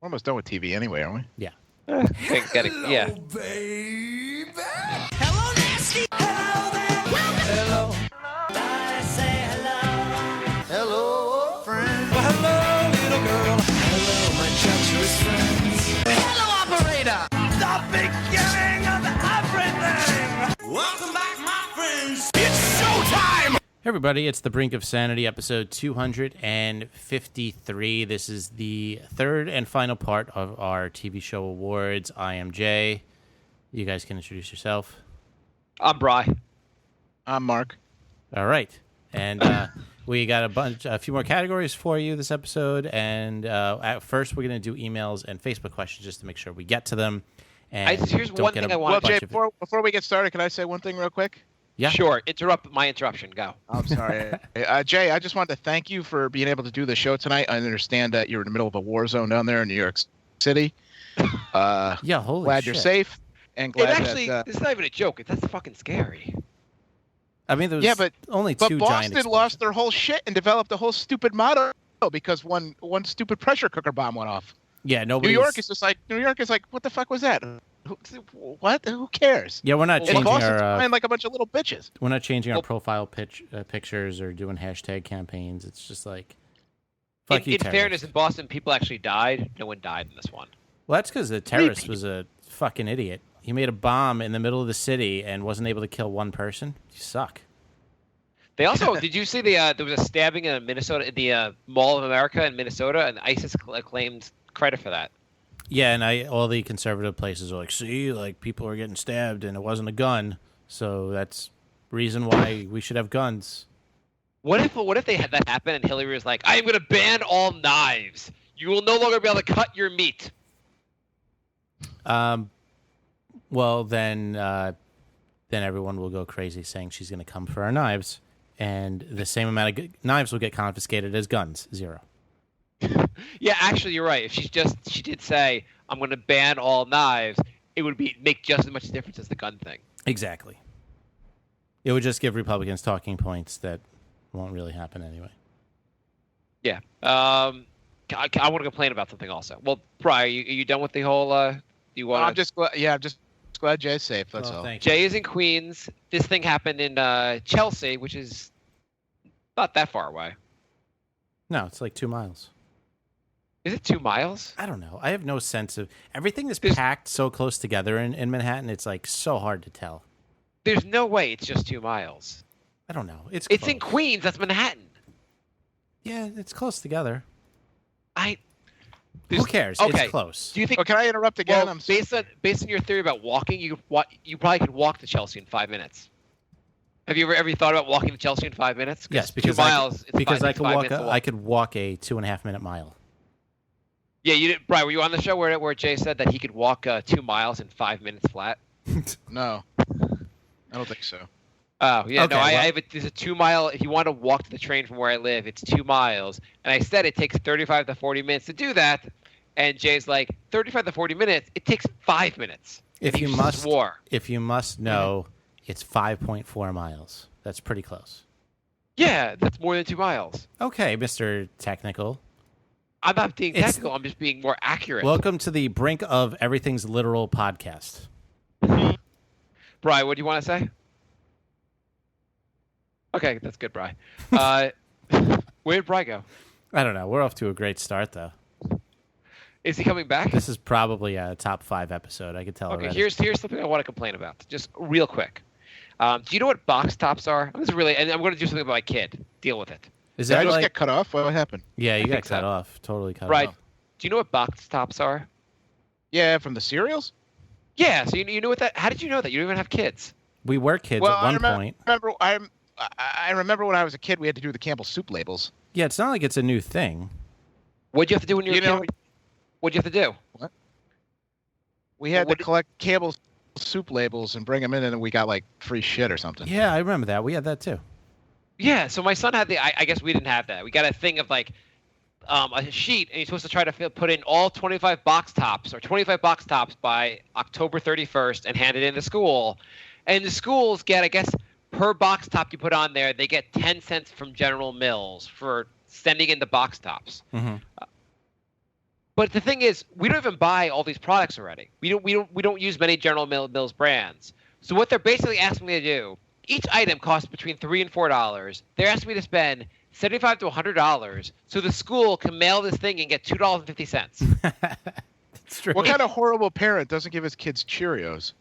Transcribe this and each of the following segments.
We're almost done with TV anyway, aren't we? Yeah. Yeah. Baby. Hello, nasty. Hello there. Hello. I say hello. Hello, friend. Well, hello, little girl. Hello, my treacherous friends. Hello, operator. The beginning of everything. Welcome back, my friends. It's showtime. Hey everybody, it's The Brink of Sanity, episode 253. This is the third and final part of our TV show awards. I am Jay. You guys can introduce yourself. I'm Bry. I'm Mark. All right. And we got a few more categories for you this episode. And at first, we're going to do emails and Facebook questions just to make sure we get to them. And Here's one thing I want Well, Jay, before we get started, can I say one thing real quick? Yeah. Sure. Interrupt my interruption. Go. I'm sorry. Jay, I just wanted to thank you for being able to do the show tonight. I understand that you're in the middle of a war zone down there in New York City. Yeah, holy glad shit. you're safe. And It glad actually, that, this is not even a joke. That's fucking scary. I mean, there was only two giant Boston explosions. lost their whole shit and developed a whole stupid motto because one stupid pressure cooker bomb went off. Yeah, New York is like, what the fuck was that? What? Who cares? Yeah, we're not changing Boston's our. playing like a bunch of little bitches. We're not changing our profile pictures or doing hashtag campaigns. It's just like, fuck you, In terrorists. fairness, in Boston, people actually died. No one died in this one. Well, that's because the terrorist was a fucking idiot. He made a bomb in the middle of the city and wasn't able to kill one person. You suck. They also, did you see there was a stabbing in Minnesota, at the Mall of America in Minnesota, and ISIS claimed credit for that. Yeah, and all the conservative places are like, see, like people are getting stabbed and it wasn't a gun, so that's reason why we should have guns. What if they had that happen and Hillary was like, I am going to ban all knives. You will no longer be able to cut your meat. Well, then everyone will go crazy saying she's going to come for our knives, and the same amount of knives will get confiscated as guns. 0. Yeah, actually, you're right. If she did say, I'm going to ban all knives, it would make just as much difference as the gun thing. Exactly. It would just give Republicans talking points that won't really happen anyway. Yeah. I want to complain about something also. Well, Brian, are you done with the whole? I'm just glad. Yeah, I'm just glad Jay's safe. That's all. Thank you. Jay is in Queens. This thing happened in Chelsea, which is not that far away. No, it's like 2 miles. Is it 2 miles? I don't know. I have no sense of... Everything is packed so close together in Manhattan, it's like so hard to tell. There's no way it's just 2 miles. I don't know. It's in Queens. That's Manhattan. Yeah, it's close together. Who cares? Okay. It's close. Do you think? Oh, can I interrupt again? Well, based on your theory about walking, you probably could walk to Chelsea in 5 minutes. Have you ever thought about walking to Chelsea in 5 minutes? Yes, because 2 miles. I could walk a 2.5-minute mile. Yeah, you did. Brian, were you on the show where Jay said that he could walk 2 miles in 5 minutes flat? No, I don't think so. Oh, yeah. Okay, No, I have there's a 2 mile. If you want to walk to the train from where I live, it's 2 miles. And I said it takes 35 to 40 minutes to do that. And Jay's like, 35 to 40 minutes? It takes 5 minutes. If you must know, Mm-hmm. it's 5.4 miles. That's pretty close. Yeah, that's more than 2 miles. Okay, Mr. Technical. I'm not being technical. I'm just being more accurate. Welcome to the Brink of Everything's Literal podcast. Brian, what do you want to say? Okay, that's good, Brian. Where did Brian go? I don't know. We're off to a great start, though. Is he coming back? This is probably a top 5 episode. I could tell Okay, already. here's something I want to complain about, just real quick. Do you know what box tops are? This is really, and I'm going to do something about my kid. Deal with it. Is Did that I just like... get cut off? What happened? Yeah, you got think cut so. off. Totally cut Right. off. Do you know what box tops are? Yeah, from the cereals. Yeah. So you know what that? How did you know that? You don't even have kids. We were kids Well, at one point. I remember when I was a kid, we had to do the Campbell soup labels. Yeah, it's not like it's a new thing. What'd you have to do when you were a kid? What'd you have to do? What? We had to collect Campbell soup labels and bring them in, and then we got like free shit or something. Yeah, I remember that. We had that too. Yeah. So my son had I guess we didn't have that. We got a thing of like a sheet, and you're supposed to try to put in all 25 box tops by October 31st and hand it in to school. And the schools get, I guess, per box top you put on there, they get 10 cents from General Mills for sending in the box tops. Mm-hmm. But the thing is, we don't even buy all these products already. We don't use many General Mills brands. So what they're basically asking me to do, each item costs between $3 and $4. They're asking me to spend $75 to $100 so the school can mail this thing and get $2.50. That's true. What kind of horrible parent doesn't give his kids Cheerios?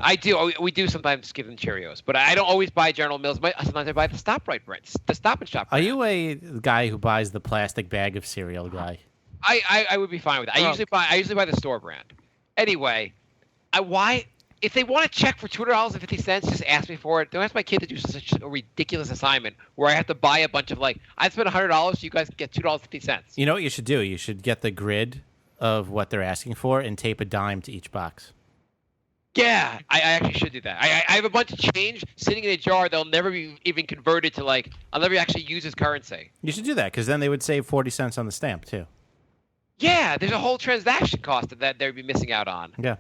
I do. We do sometimes give them Cheerios, but I don't always buy General Mills. Sometimes I buy the StopRite brand, the Stop and Shop brand. Are you a guy who buys the plastic bag of cereal guy? I would be fine with that. I usually buy the store brand. Anyway, if they want to check for $2.50, just ask me for it. Don't ask my kid to do such a ridiculous assignment where I have to buy a bunch of I spent $100 so you guys get $2.50. You know what you should do? You should get the grid of what they're asking for and tape a dime to each box. Yeah, I actually should do that. I have a bunch of change sitting in a jar that'll never be even converted to I'll never actually use as currency. You should do that because then they would save 40 cents on the stamp too. Yeah, there's a whole transaction cost that they'd be missing out on. Yeah.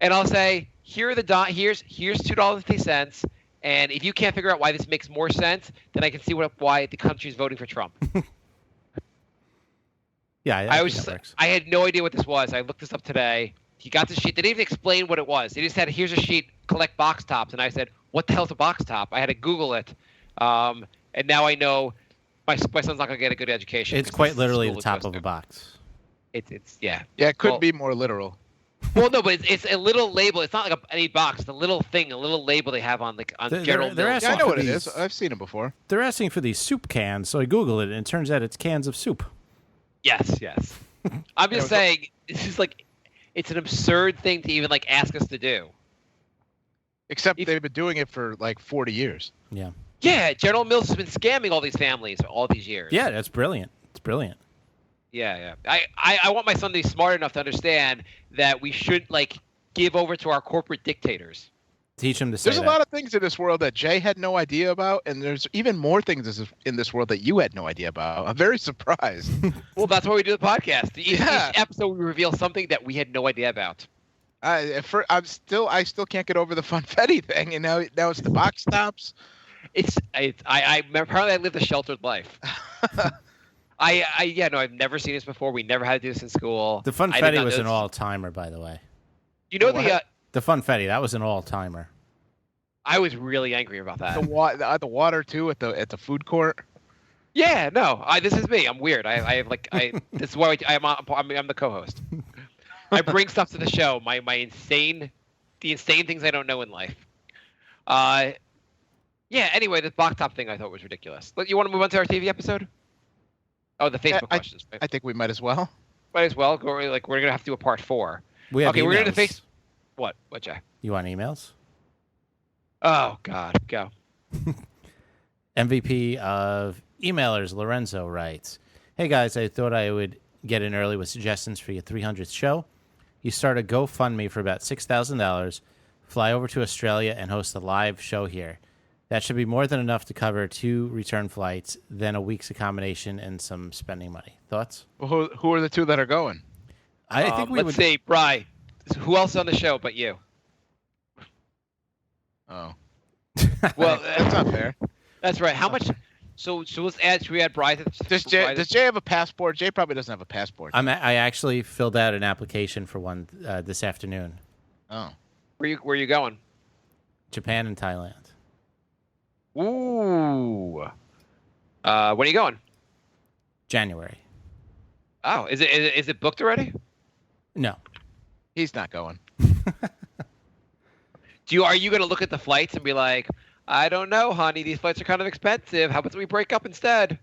And I'll say, here's $2.50, and if you can't figure out why this makes more sense, then I can see why the country's voting for Trump. Yeah, I had no idea what this was. I looked this up today. He got the sheet. They didn't even explain what it was. They just said, here's a sheet, collect box tops. And I said, what the hell's a box top? I had to Google it. And now I know my son's not going to get a good education. It's quite literally the top of a box. It's yeah. Yeah, it could be more literal. Well, no, but it's a little label. It's not like any box. It's a little thing, a little label they have on General Mills. Yeah, I know what it is. I've seen it before. They're asking for these soup cans, so I Googled it, and it turns out it's cans of soup. Yes. I'm just saying, this is it's an absurd thing to even ask us to do. Except they've been doing it for 40 years. Yeah. Yeah, General Mills has been scamming all these families all these years. Yeah, that's brilliant. It's brilliant. Yeah. I want my son to be smart enough to understand that we should give over to our corporate dictators. Teach him to say There's a lot of things in this world that Jay had no idea about, and there's even more things in this world that you had no idea about. I'm very surprised. Well, that's why we do the podcast. Each episode we reveal something that we had no idea about. I still can't get over the funfetti thing, and now it's the box tops. Apparently I lived a sheltered life. I've never seen this before. We never had to do this in school. The funfetti was an all-timer, by the way. You know the funfetti, that was an all-timer. I was really angry about that. The water too at the food court. Yeah, no, this is me. I'm weird. This is why I'm the co-host. I bring stuff to the show. The insane things I don't know in life. Yeah. Anyway, this box top thing I thought was ridiculous. You want to move on to our TV episode? Oh, the Facebook questions. I think we might as well. Might as well. We're gonna have to do a part 4. We have emails. We're gonna face. What, Jay? You want emails? Oh God, go. MVP of emailers Lorenzo writes, "Hey guys, I thought I would get in early with suggestions for your 300th show. You start a GoFundMe for about $6,000, fly over to Australia and host a live show here. That should be more than enough to cover 2 return flights, then a week's accommodation and some spending money. Thoughts?" Well, who are the 2 that are going? I think we would. Let's see, Bri. Who else on the show but you? Oh. Well, that's not fair. That's right. How much? So let's add. Should we add Bri? Does Jay have a passport? Jay probably doesn't have a passport. I actually filled out an application for one this afternoon. Oh. Where you going? Japan and Thailand. Ooh. When are you going? January. Oh, is it booked already? No. He's not going. Are you going to look at the flights and be like, I don't know, honey, these flights are kind of expensive. How about we break up instead?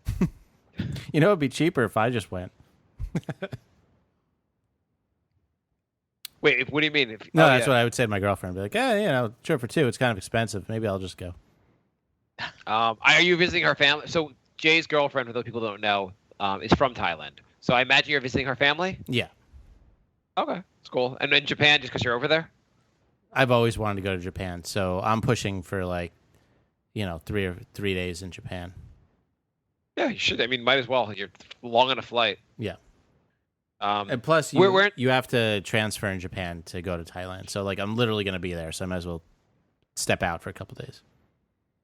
You know, it'd be cheaper if I just went. Wait, what do you mean? That's what I would say to my girlfriend. I'd be like, trip for 2. It's kind of expensive. Maybe I'll just go. Are you visiting her family? So Jay's girlfriend, for those people who don't know, is from Thailand. So I imagine you're visiting her family? Yeah. Okay, it's cool. And in Japan, just because you're over there? I've always wanted to go to Japan, so I'm pushing for 3 days in Japan. Yeah, you should. I mean, might as well. You're long on a flight. Yeah. And plus, you have to transfer in Japan to go to Thailand. So, I'm literally going to be there, so I might as well step out for a couple days.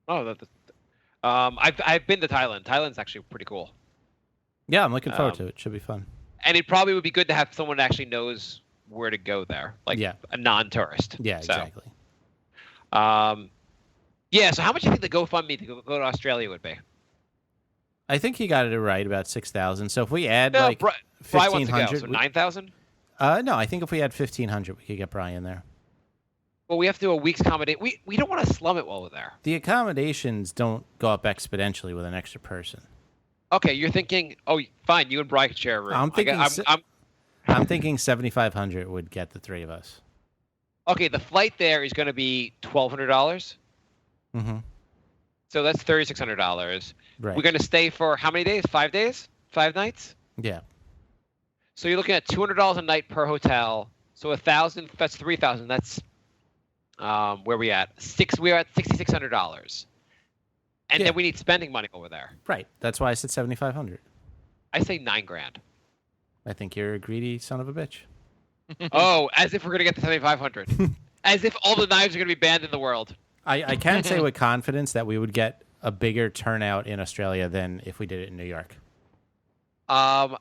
Oh, I've been to Thailand. Thailand's actually pretty cool. Yeah, I'm looking forward to it. Should be fun. And it probably would be good to have someone that actually knows where to go there, like a non-tourist. Yeah, exactly. So how much do you think the GoFundMe to go to Australia would be? I think he got it right, about 6,000. So if we add No, like Brian wants to go, 1,500, so 9,000. No, I think if we had 1,500, we could get Brian there. Well, we have to do a week's accommodation. We don't want to slum it while we're there. The accommodations don't go up exponentially with an extra person. Okay, you're thinking, oh, fine, you and Brian can share a room. I'm thinking 7,500 would get the three of us. Okay, the flight there is going to be $1,200. Mm-hmm. So that's $3,600. Right. We're going to stay for how many days? 5 days? 5 nights? Yeah. So you're looking at $200 a night per hotel. So 1,000. That's 3,000. That's where we at? We're at $6,600. And then we need spending money over there. Right. That's why I said 7,500. I say $9,000. I think you're a greedy son of a bitch. Oh, as if we're going to get the 7,500. As if all the knives are going to be banned in the world. I can say with confidence that we would get a bigger turnout in Australia than if we did it in New York. I'm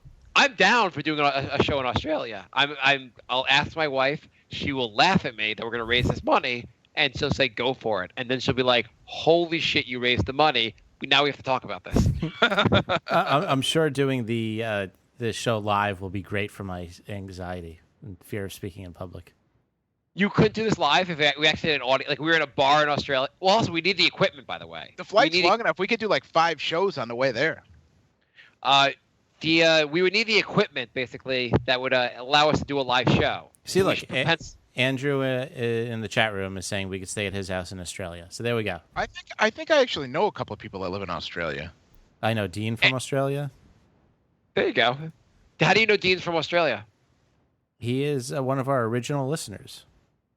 down for doing a show in Australia. I'll ask my wife. She will laugh at me that we're going to raise this money, and she'll say, go for it. And then she'll be like, holy shit, you raised the money. Now we have to talk about this. I'm sure doing the show live will be great for my anxiety and fear of speaking in public. You couldn't do this live if we actually had an audience. Like, we were in a bar in Australia. Well, also, we need the equipment, by the way. The flight's long enough. We could do like 5 shows on the way there. We would need the equipment, basically, that would allow us to do a live show. See, look, Andrew in the chat room is saying we could stay at his house in Australia. So there we go. I think I actually know a couple of people that live in Australia. I know Dean from Australia. There you go. How do you know Dean's from Australia? He is one of our original listeners.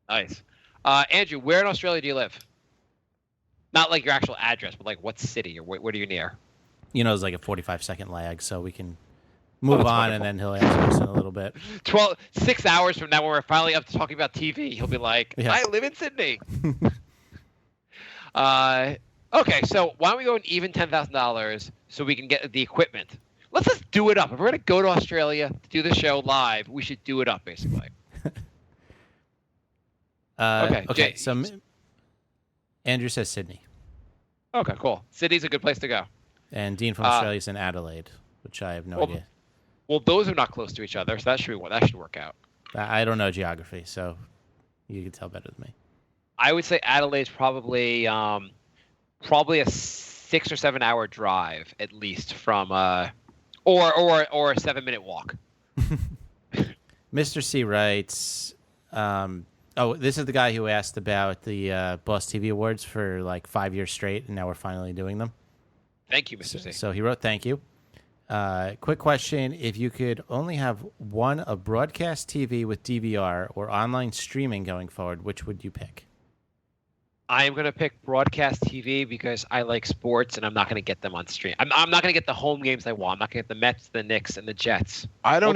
Nice. Andrew, where in Australia do you live? Not like your actual address, but like what city or what are you near? You know, it's like a 45-second lag, so we can move on, wonderful. And then he'll answer us in a little bit. 6 hours from now, when we're finally up to talking about TV, he'll be like, I live in Sydney. Okay, so why don't we go and even $10,000 so we can get the equipment? Let's just do it up. If we're going to go to Australia to do the show live, we should do it up, basically. Okay, so Andrew says Sydney. Okay, cool. Sydney's a good place to go. And Dean from Australia is in Adelaide, which I have no idea. Well, those are not close to each other, so that should work out. I don't know geography, so you can tell better than me. I would say Adelaide's probably a 6 or 7 hour drive at least from or a 7-minute walk. Mr. C writes, this is the guy who asked about the B.O.S.S TV Awards for like 5 years straight, and now we're finally doing them. Thank you, Mr. C. So he wrote, thank you. Quick question. If you could only have one of broadcast TV with DVR or online streaming going forward, which would you pick? I am going to pick broadcast TV because I like sports, and I'm not going to get them on stream. I'm not going to get the home games I want. I'm not going to get the Mets, the Knicks, and the Jets. I don't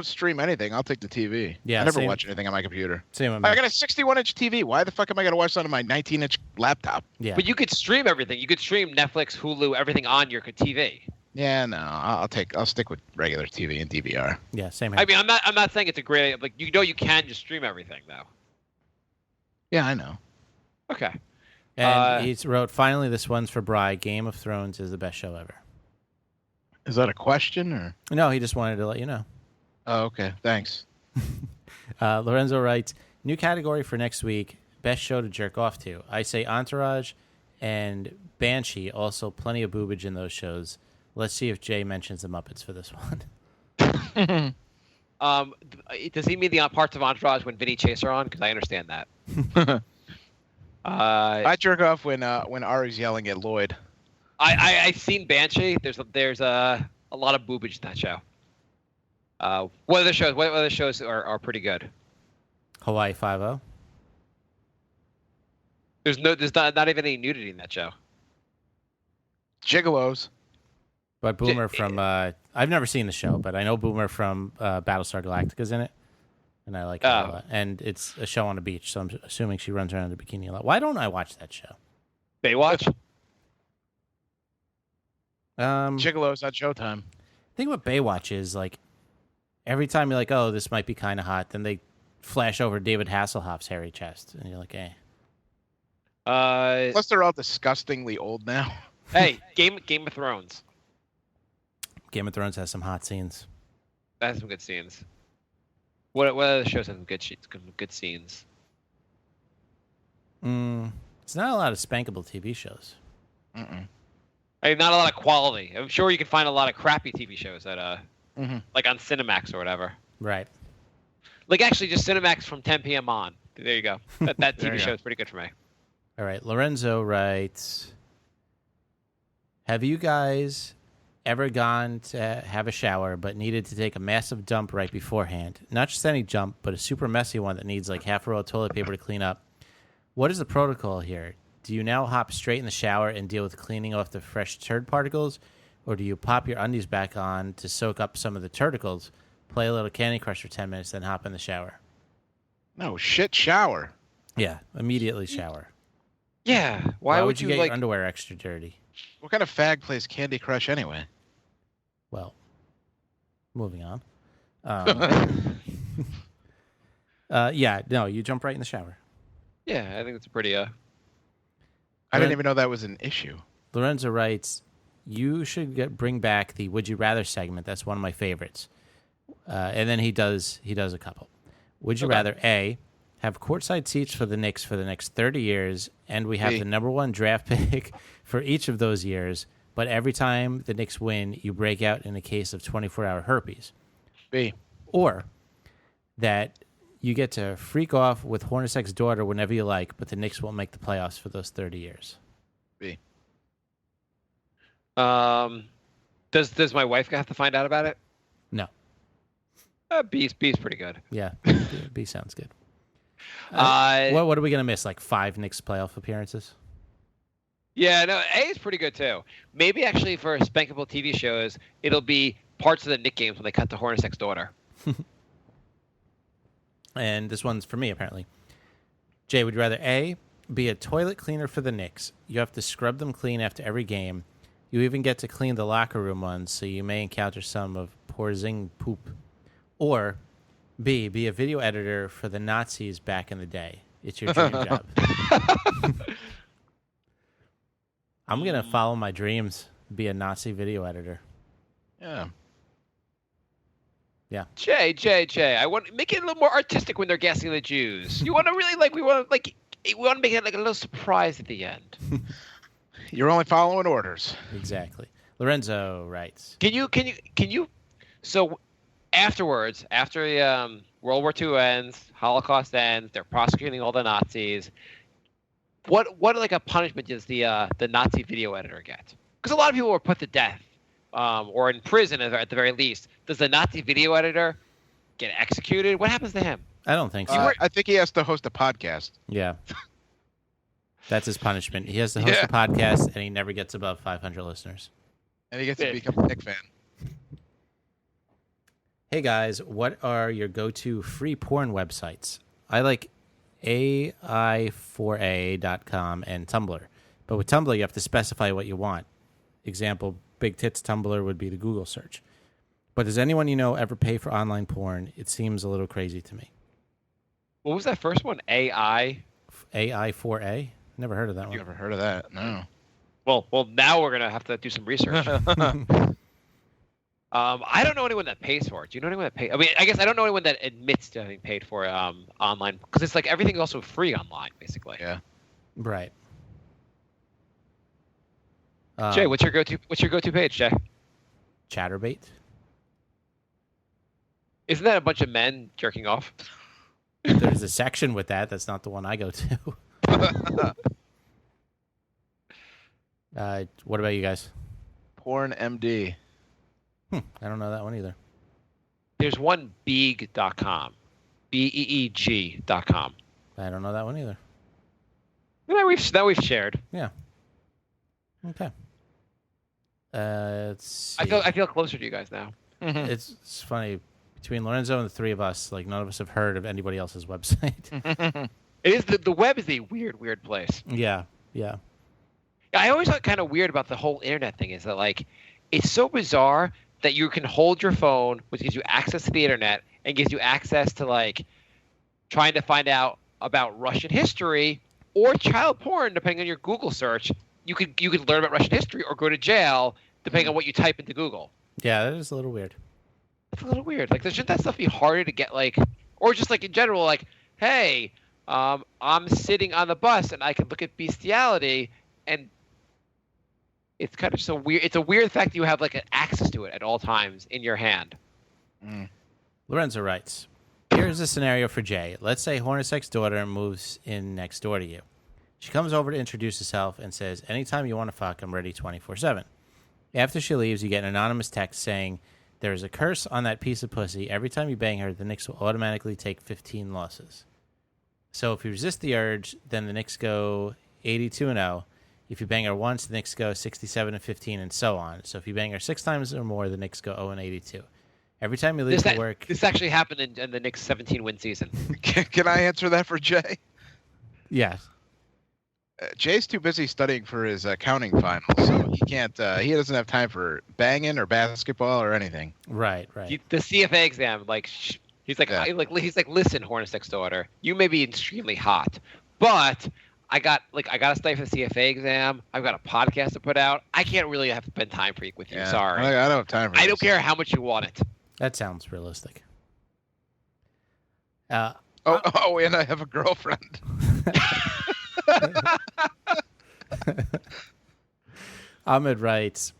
stream anything. I'll take the TV. Yeah, I never watch anything on my computer. Same with me. I got a 61-inch TV. Why the fuck am I going to watch that on my 19-inch laptop? Yeah. But you could stream everything. You could stream Netflix, Hulu, everything on your TV. Yeah, no, I'll stick with regular TV and DVR. Yeah, same here. I mean, I'm not saying it's a great, like, you can just stream everything though. Yeah, I know. Okay. And he wrote, finally, this one's for Bri. Game of Thrones is the best show ever. Is that a question or? No, he just wanted to let you know. Oh, okay. Thanks. Lorenzo writes, new category for next week, best show to jerk off to. I say Entourage and Banshee, also plenty of boobage in those shows. Let's see if Jay mentions the Muppets for this one. Does he mean the parts of Entourage when Vinny Chase are on? Because I understand that. I jerk off when Ari's yelling at Lloyd. I've seen Banshee. There's a lot of boobage in that show. What other shows are pretty good? Hawaii Five-0. There's not even any nudity in that show. Gigolos. But Boomer from I've never seen the show, but I know Boomer from Battlestar Galactica's in it, and I like her a lot. And it's a show on a beach, so I'm assuming she runs around in a bikini a lot. Why don't I watch that show? Baywatch. Gigolos on Showtime. thing with Baywatch is like every time you're like, oh, this might be kind of hot, then they flash over David Hasselhoff's hairy chest, and you're like, eh. Plus, they're all disgustingly old now. Hey, Game of Thrones. Game of Thrones has some hot scenes. That has some good scenes. What other shows have some good scenes? It's not a lot of spankable TV shows. Mm-mm. I mean, not a lot of quality. I'm sure you can find a lot of crappy TV shows that like on Cinemax or whatever. Right. Like actually just Cinemax from 10 p.m. on. There you go. That TV show is pretty good for me. All right. Lorenzo writes, have you guys ever gone to have a shower but needed to take a massive dump right beforehand? Not just any dump, but a super messy one that needs like half a roll of toilet paper to clean up. What is the protocol here? Do you now hop straight in the shower and deal with cleaning off the fresh turd particles? Or do you pop your undies back on to soak up some of the turticles, play a little Candy Crush for 10 minutes, then hop in the shower? No, shit shower. Yeah, immediately shower. Yeah. Why would you get your underwear extra dirty? What kind of fag plays Candy Crush anyway? Well, moving on. Yeah, no, you jump right in the shower. Yeah, I think it's a pretty I didn't even know that was an issue. Lorenzo writes, you should bring back the Would You Rather segment. That's one of my favorites. And then he does a couple. Would you rather A, have courtside seats for the Knicks for the next 30 years, and we have the number one draft pick for each of those years, but every time the Knicks win, you break out in a case of 24-hour herpes? B. Or that you get to freak off with Hornacek's daughter whenever you like, but the Knicks won't make the playoffs for those 30 years. B. Does my wife have to find out about it? No. B's pretty good. Yeah, B sounds good. What are we going to miss? Like 5 Knicks playoff appearances? Yeah, no, A is pretty good too. Maybe actually for spankable TV shows, it'll be parts of the Knick games when they cut to Hornacek's daughter. And this one's for me, apparently. Jay, would you rather A, be a toilet cleaner for the Knicks? You have to scrub them clean after every game. You even get to clean the locker room ones, so you may encounter some of Porzing poop. Or B, be a video editor for the Nazis back in the day. It's your dream job. I'm going to follow my dreams, be a Nazi video editor. Yeah. Yeah. Jay. I want to make it a little more artistic when they're gassing the Jews. You want to really we want to make it like a little surprise at the end. You're only following orders. Exactly. Lorenzo writes. Can you? So afterwards, after World War II ends, Holocaust ends, they're prosecuting all the Nazis. What like a punishment does the Nazi video editor get? Because a lot of people were put to death. Or in prison at the very least. Does the Nazi video editor get executed? What happens to him? I don't think so. I think he has to host a podcast. Yeah. That's his punishment. He has to host a podcast, and he never gets above 500 listeners. And he gets to become a Knick fan. Hey, guys, what are your go-to free porn websites? I like AI4A.com and Tumblr. But with Tumblr, you have to specify what you want. Example, Big Tits Tumblr would be the Google search. But does anyone you know ever pay for online porn? It seems a little crazy to me. What was that first one? AI4A? Never heard of that one. You ever heard of that? No. Well, now we're going to have to do some research. I don't know anyone that pays for it. Do you know anyone that pays? I mean, I guess I don't know anyone that admits to having paid for it online, because it's like everything's also free online, basically. Yeah. Right. Jay, what's your go-to page, Jay? Chatterbait. Isn't that a bunch of men jerking off? There's a section with that. That's not the one I go to. What about you guys? Porn MD. I don't know that one either. There's one Beeg.com. Beeg.com. I don't know that one either. That we've shared. Yeah. Okay. Let's see. I feel closer to you guys now. It's funny. Between Lorenzo and the three of us, like none of us have heard of anybody else's website. It is the web is a weird place. Yeah. I always thought kind of weird about the whole internet thing is that like it's so bizarre that you can hold your phone, which gives you access to the internet and gives you access to like trying to find out about Russian history or child porn, depending on your Google search. You could learn about Russian history or go to jail, depending on what you type into Google. Yeah, that is a little weird. It's a little weird. Like, shouldn't that stuff be harder to get? Like, or just like in general, like, hey, I'm sitting on the bus and I can look at bestiality, and it's kind of so weird. It's a weird fact that you have like access to it at all times in your hand. Lorenzo writes, here's a scenario for Jay. Let's say Hornacek's daughter moves in next door to you. She comes over to introduce herself and says, anytime you want to fuck, I'm ready 24/7. After she leaves, you get an anonymous text saying, there is a curse on that piece of pussy. Every time you bang her, the Knicks will automatically take 15 losses. So if you resist the urge, then the Knicks go 82-0. If you bang her once, the Knicks go 67-15, and so on. So if you bang her 6 times or more, the Knicks go 0-82. Every time you leave for work... This actually happened in the Knicks' 17-win season. Can I answer that for Jay? Yes. Jay's too busy studying for his accounting finals, so he can't. He doesn't have time for banging or basketball or anything. Right. The CFA exam, like he's like, listen, Hornacek's daughter, you may be extremely hot, but I got to study for the CFA exam. I've got a podcast to put out. I can't really have to spend time with you. Yeah, Sorry, I don't have time for I don't care how much you want it. That sounds realistic. And I have a girlfriend. Ahmed writes,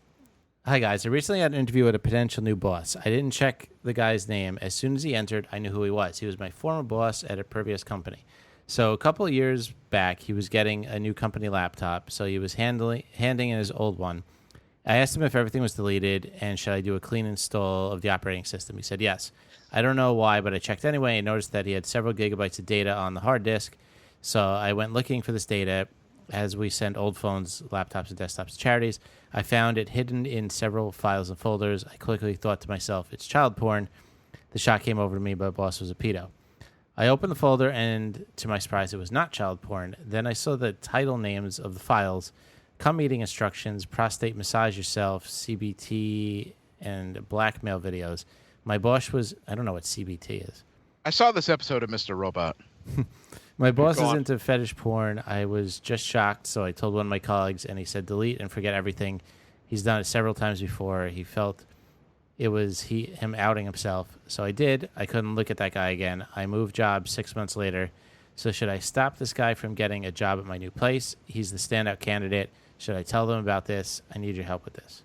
hi guys, I recently had an interview with a potential new boss. I didn't check the guy's name. As soon as he entered, I knew who he was. He was my former boss at a previous company. So a couple of years back, he was getting a new company laptop, so he was handing in his old one. I asked him if everything was deleted and should I do a clean install of the operating system. He said yes. I don't know why, but I checked anyway and noticed that he had several gigabytes of data on the hard disk. So I went looking for this data. As we send old phones, laptops, and desktops to charities, I found it hidden in several files and folders. I quickly thought to myself, it's child porn. The shock came over to me, but boss was a pedo. I opened the folder, and to my surprise, it was not child porn. Then I saw the title names of the files, cum eating instructions, prostate massage yourself, CBT, and blackmail videos. My boss was, I don't know what CBT is. I saw this episode of Mr. Robot. My boss is into fetish porn. I was just shocked, so I told one of my colleagues, and he said delete and forget everything. He's done it several times before. He felt it was him outing himself. So I did. I couldn't look at that guy again. I moved jobs 6 months later. So should I stop this guy from getting a job at my new place? He's the standout candidate. Should I tell them about this? I need your help with this.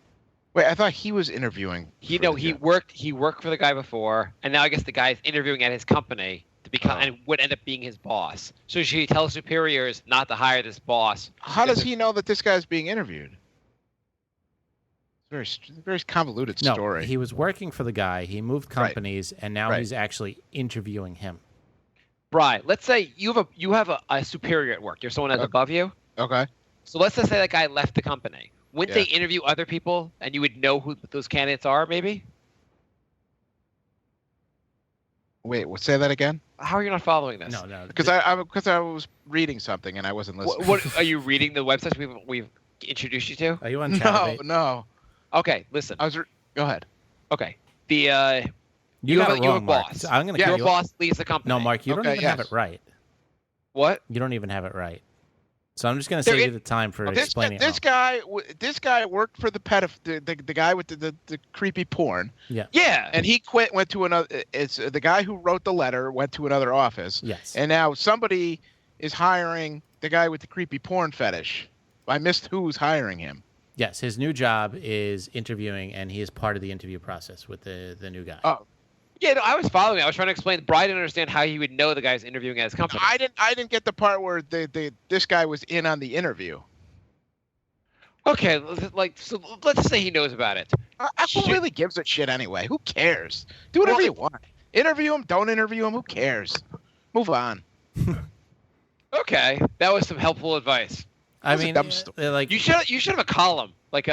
Wait, I thought he was interviewing. He worked for the guy before, and now I guess the guy's interviewing at his company to become and would end up being his boss. So should he tell his superiors not to hire this boss? How does he know that this guy's being interviewed? It's a very convoluted story. No, he was working for the guy. He moved companies, and now he's actually interviewing him. Right. Let's say you have a superior at work. There's someone that's above you. Okay. So let's just say that guy left the company. Wouldn't they interview other people, and you would know who those candidates are, maybe? Wait, say that again? How are you not following this? No. Because I was reading something and I wasn't listening. What are you reading the websites we've introduced you to? Are you on Chatterbait? No. Okay, listen. Go ahead. Okay. You have it wrong, Mark. Boss. I'm gonna your boss leaves the company. No, Mark, you don't even have it right. What? You don't even have it right. So I'm just going to save you the time for explaining. This guy worked for the guy with the creepy porn. Yeah. And he quit. Went to another. It's the guy who wrote the letter went to another office. Yes. And now somebody is hiring the guy with the creepy porn fetish. I missed who's hiring him. Yes, his new job is interviewing, and he is part of the interview process with the new guy. Oh. Yeah, no, I was following. I was trying to explain. Brian didn't understand how he would know the guy's interviewing at his company. I didn't get the part where this guy was in on the interview. Okay, so let's just say he knows about it. Who really gives a shit anyway? Who cares? Do whatever you want. Interview him, don't interview him. Who cares? Move on. Okay, that was some helpful advice. I mean, you should have a column like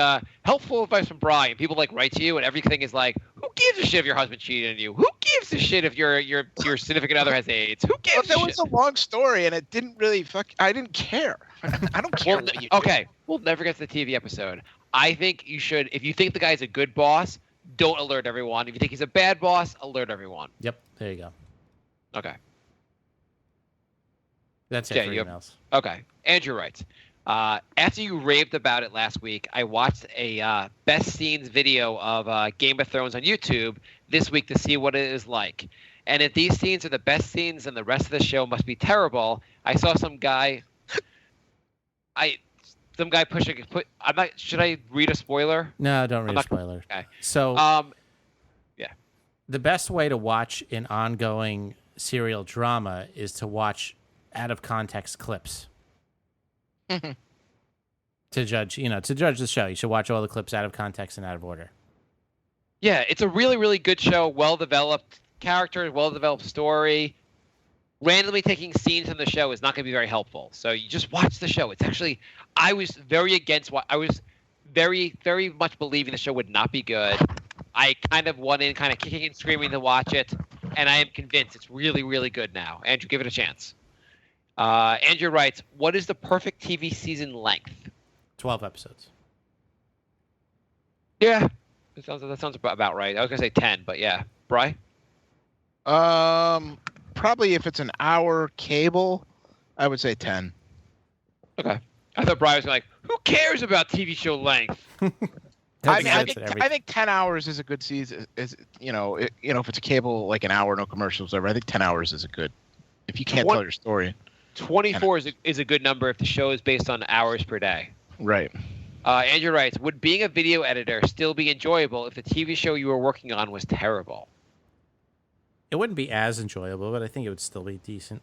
helpful advice from Brian. People write to you, and everything is like, who gives a shit if your husband cheated on you? Who gives a shit if your significant other has AIDS? Who gives a shit? That was a long story, and it didn't really I didn't care. I don't care. Okay, we'll never get to the TV episode. I think you should, if you think the guy's a good boss, don't alert everyone. If you think he's a bad boss, alert everyone. Yep, there you go. Okay. That's it Jay, for you have- emails. Okay. Andrew writes, after you raved about it last week, I watched a best scenes video of Game of Thrones on YouTube this week to see what it is like. And if these scenes are the best scenes, then the rest of the show must be terrible. I saw some guy. Pushing. I'm not. Should I read a spoiler? No, don't read I'm a not- spoiler. Okay. So, Yeah. the best way to watch an ongoing serial drama is to watch out of context clips. To judge the show, you should watch all the clips out of context and out of order. Yeah, it's a really, really good show. Well-developed characters, well-developed story. Randomly taking scenes from the show is not going to be very helpful. So you just watch the show. It's actually, I was very against what I was very, very much believing the show would not be good. I kind of went in kind of kicking and screaming to watch it, and I am convinced it's really, really good now. Andrew, give it a chance. Andrew writes, what is the perfect TV season length? 12 episodes. Yeah, that sounds about right. I was going to say 10, but yeah. Bri? Probably if it's an hour cable, I would say 10. Okay. I thought Bri was like, who cares about TV show length? I think 10 hours is a good season. If it's a cable, like an hour, no commercials, whatever. I think 10 hours is a good. If you can't tell your story. 24 is a good number if the show is based on hours per day. Right. Andrew writes, would being a video editor still be enjoyable if the TV show you were working on was terrible? It wouldn't be as enjoyable, but I think it would still be decent.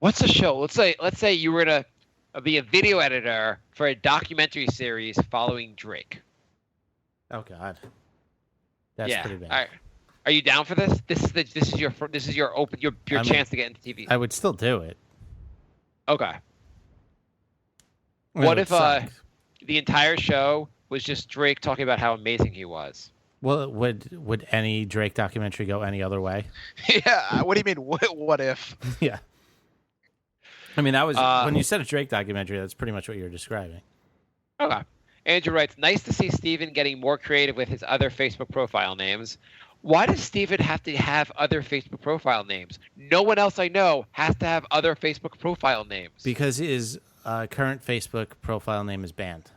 What's a show? Let's say you were to be a video editor for a documentary series following Drake. Oh God, that's pretty bad. All right. Are you down for this? This is your chance to get into TV. I would still do it. Okay. I mean, What it if would suck. the entire show was just Drake talking about how amazing he was? Well, would any Drake documentary go any other way? Yeah. What do you mean? What if? Yeah. I mean, that was when you said a Drake documentary. That's pretty much what you were describing. Okay. Andrew writes, nice to see Steven getting more creative with his other Facebook profile names. Why does Steven have to have other Facebook profile names? No one else I know has to have other Facebook profile names. Because his current Facebook profile name is banned.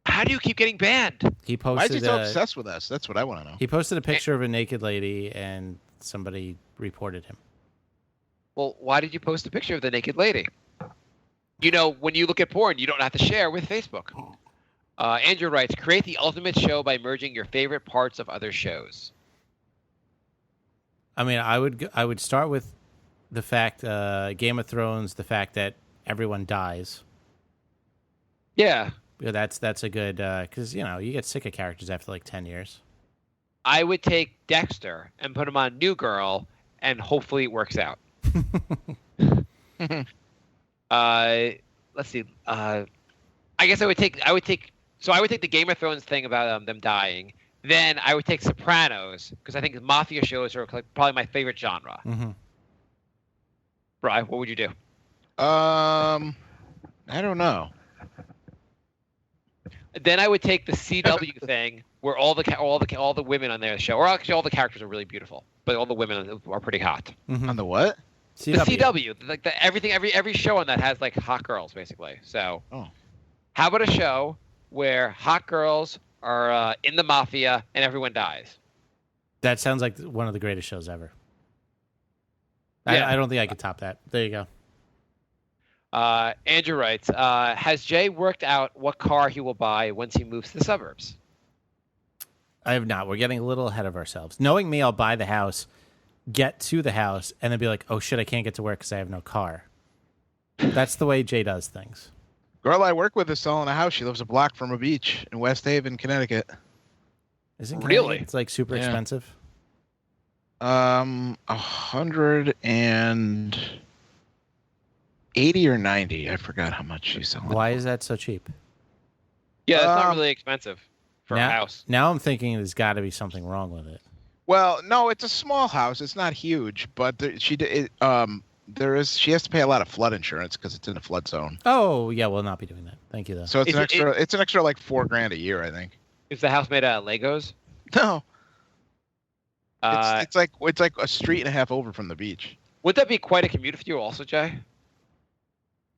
How do you keep getting banned? He posted. Why is he so obsessed with us? That's what I want to know. He posted a picture of a naked lady, and somebody reported him. Well, why did you post a picture of the naked lady? You know, when you look at porn, you don't have to share with Facebook. Andrew writes, create the ultimate show by merging your favorite parts of other shows. I mean, I would start with the fact Game of Thrones, the fact that everyone dies. Yeah. Yeah, that's a good because you get sick of characters after like 10 years. I would take Dexter and put him on New Girl, and hopefully it works out. Let's see. I guess I would take the Game of Thrones thing about them dying. Then I would take Sopranos because I think mafia shows are probably my favorite genre. Mm-hmm. Brian, what would you do? I don't know. Then I would take the CW thing where all the women on their show, or actually all the characters are really beautiful, but all the women are pretty hot. Mm-hmm. On the what? The CW, like every show on that has like hot girls basically. So, How about a show where hot girls are in the mafia and everyone dies? That sounds like one of the greatest shows ever. Yeah. I don't think I could top that. There you go. Andrew writes, has Jay worked out what car he will buy once he moves to the suburbs? I have not. We're getting a little ahead of ourselves. Knowing me, I'll buy the house, get to the house, and then be like, oh shit, I can't get to work because I have no car. That's the way Jay does things. Girl I work with is selling a house. She lives a block from a beach in West Haven, Connecticut. Isn't Really? Connecticut, it's like super expensive. 180 or 90. I forgot how much she's selling. Why is that so cheap? Yeah, that's not really expensive for now, a house. Now I'm thinking there's got to be something wrong with it. Well, no, it's a small house. It's not huge, but she has to pay a lot of flood insurance because it's in a flood zone. Oh yeah, we'll not be doing that. Thank you though. So it's an extra like $4,000 a year, I think. Is the house made out of Legos? No. It's like a street and a half over from the beach. Would that be quite a commute for you, also, Jay?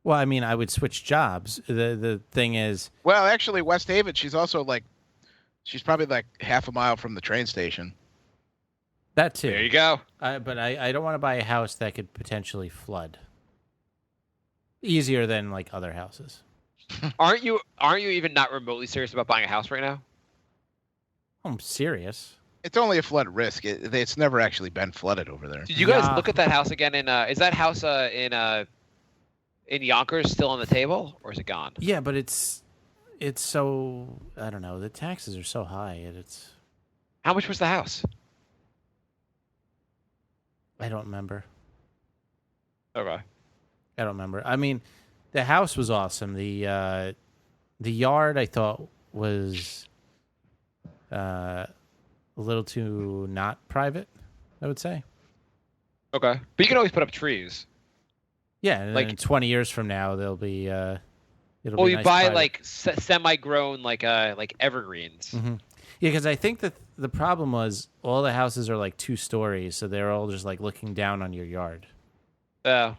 Well, I mean, I would switch jobs. The thing is, well, actually, West Haven. She's probably like half a mile from the train station. That too. There you go. But I don't want to buy a house that could potentially flood. Easier than like other houses. Aren't you even not remotely serious about buying a house right now? I'm serious. It's only a flood risk. It's never actually been flooded over there. Did you guys look at that house again? Is that house in Yonkers still on the table, or is it gone? Yeah, but it's so, I don't know. The taxes are so high. It's. How much was the house? I don't remember. Okay. I don't remember. I mean, the house was awesome. The yard I thought was a little too not private, I would say. Okay. But you can always put up trees. Yeah, and like then 20 years from now there'll be it'll well, be you nice buy private. like semi-grown like evergreens. Mm-hmm. Yeah, because I think that the problem was all the houses are like 2 stories, so they're all just like looking down on your yard. Oh.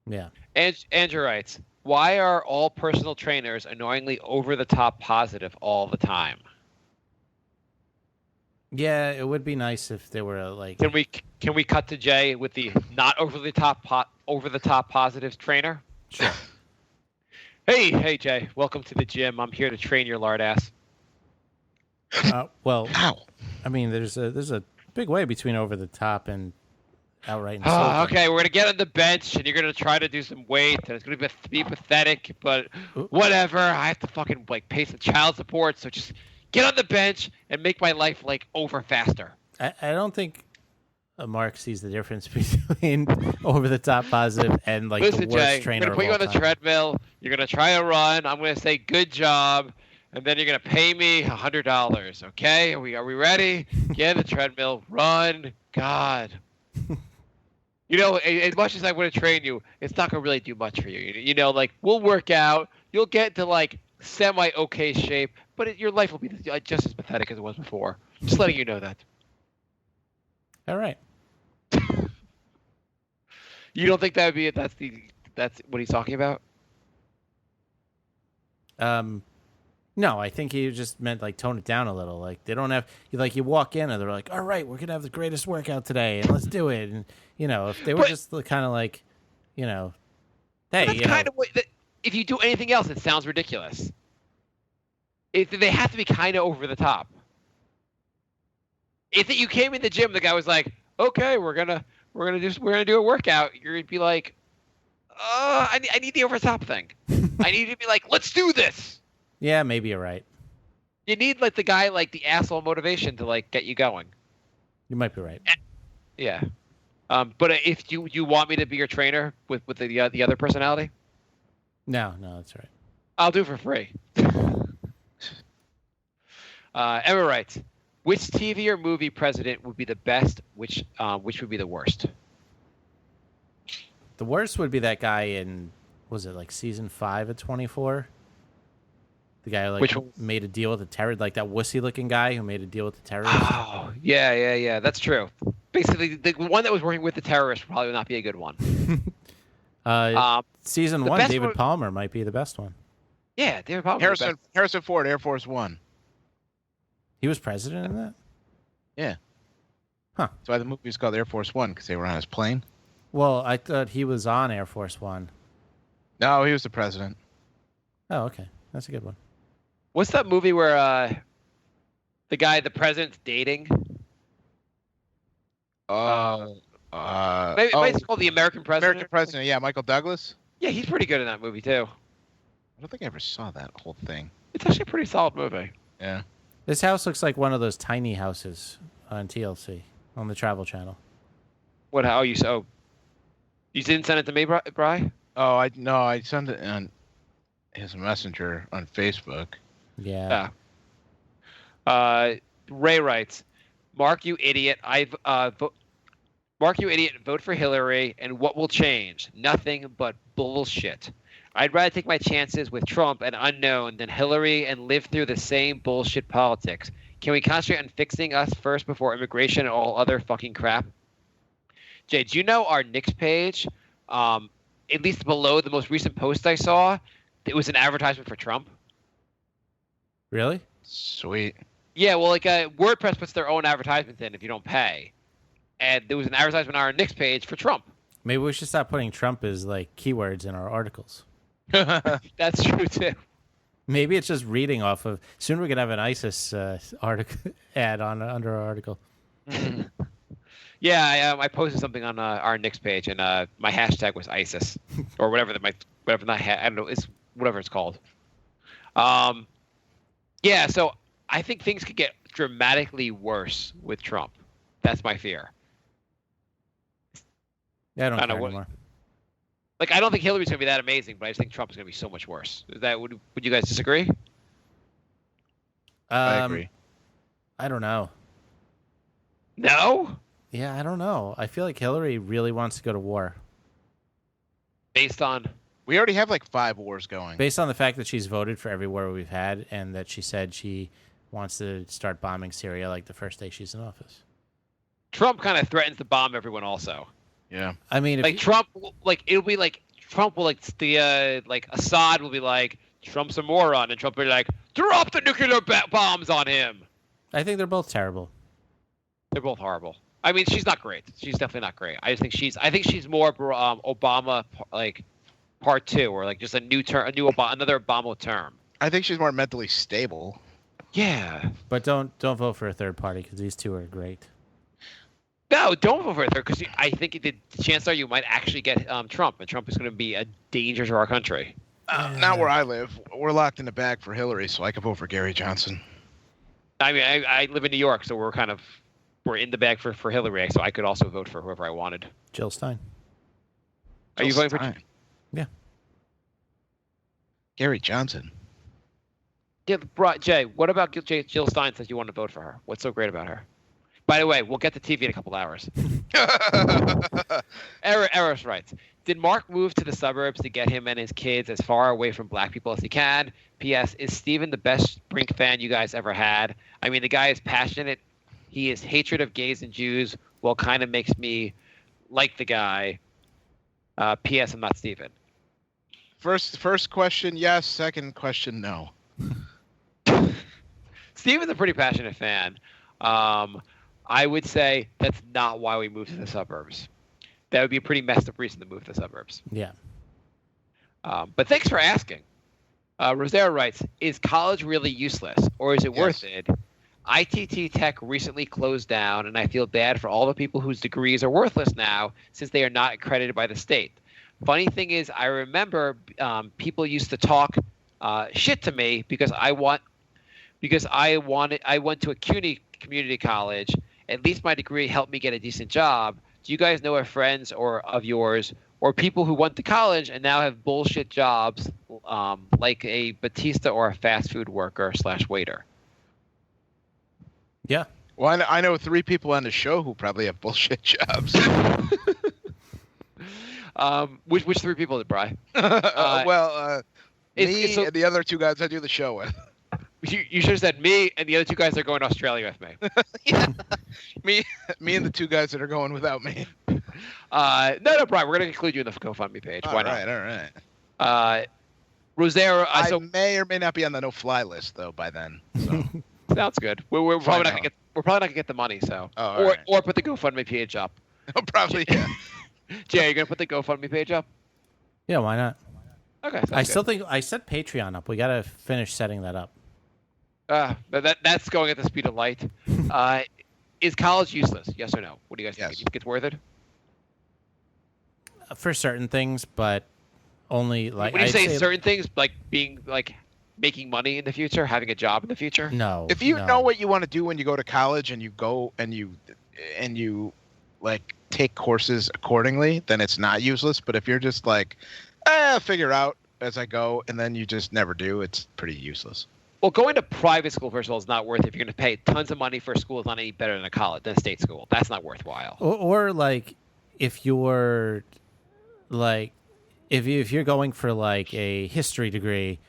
Yeah. Andrew writes, why are all personal trainers annoyingly over-the-top positive all the time? Yeah, it would be nice if there were like. Can we cut to Jay with the not over-the-top positive trainer? Sure. Hey Jay, welcome to the gym. I'm here to train your lard ass. Well, Ow. I mean, there's a big way between over the top and outright insulting. Okay, we're gonna get on the bench and you're gonna try to do some weight and it's gonna be pathetic, but whatever. I have to fucking like pay some child support, so just get on the bench and make my life like over faster. I don't think Mark sees the difference between over the top positive and like Listen, the worst Jay, trainer. I'm gonna put you on the treadmill. You're gonna try a run. I'm gonna say good job, and then you're gonna pay me $100. Okay? Are we ready? Get on the treadmill. Run. God. You know, as much as I want to train you, it's not gonna really do much for you. You know, like we'll work out. You'll get to like semi-okay shape, but your life will be just as pathetic as it was before. Just letting you know that. All right. You don't think that would be it? That's what he's talking about? No, I think he just meant like tone it down a little. Like they don't have you walk in and they're like, all right, we're gonna have the greatest workout today and let's do it. And you know, if they were just kind of like, you know, hey, that's kind of what, if you do anything else, it sounds ridiculous. They have to be kind of over the top. If you came in the gym, the guy was like, okay, we're gonna do a workout. You're gonna be like, I need the over the top thing. I need to be like, let's do this. Yeah, maybe you're right. You need like the guy like the asshole motivation to like get you going. You might be right. Yeah. But if you want me to be your trainer with the other personality, No, that's right. I'll do it for free. Emma writes, which TV or movie president would be the best? Which would be the worst? The worst would be that guy in, was it like season 5 of 24? The guy who like made a deal with the terrorist, like that wussy-looking guy who made a deal with the terrorists. Oh, yeah, that's true. Basically, the one that was working with the terrorists would probably not be a good one. Season 1, David Palmer might be the best one. Yeah, David Palmer. Harrison Ford, Air Force One. He was president in that? Yeah. Huh. That's why the movie was called Air Force One, because they were on his plane. Well, I thought he was on Air Force One. No, he was the president. Oh, okay. That's a good one. What's that movie where the president's dating? Maybe it's called The American President. American President, yeah, Michael Douglas. Yeah, he's pretty good in that movie too. I don't think I ever saw that whole thing. It's actually a pretty solid movie. Yeah. This house looks like one of those tiny houses on TLC, on the Travel Channel. What? How you so? You didn't send it to me, Bri? Oh, I sent it on his messenger on Facebook. Yeah. Ray writes, Mark, you idiot. Mark, you idiot. Vote for Hillary, and what will change? Nothing but bullshit. I'd rather take my chances with Trump and unknown than Hillary and live through the same bullshit politics. Can we concentrate on fixing us first before immigration and all other fucking crap? Jay, do you know our Knicks page, at least below the most recent post I saw, it was an advertisement for Trump? Really? Sweet. Yeah, well, like WordPress puts their own advertisements in if you don't pay. And there was an advertisement on our Knicks page for Trump. Maybe we should stop putting Trump as like keywords in our articles. That's true, too. Maybe it's just reading off of. Soon we can have an ISIS article ad on under our article. Yeah, I posted something on our Knicks page, and my hashtag was ISIS or whatever I don't know, it's whatever it's called. Yeah, so I think things could get dramatically worse with Trump. That's my fear. Yeah, I don't care anymore. Like, I don't think Hillary's going to be that amazing, but I just think Trump's going to be so much worse. Would you guys disagree? I agree. I don't know. No? Yeah, I don't know. I feel like Hillary really wants to go to war. Based on? We already have like 5 wars going. Based on the fact that she's voted for every war we've had and that she said she wants to start bombing Syria like the first day she's in office. Trump kind of threatens to bomb everyone also. Yeah. I mean, like Trump, like it'll be like Trump will like like Assad will be like Trump's a moron, and Trump will be like drop the nuclear bombs on him. I think they're both terrible. They're both horrible. I mean, she's not great. She's definitely not great. I think she's more Obama like part 2, or like just a new term, another Obama term. I think she's more mentally stable. Yeah, but don't vote for a third party because these two are great. No, don't vote for her because I think the chances are you might actually get Trump, and Trump is going to be a danger to our country. Not where I live. We're locked in the bag for Hillary, so I could vote for Gary Johnson. I mean, I live in New York, so we're in the bag for Hillary, so I could also vote for whoever I wanted. Jill Stein. Are you voting for? Yeah. Gary Johnson. Yeah, Jay. What about Jill Stein? Since you want to vote for her, what's so great about her? By the way, we'll get the TV in a couple hours. Eros writes, did Mark move to the suburbs to get him and his kids as far away from black people as he can? P.S. Is Steven the best Brink fan you guys ever had? I mean, the guy is passionate. His hatred of gays and Jews, well, kind of makes me like the guy. P.S. I'm not Steven. First question, yes. Second question, no. Steven's a pretty passionate fan. I would say that's not why we moved to the suburbs. That would be a pretty messed up reason to move to the suburbs. Yeah. But thanks for asking. Rosero writes, is college really useless, or is it worth it? ITT Tech recently closed down, and I feel bad for all the people whose degrees are worthless now since they are not accredited by the state. Funny thing is, I remember people used to talk shit to me because I went to a CUNY community college. At least my degree helped me get a decent job. Do you guys know of friends or of yours or people who went to college and now have bullshit jobs like a Batista or a fast food worker / waiter? Yeah. Well, I know 3 people on the show who probably have bullshit jobs. Which 3 people did, Bri? Me and the other 2 guys I do the show with. You should have said me and the other 2 guys are going to Australia with me. Yeah. Me and the 2 guys that are going without me. No, Brian, we're going to include you in the GoFundMe page. Why not? All right. Rosero, I may or may not be on the no-fly list though by then. So. Sounds good. We're probably not gonna get the money. So or put the GoFundMe page up. Oh, probably. Yeah. Jay, are you gonna put the GoFundMe page up? Yeah, why not? Okay. I still think I set Patreon up. We got to finish setting that up. That's going at the speed of light. Is college useless? Yes or no? What do you guys think? You think it's worth it? For certain things, but only like. When you say certain things, like being like making money in the future, having a job in the future. No. If you know what you want to do when you go to college and you go and you like take courses accordingly, then it's not useless. But if you're just like, figure out as I go, and then you just never do, it's pretty useless. Well, going to private school, first of all, is not worth it. If you're going to pay tons of money for a school, it's not any better than a college, than a state school. That's not worthwhile. Or like, if you're like, if you're going for like a history degree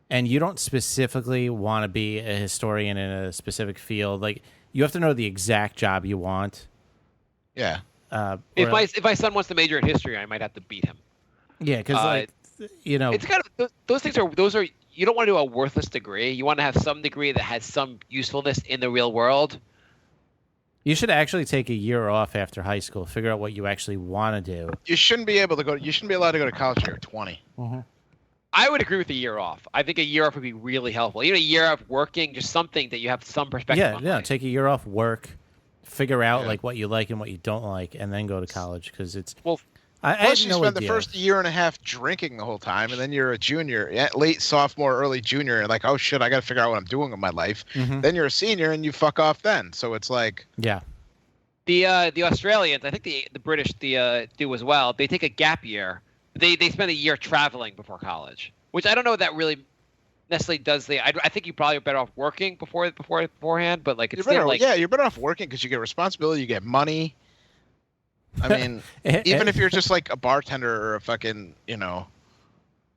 and you don't specifically want to be a historian in a specific field, like you have to know the exact job you want. Yeah. If my son wants to major in history, I might have to beat him. Yeah, because it's kind of those are you don't want to do a worthless degree. You want to have some degree that has some usefulness in the real world. You should actually take a year off after high school, figure out what you actually want to do. You shouldn't be allowed to go to college when you're 20. Mm-hmm. I would agree with a year off. I think a year off would be really helpful. Even a year of working, just something that you have some perspective on. Yeah, take a year off work, figure out like what you like and what you don't like, and then go to college because it's. Well, plus you spend the first year and a half drinking the whole time, and then you're a junior, late sophomore, early junior, and like, oh shit, I got to figure out what I'm doing with my life. Mm-hmm. Then you're a senior, and you fuck off then. So it's like. Yeah. The Australians, I think the British do as well. They take a gap year. They spend a year traveling before college, which I don't know if that really necessarily does. I think you probably are better off working beforehand, but like it's you're better off working because you get responsibility, you get money. I mean, even if you're just like a bartender or a fucking,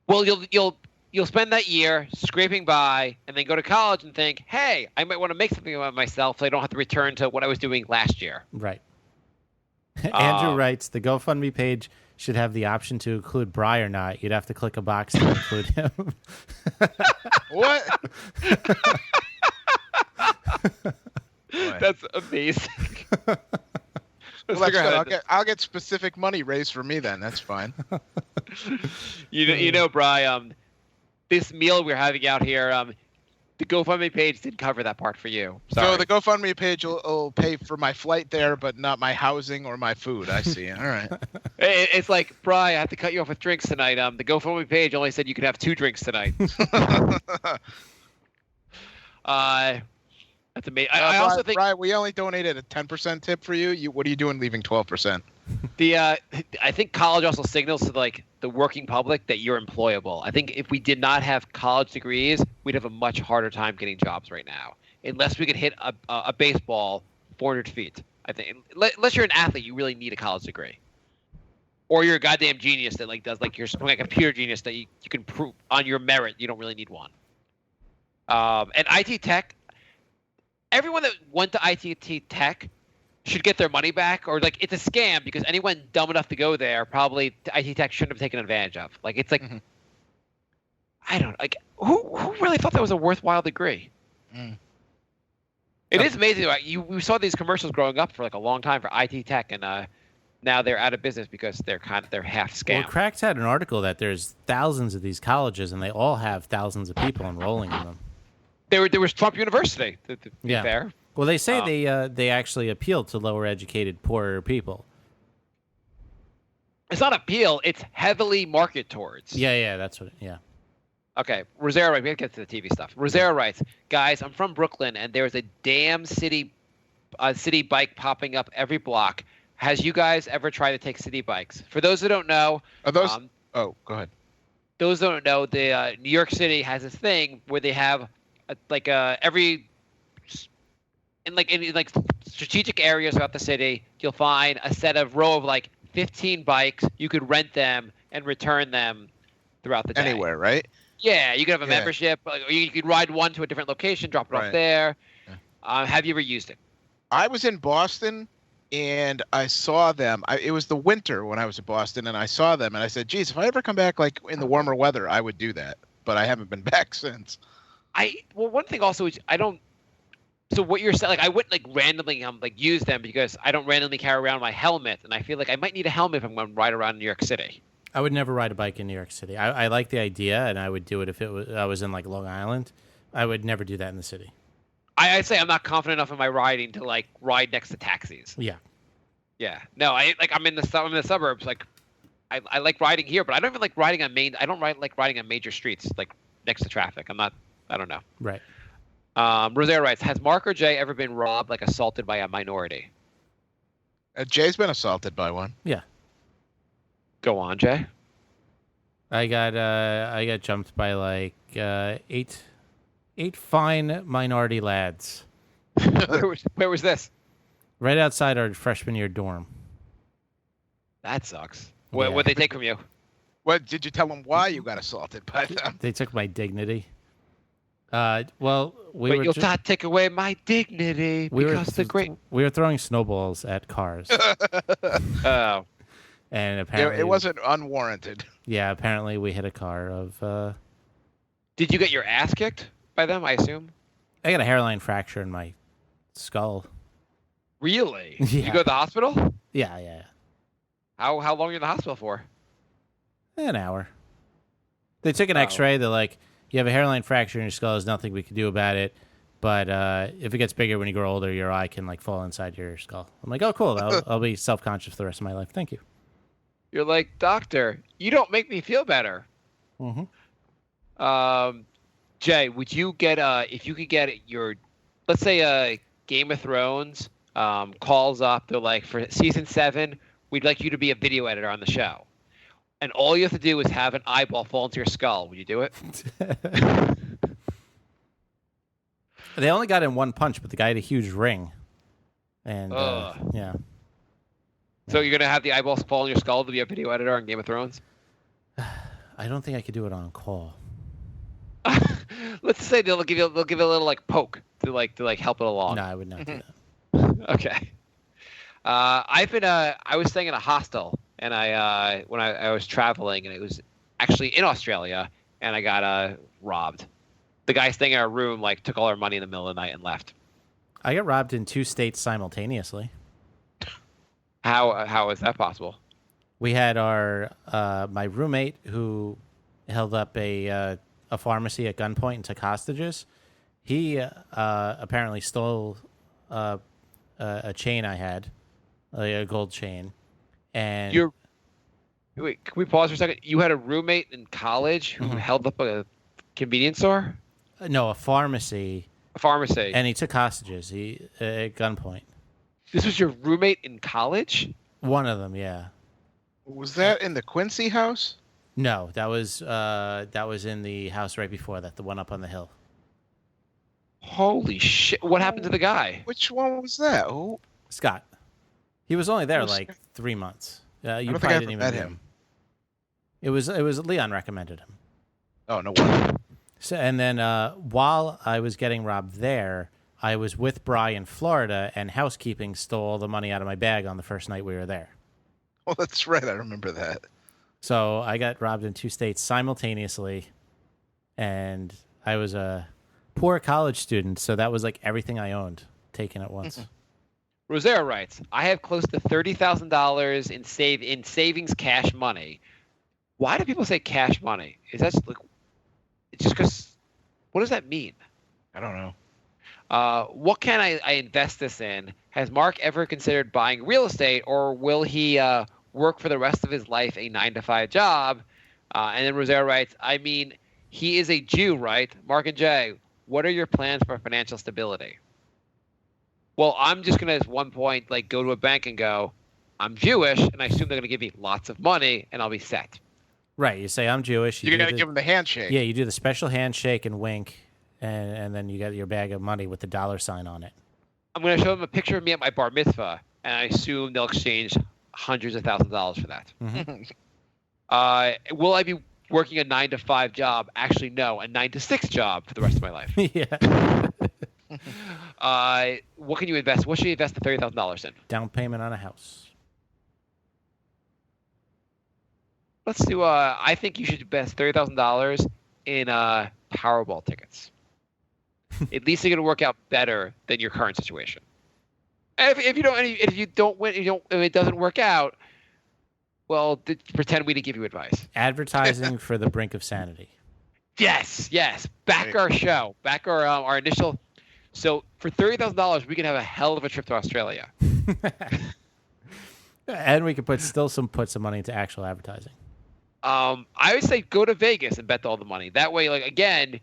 Well, you'll spend that year scraping by, and then go to college and think, hey, I might want to make something about myself, so I don't have to return to what I was doing last year. Right. Andrew writes, the GoFundMe page should have the option to include Bry or not. You'd have to click a box to include him. What? That's amazing. I'll get specific money raised for me then. That's fine. Bry, this meal we're having out here, the GoFundMe page did cover that part for you. Sorry. So the GoFundMe page will pay for my flight there, but not my housing or my food. I see. All right. It's like, Bry, I have to cut you off with drinks tonight. The GoFundMe page only said you could have 2 drinks tonight. That's amazing. I also think, Bri, we only donated a 10% tip for you. What are you doing leaving 12%? I think college also signals to like the working public that you're employable. I think if we did not have college degrees, we'd have a much harder time getting jobs right now, unless we could hit a baseball 400 feet. I think unless you're an athlete, you really need a college degree, or you're a goddamn genius that like does like you're like a computer genius that you can prove on your merit. You don't really need one. And IT tech. Everyone that went to IT Tech should get their money back, or like it's a scam because anyone dumb enough to go there probably IT Tech shouldn't have taken advantage of. Like it's like I don't like who really thought that was a worthwhile degree. It is amazing. Right? We saw these commercials growing up for like a long time for IT Tech, and now they're out of business because they're half scam. Well, Cracks had an article that there's thousands of these colleges, and they all have thousands of people enrolling in them. There was Trump University, to be fair. Well, they say they actually appeal to lower educated, poorer people. It's not appeal; it's heavily market towards. Yeah, that's what. Okay, Rosero writes. We gotta get to the TV stuff. Rosero writes, guys, I'm from Brooklyn, and there's a damn city bike popping up every block. Has you guys ever tried to take city bikes? For those who don't know, are those? Go ahead. Those who don't know, the New York City has this thing where they have every in strategic areas throughout the city, you'll find a row of like 15 bikes. You could rent them and return them throughout the day. Anywhere, right? Yeah, you could have a membership, or you could ride one to a different location, drop it off there. Yeah. Have you ever used it? I was in Boston and I saw them. It was the winter when I was in Boston, and I saw them, and I said, "Geez, if I ever come back like in the warmer weather, I would do that." But I haven't been back since. One thing also is I don't. So what you're saying, like I wouldn't like randomly use them because I don't randomly carry around my helmet, and I feel like I might need a helmet if I'm going to ride around New York City. I would never ride a bike in New York City. I like the idea, and I would do it if I was in like Long Island. I would never do that in the city. I'd say I'm not confident enough in my riding to like ride next to taxis. Yeah. No, I'm in the suburbs. Like I like riding here, but I don't even like riding on like riding on major streets like next to traffic. I don't know. Right. Rosero writes, has Mark or Jay ever been robbed, like assaulted by a minority? Jay's been assaulted by one. Yeah. Go on, Jay. I got jumped by like eight fine minority lads. Where was this? Right outside our freshman year dorm. That sucks. What'd they take from you? What did you tell them why you got assaulted by them? They took my dignity. Well, But you'll not take away my dignity because the great. We were throwing snowballs at cars, Oh. and apparently It wasn't unwarranted. Yeah, apparently we hit a car of. Did you get your ass kicked by them? I assume. I got a hairline fracture in my skull. Really? Yeah. Did you go to the hospital? Yeah. How long were you in the hospital for? An hour. They took an X-ray. They're like, you have a hairline fracture in your skull. There's nothing we can do about it. But if it gets bigger when you grow older, your eye can like fall inside your skull. I'm like, oh, cool. I'll be self-conscious for the rest of my life. Thank you. You're like, doctor, you don't make me feel better. Mm-hmm. Jay, would you get if you could get your, let's say Game of Thrones calls up, they're like, for season 7, we'd like you to be a video editor on the show. And all you have to do is have an eyeball fall into your skull. Would you do it? They only got in one punch, but the guy had a huge ring. And, yeah. So you're going to have the eyeballs fall in your skull to be a video editor on Game of Thrones? I don't think I could do it on call. Let's say they'll give you a little like poke to help it along. No, I would not do that. Okay. I was staying in a hostel, and when I was traveling, and it was actually in Australia, and I got robbed. The guy staying in our room took all our money in the middle of the night and left. I got robbed in 2 states simultaneously. How is that possible? We had my roommate who held up a pharmacy at gunpoint and took hostages. He apparently stole a chain I had, a gold chain. And wait, can we pause for a second? You had a roommate in college who held up a convenience store? No, a pharmacy. A pharmacy. And he took hostages. At gunpoint. This was your roommate in college? One of them, yeah. Was that in the Quincy house? No, that was in the house right before that, the one up on the hill. Holy shit! What happened to the guy? Which one was that? Who? Scott. He was only there 3 months. You I don't probably think I didn't ever even met know him. It was Leon recommended him. Oh, no wonder. So, and then while I was getting robbed there, I was with Bri in Florida, and housekeeping stole all the money out of my bag on the first night we were there. Oh, that's right. I remember that. So I got robbed in 2 states simultaneously, and I was a poor college student, so that was like everything I owned taken at once. Rosero writes, I have close to $30,000 in savings cash money. Why do people say cash money? Is that it's just because, what does that mean? I don't know. What can I invest this in? Has Mark ever considered buying real estate, or will he work for the rest of his life a 9-to-5 job? And then Rosero writes, I mean, he is a Jew, right? Mark and Jay, what are your plans for financial stability? Well, I'm just going to at one point go to a bank and go, I'm Jewish, and I assume they're going to give me lots of money, and I'll be set. Right. You say, I'm Jewish. You're going to give him the handshake. Yeah, you do the special handshake and wink, and then you get your bag of money with the $sign on it. I'm going to show them a picture of me at my bar mitzvah, and I assume they'll exchange hundreds of thousands of dollars for that. Mm-hmm. Will I be working a 9-to-5 job? Actually, no, a 9-to-6 job for the rest of my life. Yeah. What can you invest? What should you invest the $30,000 in? Down payment on a house. Let's do. I think you should invest $30,000 in Powerball tickets. At least they're going to work out better than your current situation. And if you don't win, if it doesn't work out, well, pretend we didn't give you advice. Advertising for the brink of sanity. Yes. Back our show. Back our initial. So for $30,000, we can have a hell of a trip to Australia. And we could put some money into actual advertising. I would say go to Vegas and bet all the money. That way, again,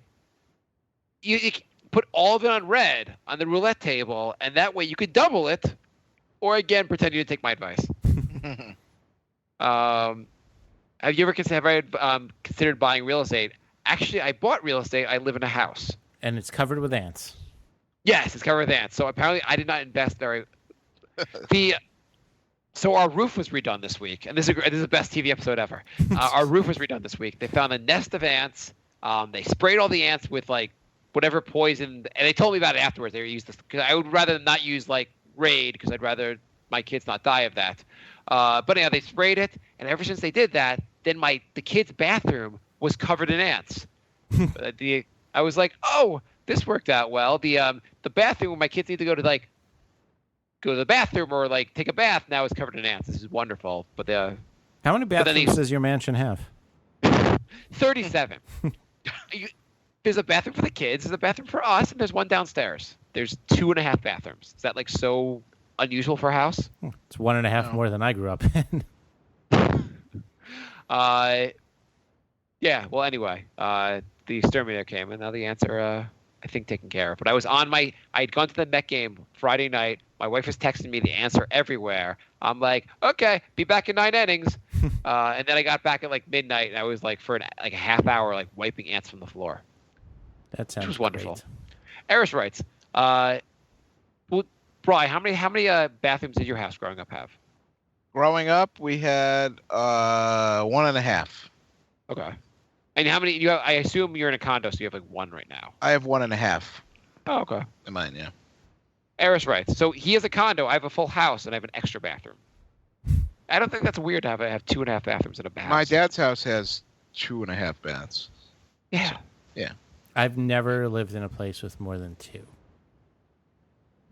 you put all of it on red on the roulette table, and that way you could double it, or again pretend you didn't take my advice. Have you ever considered buying real estate? Actually, I bought real estate. I live in a house, and it's covered with ants. Yes, it's covered with ants. So apparently, I did not invest very. So our roof was redone this week, and this is the best TV episode ever. Our roof was redone this week. They found a nest of ants. They sprayed all the ants with like whatever poison, and they told me about it afterwards. They used this because I would rather not use like Raid because I'd rather my kids not die of that. But anyhow, they sprayed it, and ever since they did that, then the kids' bathroom was covered in ants. I was like, oh, this worked out well. The bathroom where my kids need to go to the bathroom or like take a bath now is covered in ants. This is wonderful. But how many bathrooms does your mansion have? 37. There's a bathroom for the kids. There's a bathroom for us, and there's one downstairs. There's 2.5 bathrooms. Is that like so unusual for a house? It's 1.5 more than I grew up in. Yeah. Well, anyway, the exterminator came, and now the ants are, I think, taken care of. But I had gone to the Met game Friday night. My wife was texting me, the ants are everywhere. I'm like, okay, be back in 9 innings. And then I got back at like midnight, and I was like for a half hour, like wiping ants from the floor. That sounds which was wonderful. Great. Eris writes, well, Bri, how many bathrooms did your house growing up have? Growing up, we had 1.5. Okay. And how many? You have, I assume you're in a condo, so you have like 1 right now. I have 1.5. Oh, okay. In mine, yeah. Eris writes, so he has a condo. I have a full house, and I have an extra bathroom. I don't think that's weird to have 2.5 bathrooms in a house. My dad's house has 2.5 baths. Yeah. So, yeah. I've never lived in a place with more than 2.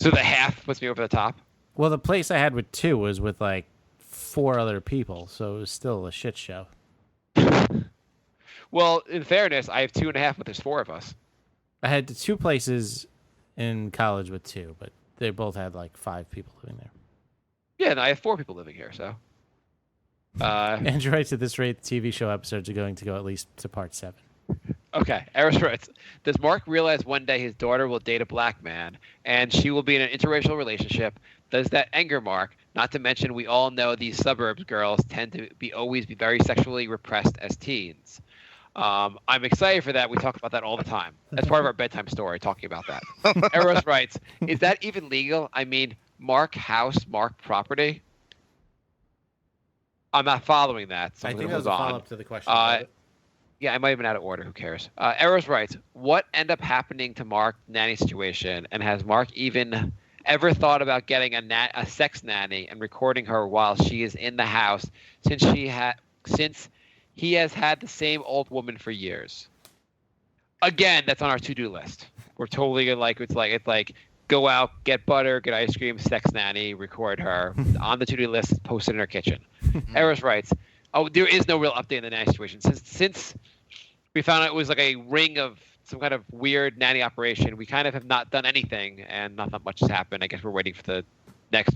So the half puts me over the top? Well, the place I had with 2 was with like 4 other people, so it was still a shit show. Well, in fairness, I have 2.5, but there's 4 of us. I had 2 places in college with 2, but they both had like 5 people living there. Yeah, and I have 4 people living here, so. Andrew writes at this rate, TV show episodes are going to go at least to part 7. Okay, Eris writes, does Mark realize one day his daughter will date a black man and she will be in an interracial relationship? Does that anger Mark? Not to mention, we all know these suburbs girls tend to always be very sexually repressed as teens. I'm excited for that. We talk about that all the time. That's part of our bedtime story, talking about that. Eros writes, is that even legal? I mean, Mark house, Mark property? I'm not following that. So I think that was a a follow-up to the question. Yeah, I might have been out of order. Who cares? Eros writes, what ended up happening to Mark nanny situation? And has Mark even ever thought about getting a sex nanny and recording her while she is in the house since he has had the same old woman for years? Again, that's on our to-do list. We're totally gonna it's like go out, get butter, get ice cream, sex nanny, record her. On the to-do list, post it in her kitchen. Eris writes, oh, there is no real update in the nanny situation. Since we found out it was like a ring of some kind of weird nanny operation, we kind of have not done anything, and not that much has happened. I guess we're waiting for the next.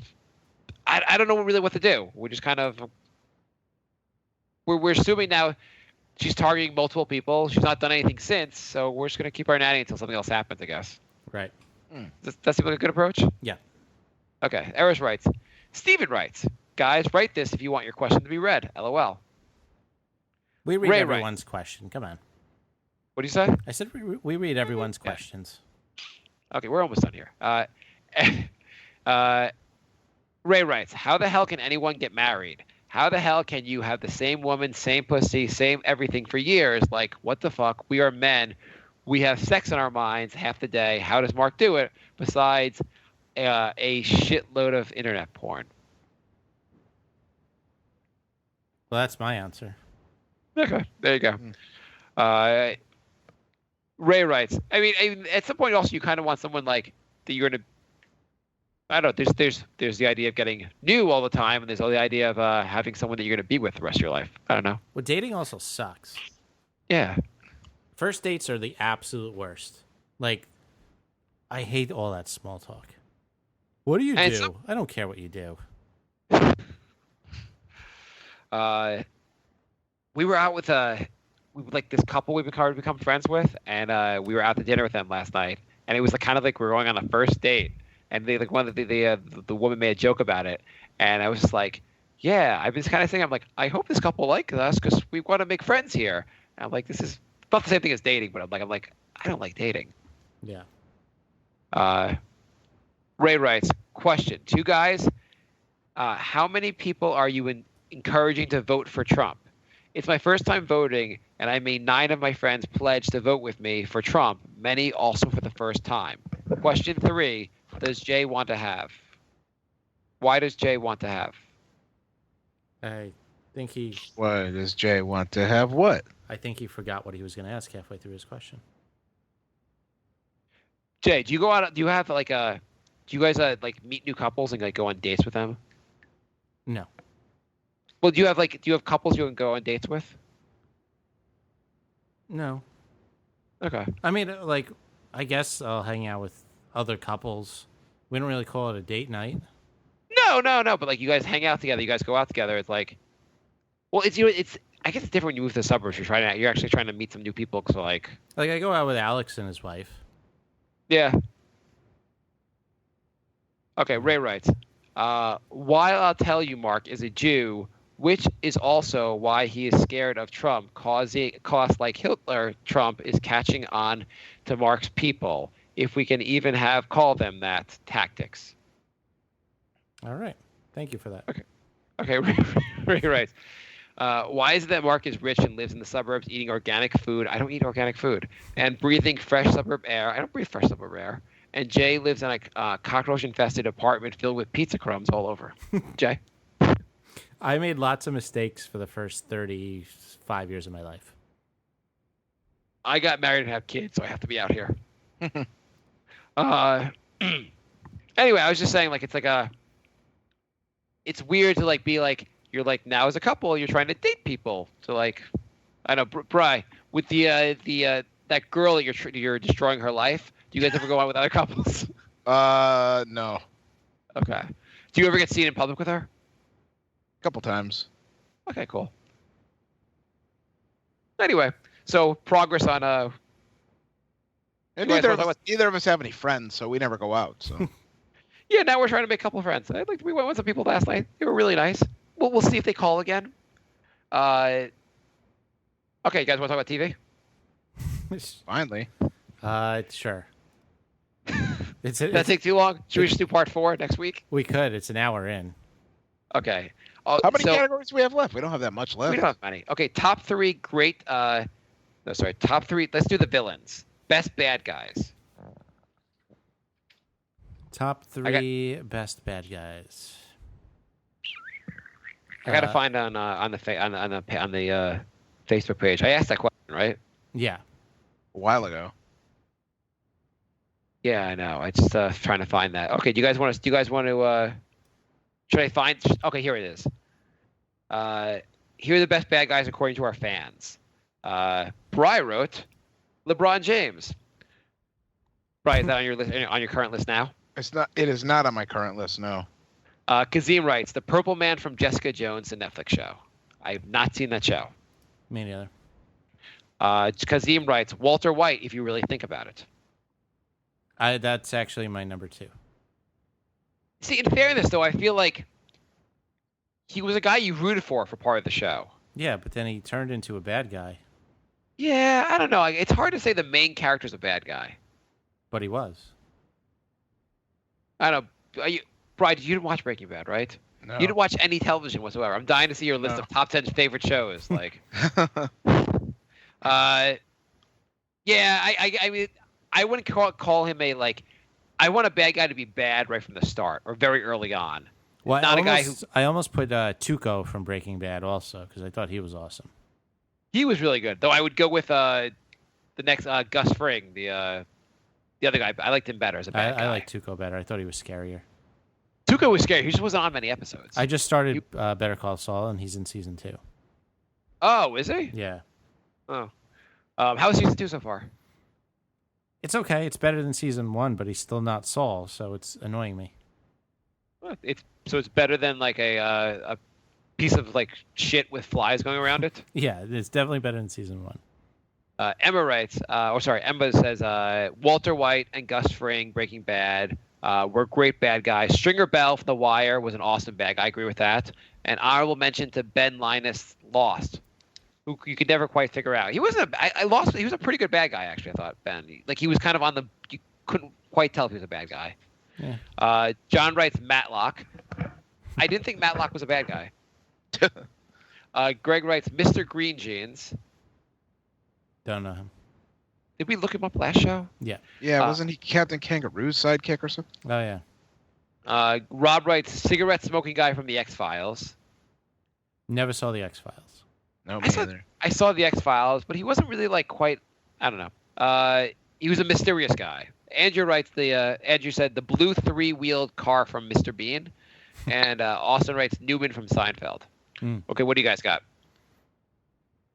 I don't know really what to do. We're just kind of we're assuming now she's targeting multiple people. She's not done anything since, so we're just gonna keep our nanny until something else happens, I guess. Right. Does that seem like a good approach? Yeah. Okay. Eris writes. Steven writes, guys, write this if you want your question to be read. LOL. We read everyone's question. Come on. What do you say? I said we read everyone's questions. Okay, we're almost done here. Ray writes, how the hell can anyone get married? How the hell can you have the same woman, same pussy, same everything for years? Like, what the fuck? We are men. We have sex in our minds half the day. How does Mark do it besides a shitload of internet porn? Well, that's my answer. Okay, there you go. Ray writes, I mean, at some point also you kind of want someone like that you're going to, I don't know, there's the idea of getting new all the time, and there's all the idea of having someone that you're going to be with the rest of your life. I don't know. Well, dating also sucks. Yeah. First dates are the absolute worst. Like, I hate all that small talk. What do you do? I don't care what you do. We were out with this couple we've become friends with, and we were out to dinner with them last night, and it was kind of like we were going on a first date, and they like one of the woman made a joke about it, and I was just like, yeah, I was kind of saying, I'm like, I hope this couple likes us because we want to make friends here. And I'm like, this is not the same thing as dating, but I'm like, I don't like dating. Yeah. Ray writes, question: 2 guys How many people are you encouraging to vote for Trump? It's my first time voting, and I made 9 of my friends pledge to vote with me for Trump, many also for the first time. Question 3, does Jay want to have? Why does Jay want to have? I think he What does Jay want to have? What? I think he forgot what he was going to ask halfway through his question. Jay, do you go out? Do you have like a? Do you guys like meet new couples and like go on dates with them? No. Well, do you have couples you can go on dates with? No. Okay. I mean, like, I guess I'll hang out with other couples. We don't really call it a date night. No. But like you guys hang out together, you guys go out together. It's like, well, it's I guess it's different when you move to the suburbs. You're actually trying to meet some new people. So like I go out with Alex and his wife. Yeah. Okay, Ray writes, while I'll tell you Mark is a Jew, which is also why he is scared of Trump, cause like Hitler, Trump is catching on to Mark's people, if we can even call them that, tactics. All right. Thank you for that. Okay, Ray writes, why is it that Mark is rich and lives in the suburbs eating organic food? I don't eat organic food. And breathing fresh suburb air. I don't breathe fresh suburb air. And Jay lives in a cockroach-infested apartment filled with pizza crumbs all over. Jay? I made lots of mistakes for the first 35 years of my life. I got married and have kids, so I have to be out here. Anyway, I was just saying, like, it's weird to, like, be like, you're like, now as a couple, you're trying to date people. So, like, I know, Bri, with that girl that you're destroying her life, do you guys ever go out with other couples? No. Okay. Do you ever get seen in public with her? A couple times. Okay, cool. Anyway, so progress on And You guys neither wanna of us have any friends, so we never go out. So yeah, now we're trying to make a couple of friends. We went with some people last night. They were really nice. We'll see if they call again. Okay, you guys want to talk about TV? finally, Sure. That take too long? Should we just do part 4 next week? We could. It's an hour in. Okay. how many categories do we have left? We don't have that much left. We don't have many. Okay, top 3 great. Top 3. Let's do the villains. Best bad guys. Top 3 best bad guys. I gotta find on the Facebook page. I asked that question, right? Yeah. A while ago. Yeah, I know. I just trying to find that. Okay, do you guys want to? Should I find? Okay, here it is. Here are the best bad guys according to our fans. Bri wrote, LeBron James. Bri, is that on your list? On your current list now? It's not. It is not on my current list. No. Kazim writes, the Purple Man from Jessica Jones, the Netflix show. I have not seen that show. Me neither. Kazim writes, Walter White, if you really think about it. That's actually my number 2. See, in fairness, though, I feel like he was a guy you rooted for part of the show. Yeah, but then he turned into a bad guy. Yeah, I don't know. It's hard to say the main character's a bad guy. But he was. I don't know. Brian, you didn't watch Breaking Bad, right? No. You didn't watch any television whatsoever. I'm dying to see your list of top 10 favorite shows. Like, yeah, I mean, I wouldn't call him a, like, I want a bad guy to be bad right from the start or very early on. Well, Not a guy who. I almost put Tuco from Breaking Bad also because I thought he was awesome. He was really good, though. I would go with the next Gus Fring, the other guy. I liked him better as a bad guy. I like Tuco better. I thought he was scarier. Tuco was scary. He just wasn't on many episodes. I just started Better Call Saul, and he's in season 2. Oh, is he? Yeah. Oh. How's season 2 so far? It's okay. It's better than season 1, but he's still not Saul, so it's annoying me. It's better than like a piece of like shit with flies going around it. Yeah, it's definitely better than season 1. Emma writes, Emma says Walter White and Gus Fring, Breaking Bad, were great bad guys. Stringer Bell from The Wire was an awesome bad guy. I agree with that. And honorable mention to Ben Linus, Lost, who you could never quite figure out. He wasn't. I lost. He was a pretty good bad guy, actually. I thought Ben. Like he was kind of on the. You couldn't quite tell if he was a bad guy. Yeah. John writes Matlock. I didn't think Matlock was a bad guy. Greg writes, Mr. Green Jeans. Don't know him. Did we look him up last show? Yeah. Yeah, wasn't he Captain Kangaroo's sidekick or something? Oh yeah. Rob writes, cigarette smoking guy from the X-Files. Never saw the X-Files. No, me neither. I saw the X-Files, but he wasn't really like quite. I don't know. He was a mysterious guy. Andrew writes Andrew said the blue 3-wheeled car from Mr. Bean, and Austin writes Newman from Seinfeld. Okay, what do you guys got?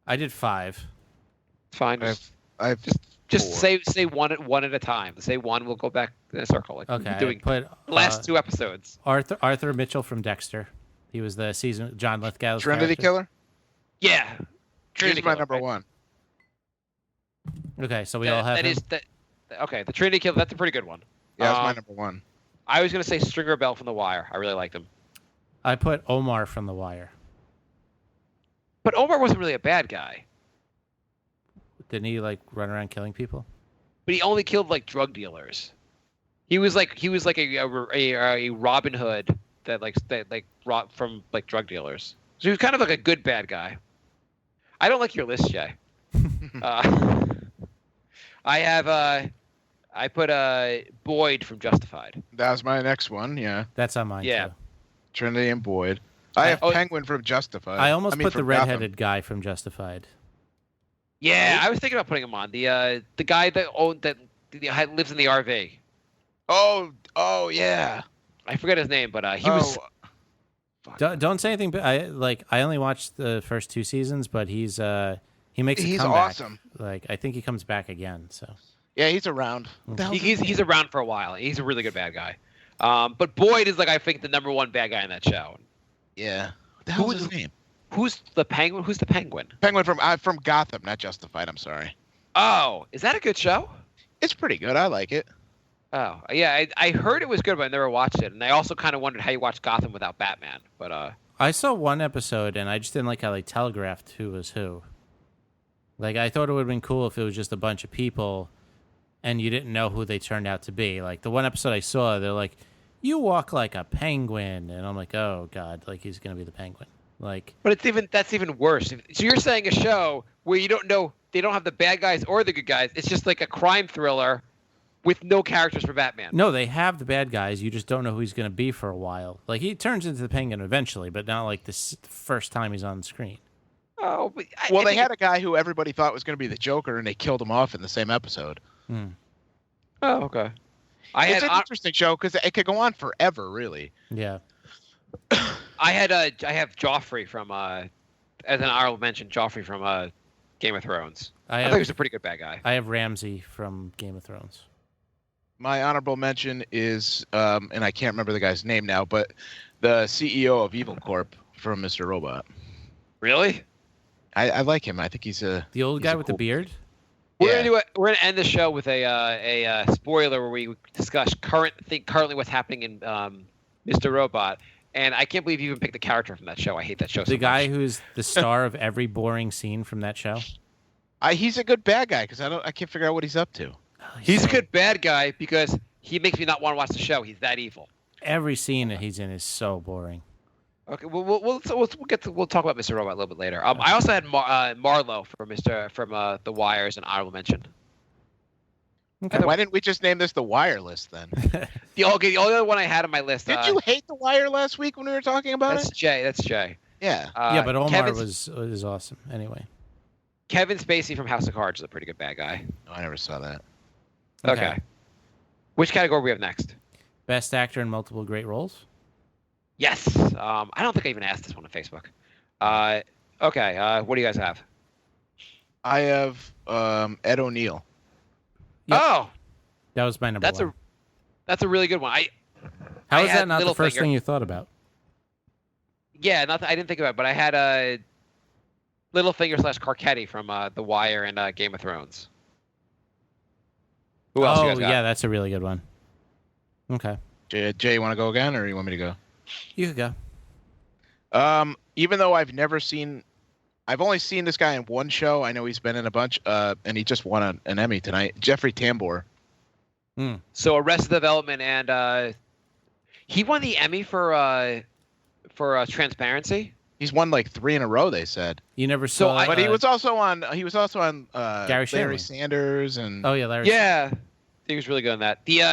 I did 5. It's fine. I've Just 4. say one at a time. Say one. We'll go back in a circle. Like Okay. doing Put last 2 episodes. Arthur Mitchell from Dexter. He was the season John Lithgow's Trinity character. Killer? Yeah. He's my Killer, number right? 1. Okay, so we all have him? Okay, the Trinity Killer. That's a pretty good one. Yeah, that's my number 1. I was gonna say Stringer Bell from The Wire. I really liked him. I put Omar from The Wire. But Omar wasn't really a bad guy. Didn't he like run around killing people? But he only killed like drug dealers. He was like a Robin Hood that robbed from like drug dealers. So he was kind of like a good bad guy. I don't like your list, Jay. I put Boyd from Justified. That was my next one, yeah. That's on mine. Yeah. Too. Trinity and Boyd. I have Penguin from Justified. I almost put the from redheaded Gotham. guy from Justified. Yeah, I was thinking about putting him on the guy that lives in the RV. Oh yeah. I forget his name, but he was. Don't say anything. But I only watched the first 2 seasons, but he makes a He's comeback. awesome. Like I think he comes back again. So Yeah, he's around. He's around for a while. He's a really good bad guy. But Boyd is I think the number 1 bad guy in that show. Yeah. What the hell's his name? Who's the Penguin? Who's the Penguin? Penguin from Gotham, not Justified. I'm sorry. Oh, is that a good show? It's pretty good. I like it. Oh, yeah. I heard it was good, but I never watched it. And I also kind of wondered how you watch Gotham without Batman. But I saw one episode and I just didn't like how they telegraphed who was who. Like I thought it would have been cool if it was just a bunch of people and you didn't know who they turned out to be. Like the one episode I saw, they're like, "You walk like a penguin," and I'm like, "Oh God!" Like he's gonna be the Penguin. Like, but that's even worse. So you're saying a show where you don't know, they don't have the bad guys or the good guys. It's just like a crime thriller with no characters for Batman. No, they have the bad guys. You just don't know who he's going to be for a while. Like he turns into the Penguin eventually, but not like this first time he's on screen. Oh, but They had a guy who everybody thought was going to be the Joker, and they killed him off in the same episode. Oh, okay. It's an interesting show because it could go on forever, really. Yeah. I have Joffrey from as an honorable mention. Joffrey from Game of Thrones. I thought he was a pretty good bad guy. I have Ramsay from Game of Thrones. My honorable mention is, and I can't remember the guy's name now, but the CEO of Evil Corp from Mr. Robot. Really? I like him. I think he's the old guy with the beard. We're gonna end the show with a spoiler where we discuss currently what's happening in Mr. Robot, and I can't believe you even picked the character from that show. I hate that show. The guy who's the star of every boring scene from that show. He's a good bad guy because I can't figure out what he's up to. He's a good bad guy because he makes me not want to watch the show. He's that evil. Every scene that he's in is so boring. Okay, we'll talk about Mr. Robot a little bit later. I also had Marlowe from The Wire as an honorable mention. Okay. Why didn't we just name this the Wireless then? The only other one I had on my list. Did you hate the Wire last week when we were talking about That's Jay. That's Jay. Yeah. Yeah, but Omar was awesome. Anyway. Kevin Spacey from House of Cards is a pretty good bad guy. Oh, I never saw that. Okay. Which category we have next? Best actor in multiple great roles. Yes. I don't think I even asked this one on Facebook. Okay. What do you guys have? I have Ed O'Neill. Yep. Oh, that was my number one. That's a really good one. How is that not the first thing you thought about? Yeah, I didn't think about it, but I had a Littlefinger / Carcetti from The Wire and Game of Thrones. Who else you guys got? Yeah, that's a really good one. Okay. Jay, you want to go again, or you want me to go? You could go. Even though I've only seen this guy in one show. I know he's been in a bunch, and he just won an Emmy tonight. Jeffrey Tambor. So Arrested Development, and he won the Emmy for for Transparency. He's won like 3 in a row. They said. You never saw. But he was also on. Gary Larry Shandling. Sanders and. Oh yeah, Larry. Yeah, he was really good on that. The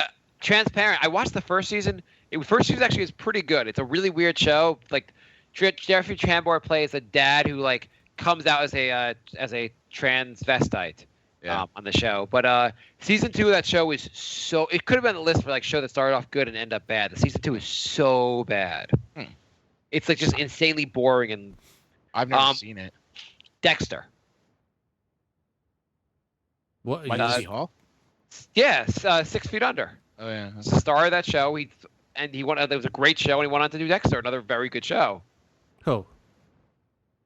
Transparent. I watched the first season. First season actually is pretty good. It's a really weird show. Like Jeffrey Tambor plays a dad who like comes out as a transvestite. Yeah. On the show, but season 2 of that show is so. It could have been on the list for like show that started off good and end up bad. The season 2 is so bad. It's like just insanely boring and. I've never seen it. Dexter. What? Michael C. Hall. Yes, 6 Feet Under. Oh yeah. He's the star of that show. He won. It was a great show, and he went on to do Dexter, another very good show. Who?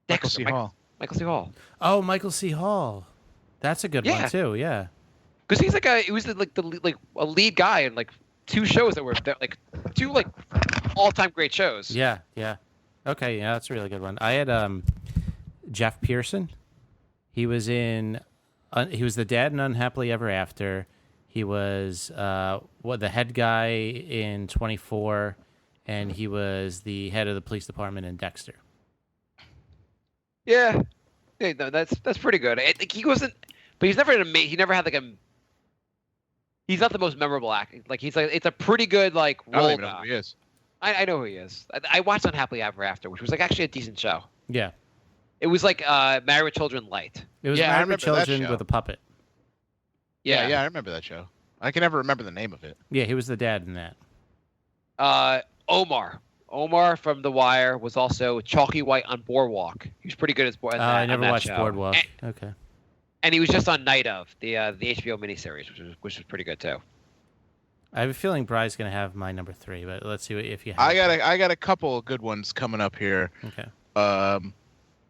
Michael C. Hall. Michael C. Hall. Oh, Michael C. Hall. That's a good one too. Yeah. Because he's like he was like a lead guy in like 2 shows that were like 2 like all-time great shows. Yeah. Yeah. Okay. Yeah, that's a really good one. I had Jeff Pearson. He was in. He was the dad in Unhappily Ever After. He was the head guy in 24, and he was the head of the police department in Dexter. Yeah. Yeah, no, that's pretty good. I think he wasn't, but he's never he never had like a. He's not the most memorable acting. Like it's a pretty good like I don't role even know guy. who he is. I know who he is. I watched Unhappily Ever After, which was like actually a decent show. Yeah. It was like Married with Children light. It was Yeah, I Married with remember that Children show. with a puppet. Yeah, I remember that show. I can never remember the name of it. Yeah, he was the dad in that. Omar from The Wire was also Chalky White on Boardwalk. He was pretty good as Boardwalk. I never watched show. Boardwalk. Okay. And he was just on Night of the HBO miniseries, which was pretty good too. I have a feeling Bry's going to have my number 3, but let's see if you have. I got a couple of good ones coming up here. Okay.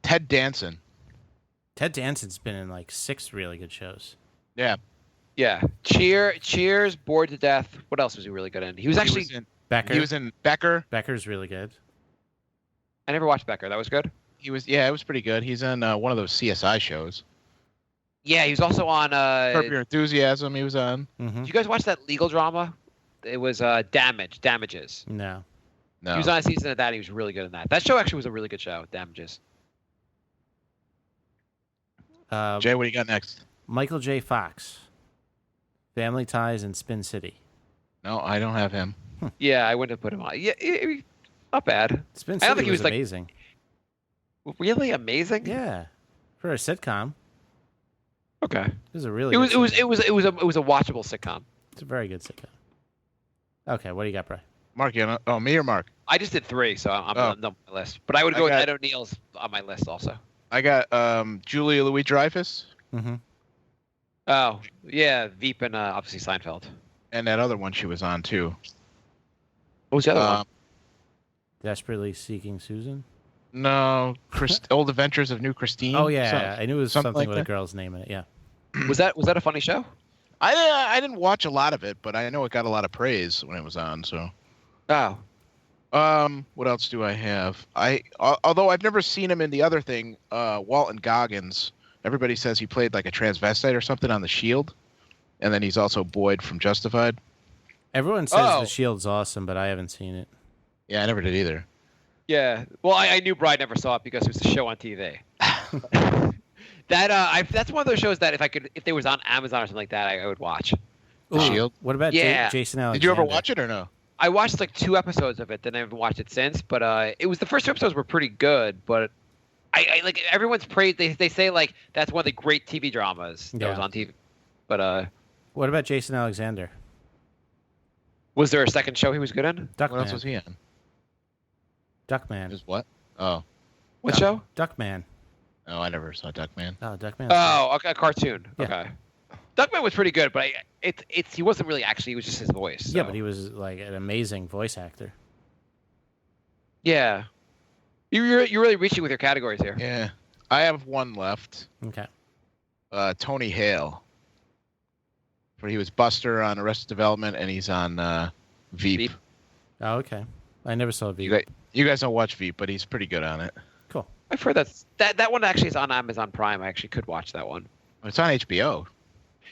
Ted Danson. Ted Danson's been in like 6 really good shows. Yeah. Yeah. Cheers, Bored to Death. What else was he really good in? He was actually. Becker. He was in Becker. Becker's really good. I never watched Becker. That was good. It was pretty good. He's in one of those CSI shows. Yeah, he was also on. Curb Your Enthusiasm. He was on. Mm-hmm. Did you guys watch that legal drama? It was Damages. No. No. He was on a season of that. He was really good in that. That show actually was a really good show. Damages. Jay, what do you got next? Michael J. Fox. Family Ties and Spin City. No, I don't have him. Yeah, I wouldn't have put him on. Yeah, not bad. Spin I don't City think he was was, like, amazing. Really amazing. Yeah. For a sitcom. Okay. It was a really It was sitcom. a watchable sitcom. It's a very good sitcom. Okay, what do you got, Bry? Mark, me or Mark? I just did 3, so I'm on my list. But I would go with Ed O'Neill's on my list also. I got Julia Louis-Dreyfus. Mm-hmm. Oh, yeah, Veep and obviously Seinfeld. And that other one she was on too. What was the other one? Desperately Seeking Susan? No, Old Adventures of New Christine. Oh, yeah. I knew it was something like with that. a girl's name in it, yeah. Was that a funny show? I didn't watch a lot of it, but I know it got a lot of praise when it was on. So, Oh, what else do I have? Although I've never seen him in the other thing, Walton Goggins. Everybody says he played like a transvestite or something on The Shield, and then he's also Boyd from Justified. Everyone says The Shield's awesome, but I haven't seen it. Yeah, I never did either. yeah. Well, I knew Bride never saw it because it was a show on TV. That's one of those shows that if they was on Amazon or something like that, I would watch. The Shield. What about Yeah. Jason Alexander? Did you ever watch it or no? I watched like 2 episodes of it, then I haven't watched it since. But it was the first 2 episodes were pretty good, but I like everyone's praised. They say like that's one of the great TV dramas that was on TV. But what about Jason Alexander? was there a second show he was good in? Duckman. What else was he on? Duckman. Just what? Oh, What show? Duckman. no, I never saw Duckman. Oh, Duckman. Oh, okay, a cartoon. Yeah. Okay. Duckman was pretty good, but he wasn't really actually. It was just his voice. So. Yeah, but he was like an amazing voice actor. Yeah. You're really reaching with your categories here. Yeah, I have one left. Okay. Tony Hale. Where he was Buster on Arrested Development, and he's on Veep. Veep. Oh, okay. I never saw Veep. You guys don't watch Veep, but he's pretty good on it. Cool. I've heard that one actually is on Amazon Prime. I actually could watch that one. It's on HBO.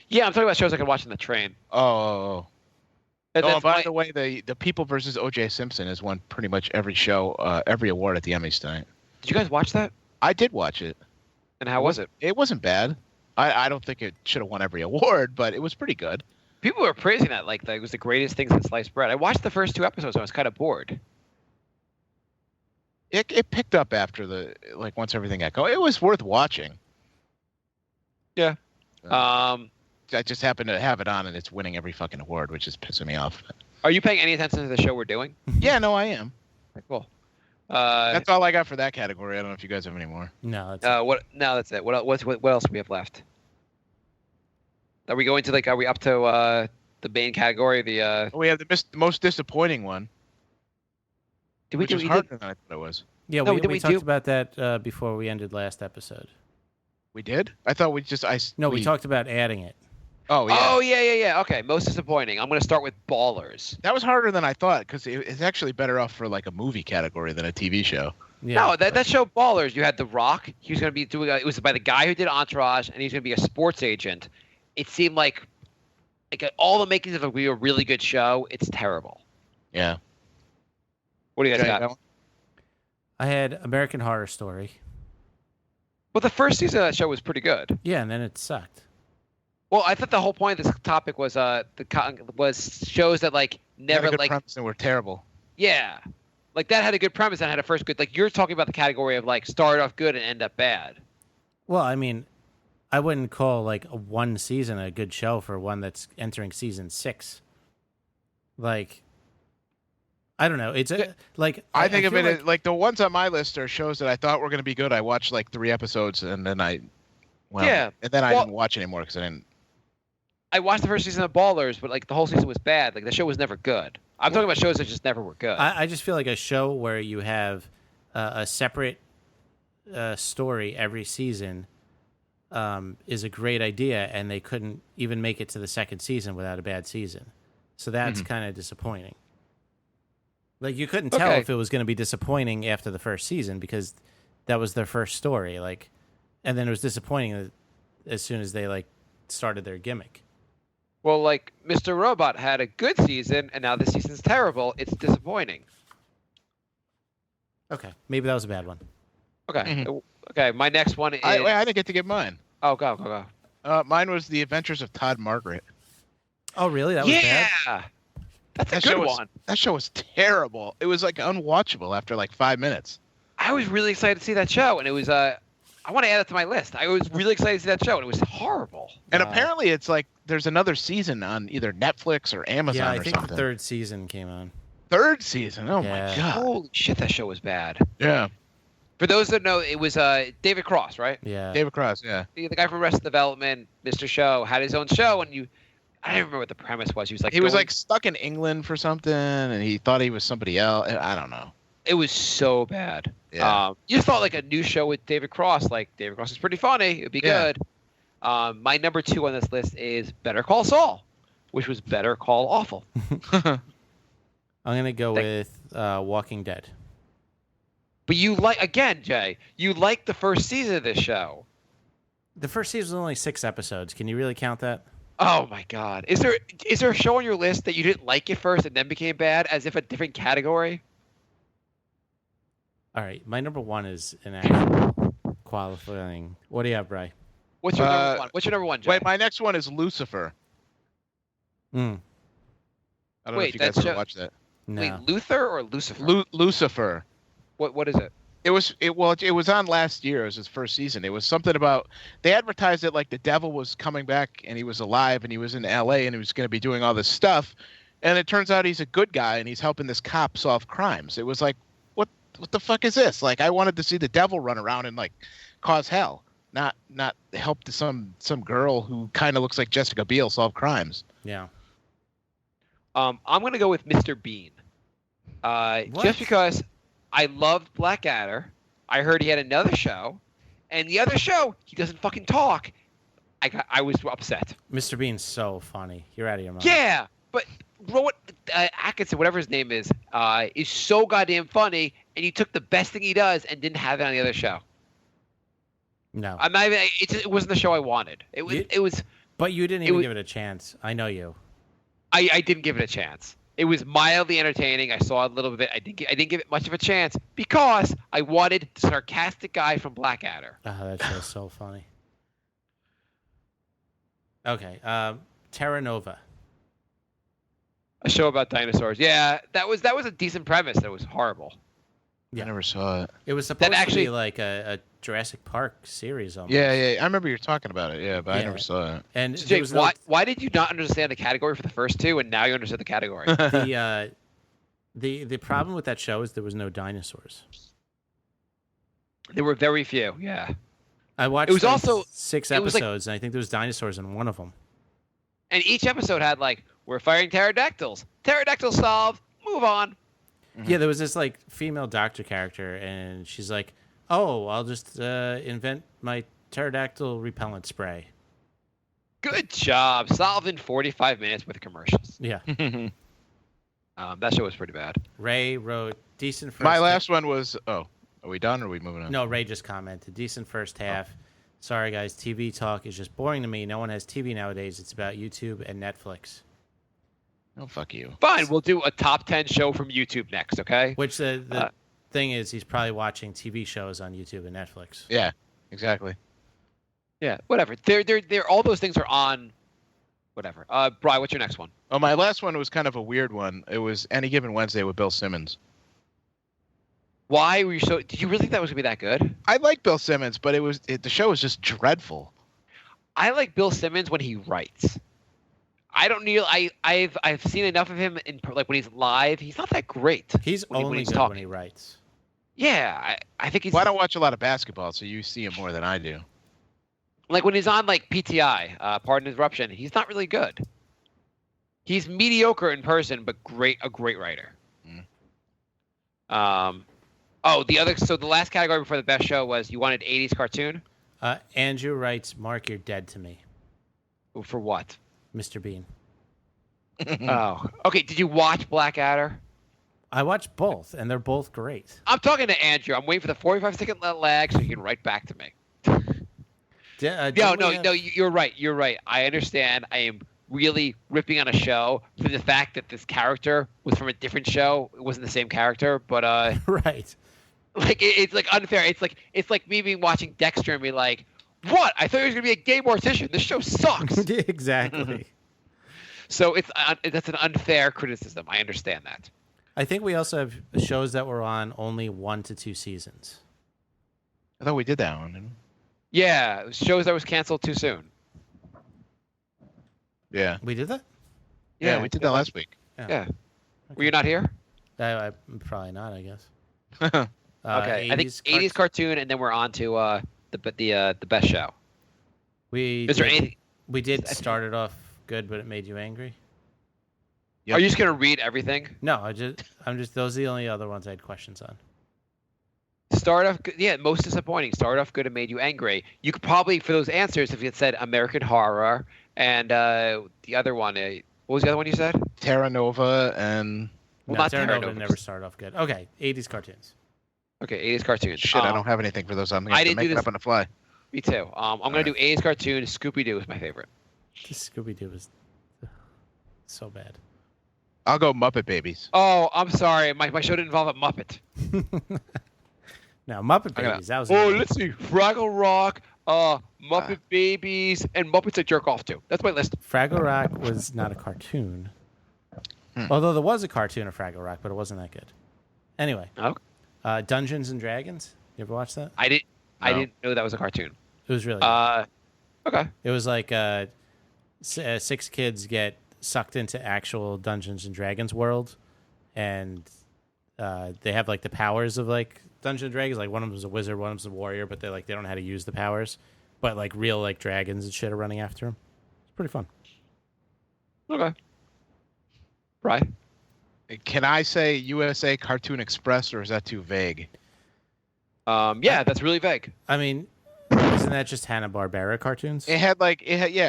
Yeah, I'm talking about shows I could watch on the train. Oh. And Oh, then and by my- the way, the People versus O.J. Simpson has won pretty much every show, every award at the Emmys tonight. did you guys watch that? I did watch it. And how was it? It wasn't bad. I don't think it should have won every award, but it was pretty good. People were praising that like it was the greatest thing since sliced bread. I watched the first 2 episodes and I was kind of bored. It picked up after once everything got going. It was worth watching. Yeah. I just happened to have it on and it's winning every fucking award, which is pissing me off. Are you paying any attention to the show we're doing? Yeah, no, I am. Okay, cool. That's all I got for that category. I don't know if you guys have any more. No, that's What? No, that's it. What else do we have left? Are we going to Are we up to the main category? We have the most disappointing one, Did we which do? was We harder did, than I thought it was. yeah. No, we did we talked do- about that before we ended last episode. We did? I thought we just No, we talked about adding it. Oh yeah. Oh yeah. Okay, most disappointing. I'm going to start with Ballers. That was harder than I thought because it's actually better off for like a movie category than a TV show. Yeah. No, that show Ballers. You had The Rock. He was going to be doing. It was by the guy who did Entourage, and he was going to be a sports agent. It seemed like all the makings of a really good show. It's terrible. Yeah. What do you guys Okay, got? that one? I had American Horror Story. Well, the first season of that show was pretty good. Yeah, and then it sucked. Well, I thought the whole point of this topic was was shows that Had never a good like premise and were terrible. yeah, like that had a good premise and had a first good you're talking about the category of start off good and end up bad. Well, I mean, I wouldn't call one season a good show for one that's entering season 6. I don't know. It's I think of feel it as the ones on my list are shows that I thought were going to be good. I watched 3 episodes and then I didn't watch anymore because I didn't. I watched the first season of Ballers, but the whole season was bad. The show was never good. I'm talking about shows that just never were good. I just feel like a show where you have a separate story every season is a great idea, and they couldn't even make it to the second season without a bad season. So that's kind of disappointing. You couldn't tell Okay. if it was going to be disappointing after the first season because that was their first story. And then it was disappointing as soon as they started their gimmick. Well, Mr. Robot had a good season, and now this season's terrible. It's disappointing. Okay, maybe that was a bad one. Okay. Okay, my next one is. I didn't get to give mine. Oh, go. Mine was The Adventures of Todd Margaret. Oh, really? That was bad? Yeah! That's a That good show was, one. That show was terrible. It was unwatchable after 5 minutes. I was really excited to see that show, and it was. I want to add it to my list. I was really excited to see that show, and it was horrible. And apparently it's there's another season on either Netflix or Amazon Yeah, I or think something. the third season came on. Third season. Oh Yeah. my god. Holy shit, that show was bad. Yeah. For those that know, it was David Cross, right? Yeah. David Cross. Yeah. The guy from Arrested Development, Mr. Show, had his own show, and I don't remember what the premise was. He was He was going- stuck in England for something, and he thought he was somebody else. I don't know. It was so bad. Yeah. You just thought a new show with David Cross. David Cross is pretty funny. It'd be Yeah. good. My number 2 on this list is Better Call Saul, which was Better Call Awful. I'm going to go with Walking Dead. But again, Jay, you liked the first season of this show. The first season was only 6 episodes. Can you really count that? Oh my God! Is there a show on your list that you didn't like at first and then became bad, as if a different category? All right. My number 1 is an actual qualifying. What do you have, Bri? What's your number one? What's your number 1, Jay? Wait, my next one is Lucifer. Mm, I don't know Wait, if you guys that ever show- watched that. no. Wait, Luther or Lucifer? Lucifer. What is it? It was on last year. It was his first season. It was something about they advertised it like the devil was coming back and he was alive and he was in LA and he was going to be doing all this stuff, and it turns out he's a good guy and he's helping this cop solve crimes. It was what the fuck is this? I wanted to see the devil run around and cause hell, not help some girl who kind of looks like Jessica Biel solve crimes. Yeah. I'm gonna go with Mr. Bean, just because I loved Blackadder. I heard he had another show, and the other show he doesn't fucking talk. I was upset. Mr. Bean's so funny. You're out of your mind. Yeah, but what Atkinson, whatever his name is so goddamn funny, and he took the best thing he does and didn't have it on the other show. No. I'm not even. It wasn't the show I wanted. It was. But you didn't even give it a chance. I know you. I didn't give it a chance. It was mildly entertaining. I saw a little bit. I didn't give it much of a chance because I wanted the sarcastic guy from Blackadder. Oh, that show's so funny. Okay, Terra Nova. A show about dinosaurs. Yeah, that was a decent premise. That was horrible. Yeah. I never saw it. It was supposed to actually- be like a Jurassic Park series almost. Yeah. I rember you talking about it. Yeah, but I Yeah. never saw it. And So there Jake, was no, why did you not understand the category for the first two, and now you understand the category? the problem with that show is there was no dinosaurs. There were very few. Yeah. I watched. It was like, also- 6 it was like- episodes, and I think there was dinosaurs in one of them. And each episode had like, we're firing pterodactyls. Pterodactyls solved. Move on. Yeah, there was this like female doctor character, and she's like, "Oh, I'll just invent my pterodactyl repellent spray." Good job. Solved in 45 minutes with commercials. Yeah, That show was pretty bad. Ray wrote decent first. My last one was. Oh, are we done or are we moving on? No, Ray just commented decent first half. Sorry guys, TV talk is just boring to me. No one has TV nowadays. It's about YouTube and Netflix. Oh, fuck you. Fine. We'll do a top 10 show from YouTube next, okay? Which the thing is, he's probably watching TV shows on YouTube and Netflix. Yeah, exactly. Yeah, whatever. They're all those things are on whatever. Bri, what's your next one? Oh, my last one was kind of a weird one. It was Any Given Wednesday with Bill Simmons. Why were you so did you really think that was gonna be that good? I like Bill Simmons, but the show was just dreadful. I like Bill Simmons when he writes. I don't need I've seen enough of him in like when he's live. He's not that great. He's when only he's good talking. when he writes. Yeah, I think he's Well, I don't watch a lot of basketball, so you see him more than I do. like when he's on like PTI, Pardon Interruption. He's not really good. He's mediocre in person, but a great writer. So the last category before the best show was you wanted 80s cartoon. Andrew writes, "Mark, you're dead to me." For what? Mr. Bean. Oh, okay. Did you watch Blackadder? I watched both, and they're both great. I'm talking to Andrew. I'm waiting for the 45-second lag so he can write back to me. No, you're right. You're right. I understand. I am really ripping on a show for the fact that this character was from a different show. It wasn't the same character, but Right. like it's like unfair. It's like me being watching Dexter and be like, "What? I thought he was gonna be a gay mortician. This show sucks." Exactly. So that's an unfair criticism. I understand that. I think we also have shows that were on only 1 to 2 seasons. I thought we did that one. Didn't Yeah, shows that was canceled too soon. we? Yeah. We did that? Yeah, we did that last week. Yeah. Were you not here? I probably not, I guess. Okay, I think 80s cartoon, and then we're on to the best show. Is there anything? We did start it off good, but it made you angry. Yep. Are you just gonna read everything? No, I'm just those are the only other ones I had questions on. Start off, yeah, most disappointing. Start off good and made you angry. You could probably, for those answers, if you had said American Horror and the other one, what was the other one you said? Terra Nova and Well, No, not Terra Terra Nova Nova. never started off good. Okay, 80s cartoons. Okay, 80s cartoons. shit. I don't have anything for those. I'm gonna I have to didn't make do it this- up on the fly. Me too. I'm gonna do 80s cartoon. Scooby Doo is my favorite. Scooby Doo was so bad. I'll go Muppet Babies. Oh, I'm sorry. My show didn't involve a Muppet. Now Muppet I got- Babies. That was Oh, easy. let's see. Fraggle Rock, Muppet Babies, and Muppets that jerk off to. That's my list. Fraggle Rock was not a cartoon. Although there was a cartoon of Fraggle Rock, but it wasn't that good. Anyway, Okay. Dungeons and Dragons. You ever watch that? I No. didn't know that was a cartoon. It was really good. Okay. It was like 6 kids get sucked into actual Dungeons and Dragons world, and they have like the powers of like Dungeons and Dragons. Like one of them's a wizard, one of them's a warrior, but they don't know how to use the powers. But like real like dragons and shit are running after them. It's pretty fun. Okay. Right. Can I say USA Cartoon Express, or is that too vague? Yeah, that's really vague. I mean, isn't that just Hanna-Barbera cartoons? It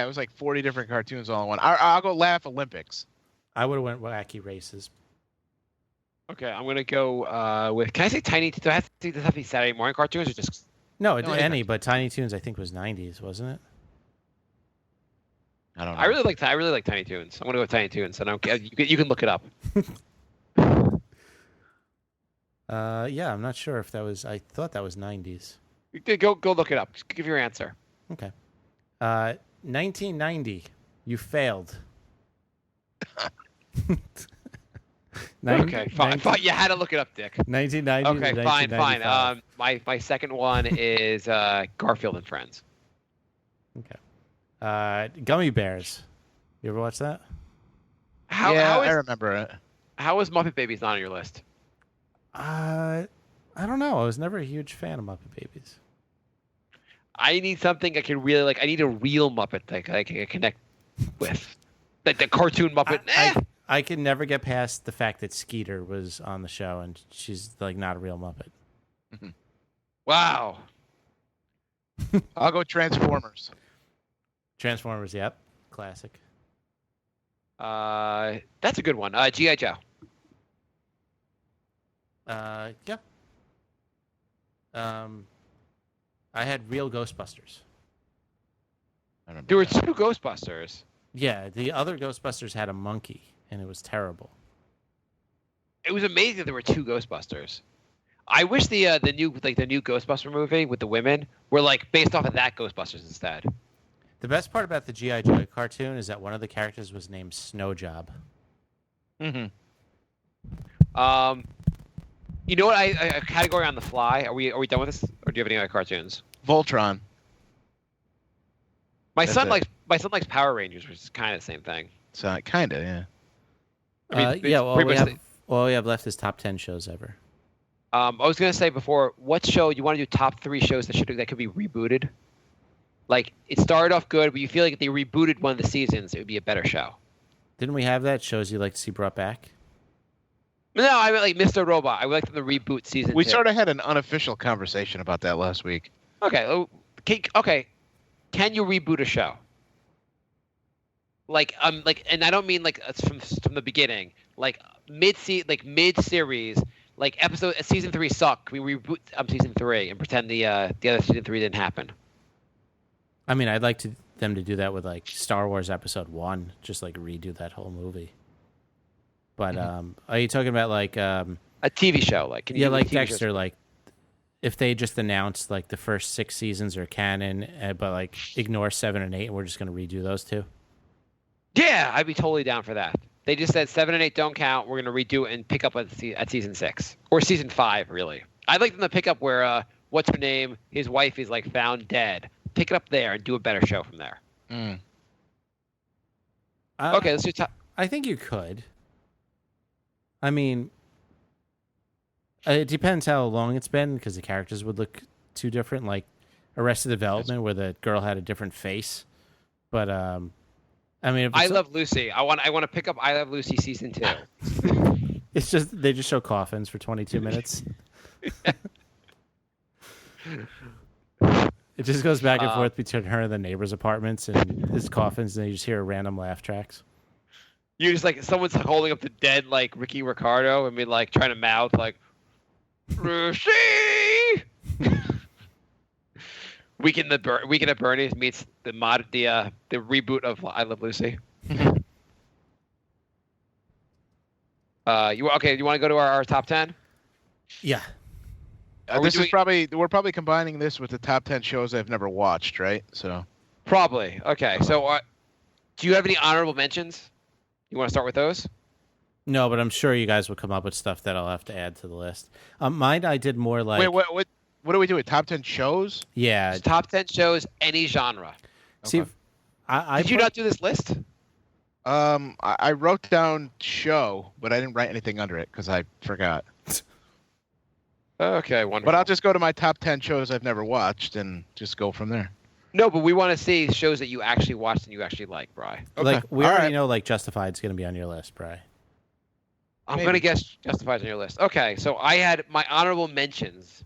was like 40 different cartoons all in one. I'll go Laugh Olympics. I would have went Wacky Races. Okay, I'm gonna go with. Can I say Tiny? Does it have to be Saturday morning cartoons or just? No, No, any, but Tiny Toons I think was 90s, wasn't it? I don't know. I really like Tiny Toons. I'm gonna go with Tiny Toons. And you can look it up. Yeah, I'm not sure if that was. I thought that was 90s. Go look it up. Just give your answer. Okay. 1990. You failed. Okay, fine. You had to look it up, Dick. 1990. Okay, fine. My second one is Garfield and Friends. Okay. Gummy Bears. You ever watch that? I remember it. How is Muppet Babies not on your list? I don't know. I was never a huge fan of Muppet Babies. I need something I can really like. I need a real Muppet that I can connect with. Like the cartoon Muppet. I can never get past the fact that Skeeter was on the show and she's like not a real Muppet. Wow. I'll go Transformers. Transformers, yep. Classic. That's a good one. G.I. Joe. Yeah. I had real Ghostbusters. There were two Ghostbusters. Yeah, the other Ghostbusters had a monkey, and it was terrible. It was amazing that there were two Ghostbusters. I wish the new Ghostbuster movie with the women were like based off of that Ghostbusters instead. The best part about the G.I. Joe cartoon is that one of the characters was named Snowjob. Mm-hmm. You know what? A category on the fly. Are we done with this, or do you have any other cartoons? Voltron. My son likes Power Rangers, which is kind of the same thing. So kind of, yeah. I mean, all we have left is top 10 shows ever. I was gonna say before, what show you want to do? Top 3 shows that could be rebooted. Like it started off good, but you feel like if they rebooted one of the seasons, it would be a better show. Didn't we have that shows you'd like to see brought back? No, I mean like Mr. Robot. I would like them to reboot season 2. We sort of had an unofficial conversation about that last week. Okay. Okay. Can you reboot a show? Like and I don't mean like from the beginning. Like mid series, like season 3 sucked. We reboot season 3 and pretend the other season 3 didn't happen. I mean, I'd like them to do that with like Star Wars Episode 1, just like redo that whole movie. But are you talking about like a TV show? Like like Dexter? Like if they just announced like the first 6 seasons are canon, but like ignore 7 and 8, and we're just going to redo those 2. Yeah, I'd be totally down for that. They just said 7 and 8 don't count. We're going to redo it and pick up at season 6 or season 5. Really, I'd like them to pick up where what's her name? His wife is like found dead. Pick it up there and do a better show from there. Okay, let's do top. I think you could. I mean, it depends how long it's been because the characters would look too different. Like Arrested Development, where the girl had a different face. But I mean, I Love Lucy. I want to pick up I Love Lucy season 2. It's just they just show coffins for 22 minutes. It just goes back and forth between her and the neighbors' apartments and his coffins, and you just hear random laugh tracks. You just like someone's holding up the dead like Ricky Ricardo and be like trying to mouth like Lucy. Weekend at Bernie's meets the reboot of I Love Lucy. You want to go to our top 10? Yeah. We're probably combining this with the top 10 shows I've never watched, right? So probably. Okay. So do you have any honorable mentions? You want to start with those? No, but I'm sure you guys will come up with stuff that I'll have to add to the list. Mine, I did more like. Wait, what do we do? Top 10 shows? Yeah. Just top 10 shows, any genre. See, okay. Did you not do this list? I wrote down show, but I didn't write anything under it because I forgot. Okay, wonderful. But I'll just go to my top 10 shows I've never watched and just go from there. No, but we want to see shows that you actually watched and you actually like, Bri. Okay. Like we already know, like Justified's going to be on your list, Bri. I'm going to guess Justified's on your list. Okay, so I had my honorable mentions.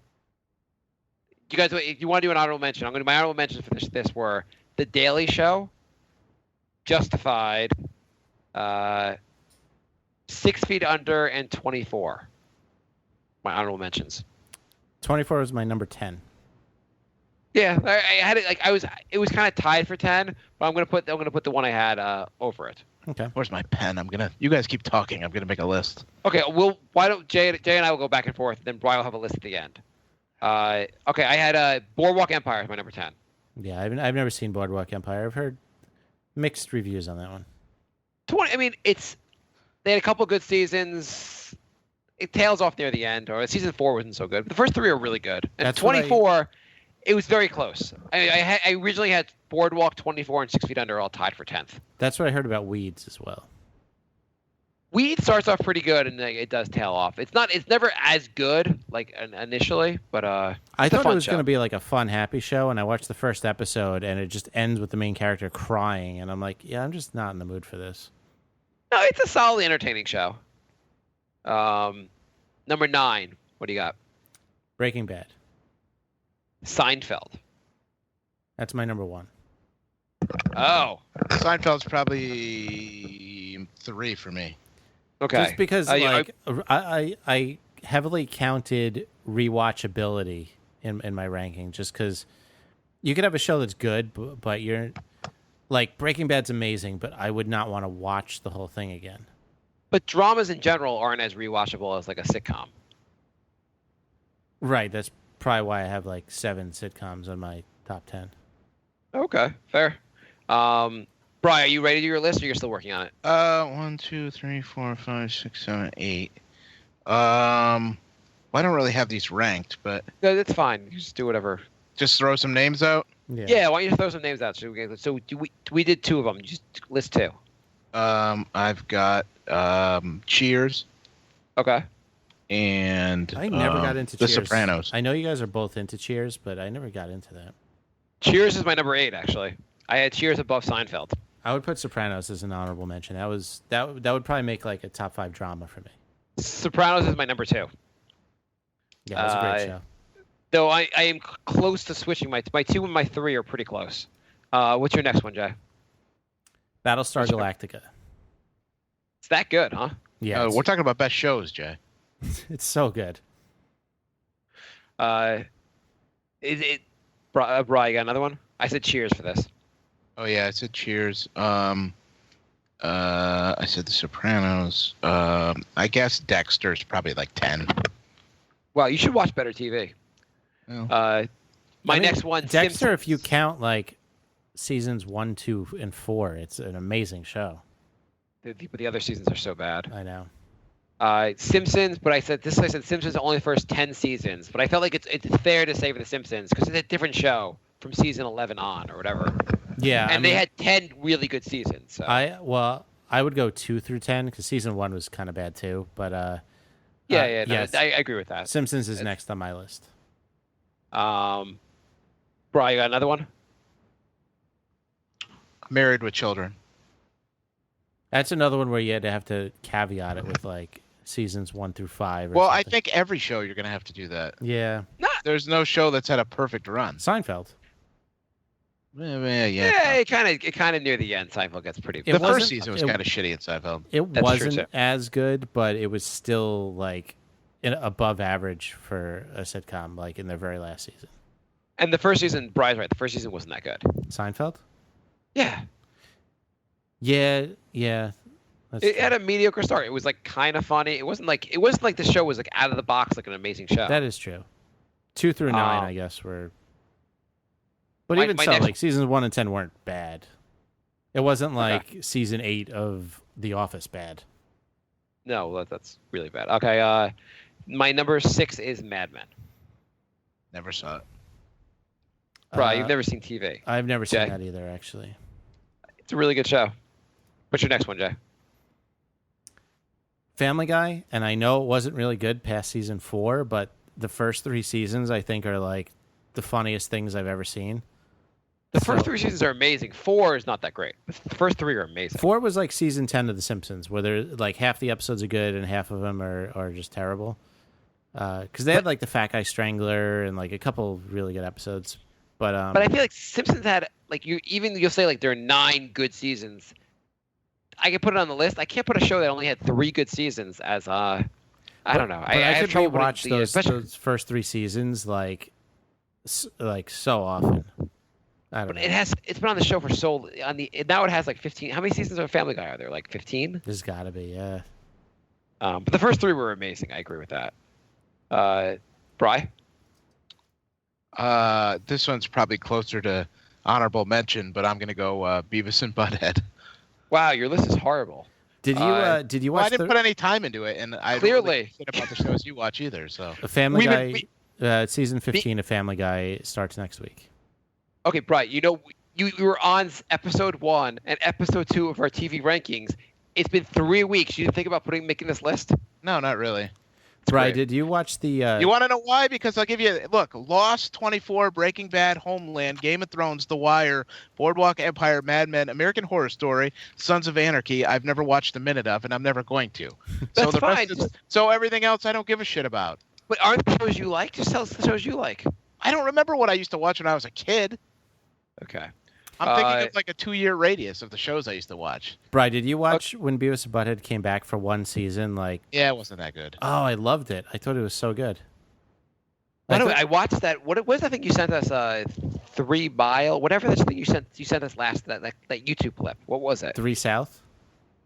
You guys, if you want to do an honorable mention, my honorable mentions for this were The Daily Show, Justified, 6 Feet Under, and 24. My honorable mentions. 24 is my number 10. Yeah, I had it like it was kind of tied for 10, but I'm gonna put the one I had over it. Okay. Where's my pen? You guys keep talking. I'm gonna make a list. Okay, why don't Jay and I will go back and forth, then Brian will have a list at the end. Okay, I had Boardwalk Empire as my number 10. Yeah, I've never seen Boardwalk Empire. I've heard mixed reviews on that one. 20. I mean, they had a couple good seasons. It tails off near the end, or season 4 wasn't so good. But the first 3 are really good. And That's what 24, it was very close. I originally had Boardwalk, 24, and 6 Feet Under all tied for 10th. That's what I heard about Weeds as well. Weed starts off pretty good, and then it does tail off. It's never as good like initially, but I it's a thought it fun was show. going to be like a fun, happy show, and I watched the first episode, and it just ends with the main character crying, and I'm like, yeah, I'm just not in the mood for this. No, it's a solidly entertaining show. Number 9. What do you got? Breaking Bad. Seinfeld. That's my number 1. Oh, Seinfeld's ranking 3 for me. okay. Just because I heavily counted rewatchability in my ranking, just because you could have a show that's good, but you're like Breaking Bad's amazing, but I would not want to watch the whole thing again. But dramas in general aren't as rewatchable as like a sitcom. Right. That's probably why I have like 7 sitcoms on my top 10. Okay, fair. Brian, are you ready to do your list, or you're still working on it? 1, 2, 3, 4, 5, 6, 7, 8. I don't really have these ranked, but No, that's fine. You just do whatever. just throw some names out. Yeah, why don't you throw some names out? So we did 2 of them. Just list 2. I've got Cheers Okay. and I never got into The Cheers. Sopranos. I know you guys are both into Cheers, but I never got into that. Cheers is my number 8, actually. I had Cheers above Seinfeld. I would put Sopranos as an honorable mention. That would probably make like a top 5 drama for me. Sopranos is my number 2. Yeah, it was a great show. Though I am close to switching. My 2 and my 3 are pretty close. What's your next one, Jay? Battlestar Galactica. It's that good, huh? Yeah, We're talking about best shows, Jay. it's so good. Brian, you got another one? I said Cheers for this. Oh yeah, I said Cheers. I said The Sopranos. I guess Dexter's probably like 10. Well, you should watch better TV. Well, Next one, Dexter. Simpsons. If you count like seasons 1, 2, and 4, it's an amazing show. The other seasons are so bad. I know. Simpsons, but I said Simpsons only the first 10 seasons. But I felt like it's fair to say for the Simpsons because it's a different show from season 11 on or whatever. Yeah, And they had 10 really good seasons. So. I would go 2 through 10 because season 1 was kind of bad too. But yes. I agree with that. Simpsons is next on my list. Brian, you got another one? Married with Children. That's another one where you had to have to caveat it with like seasons 1 through 5. Well, I something. think every show you're gonna have to do that. Yeah. There's no show that's had a perfect run. Seinfeld. Yeah. It kind of near the end. Seinfeld gets pretty. The wasn't- first season was kind of shitty in Seinfeld. It That's true, wasn't too. as good, but it was still like above average for a sitcom, like in their very last season. And the first season, Brian's right. The first season wasn't that good. Seinfeld? Yeah, Yeah. That's it true. had a mediocre start. It was like kind of funny. It wasn't like the show was like out of the box, like an amazing show. That is true. 2 through 9, Um, I guess, were. But my even so, next- like seasons 1 and 10 weren't bad. It wasn't like season 8 of The Office bad. No, that's really bad. Okay, my number 6 is Mad Men. Never saw it. Brian, you've never seen TV. I've never Jay? seen that either, actually. It's a really good show. What's your next one, Jay? Family Guy, and I know it wasn't really good past season 4, but the first 3 seasons I think are like the funniest things I've ever seen. The first 3 seasons are amazing. 4 is not that great. The first 3 are amazing. 4 was like season 10 of The Simpsons, where they're like half the episodes are good and half of them are just terrible. Because they had like the Fat Guy Strangler and like a couple really good episodes. But I feel like Simpsons had like you'll say like there are 9 good seasons. I can put it on the list. I can't put a show that only had 3 good seasons as I don't know. But I have could trouble putting rewatch the- especially- those first 3 seasons like like so often. I don't But know. it's been on the show for now it has like 15. How many seasons of Family Guy are there? Like 15? There's got to be, yeah. But the first 3 were amazing. I agree with that. Bry? This one's probably closer to honorable mention, but I'm gonna go Beavis and Butthead. Wow, your list is horrible. Did you Well, watch I didn't put any time into it, and I don't Clearly. really shit about the shows you watch either. So a Family We've Guy? Season 15 of Family Guy starts next week. Okay, Bry, you were on episode 1 and episode 2 of our TV rankings. It's been 3 weeks. You didn't think about making this list? no, not really. Right? great. Did you watch the? You want to know why? Because I'll give you look: Lost, 24, Breaking Bad, Homeland, Game of Thrones, The Wire, Boardwalk Empire, Mad Men, American Horror Story, Sons of Anarchy. I've never watched a minute of, and I'm never going to. That's so fine. So everything else, I don't give a shit about. But aren't the shows you like? Just tell us the shows you like. I don't remember what I used to watch when I was a kid. Okay. I'm thinking of like a 2-year radius of the shows I used to watch. Bri, did you watch when Beavis and Butthead came back for one season? Like, Yeah, it wasn't that good. oh, I loved it. I thought it was so good. By the way, I watched that. What was that thing you sent us? 3 Mile, whatever that thing you sent us last. That YouTube clip. What was it? 3 South.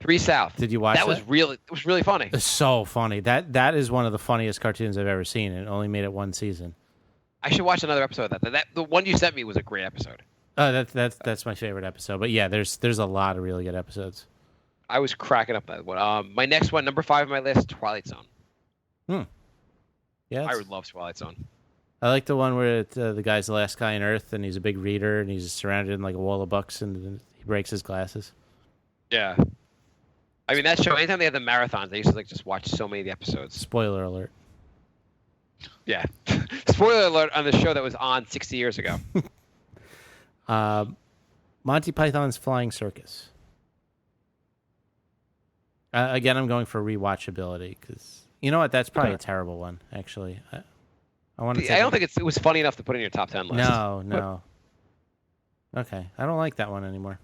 3 South. Did you watch that? It was really funny. It's so funny. That is one of the funniest cartoons I've ever seen. It only made it one season. I should watch another episode of that. The one you sent me was a great episode. Oh, that's my favorite episode. But yeah, there's a lot of really good episodes. I was cracking up that one. My next one, number 5 on my list, Twilight Zone. Yeah, I would love Twilight Zone. I like the one where the guy's the last guy on Earth, and he's a big reader, and he's surrounded in like a wall of books, and he breaks his glasses. Yeah. I mean, that show, anytime they had the marathons, I used to just watch so many of the episodes. Spoiler alert. Yeah. Spoiler alert on the show that was on 60 years ago. Monty Python's Flying Circus. Again, I'm going for rewatchability because you know what? That's probably a terrible one. Actually, I want to. I don't think it was funny enough to put in your top 10 list. No. Okay, I don't like that one anymore.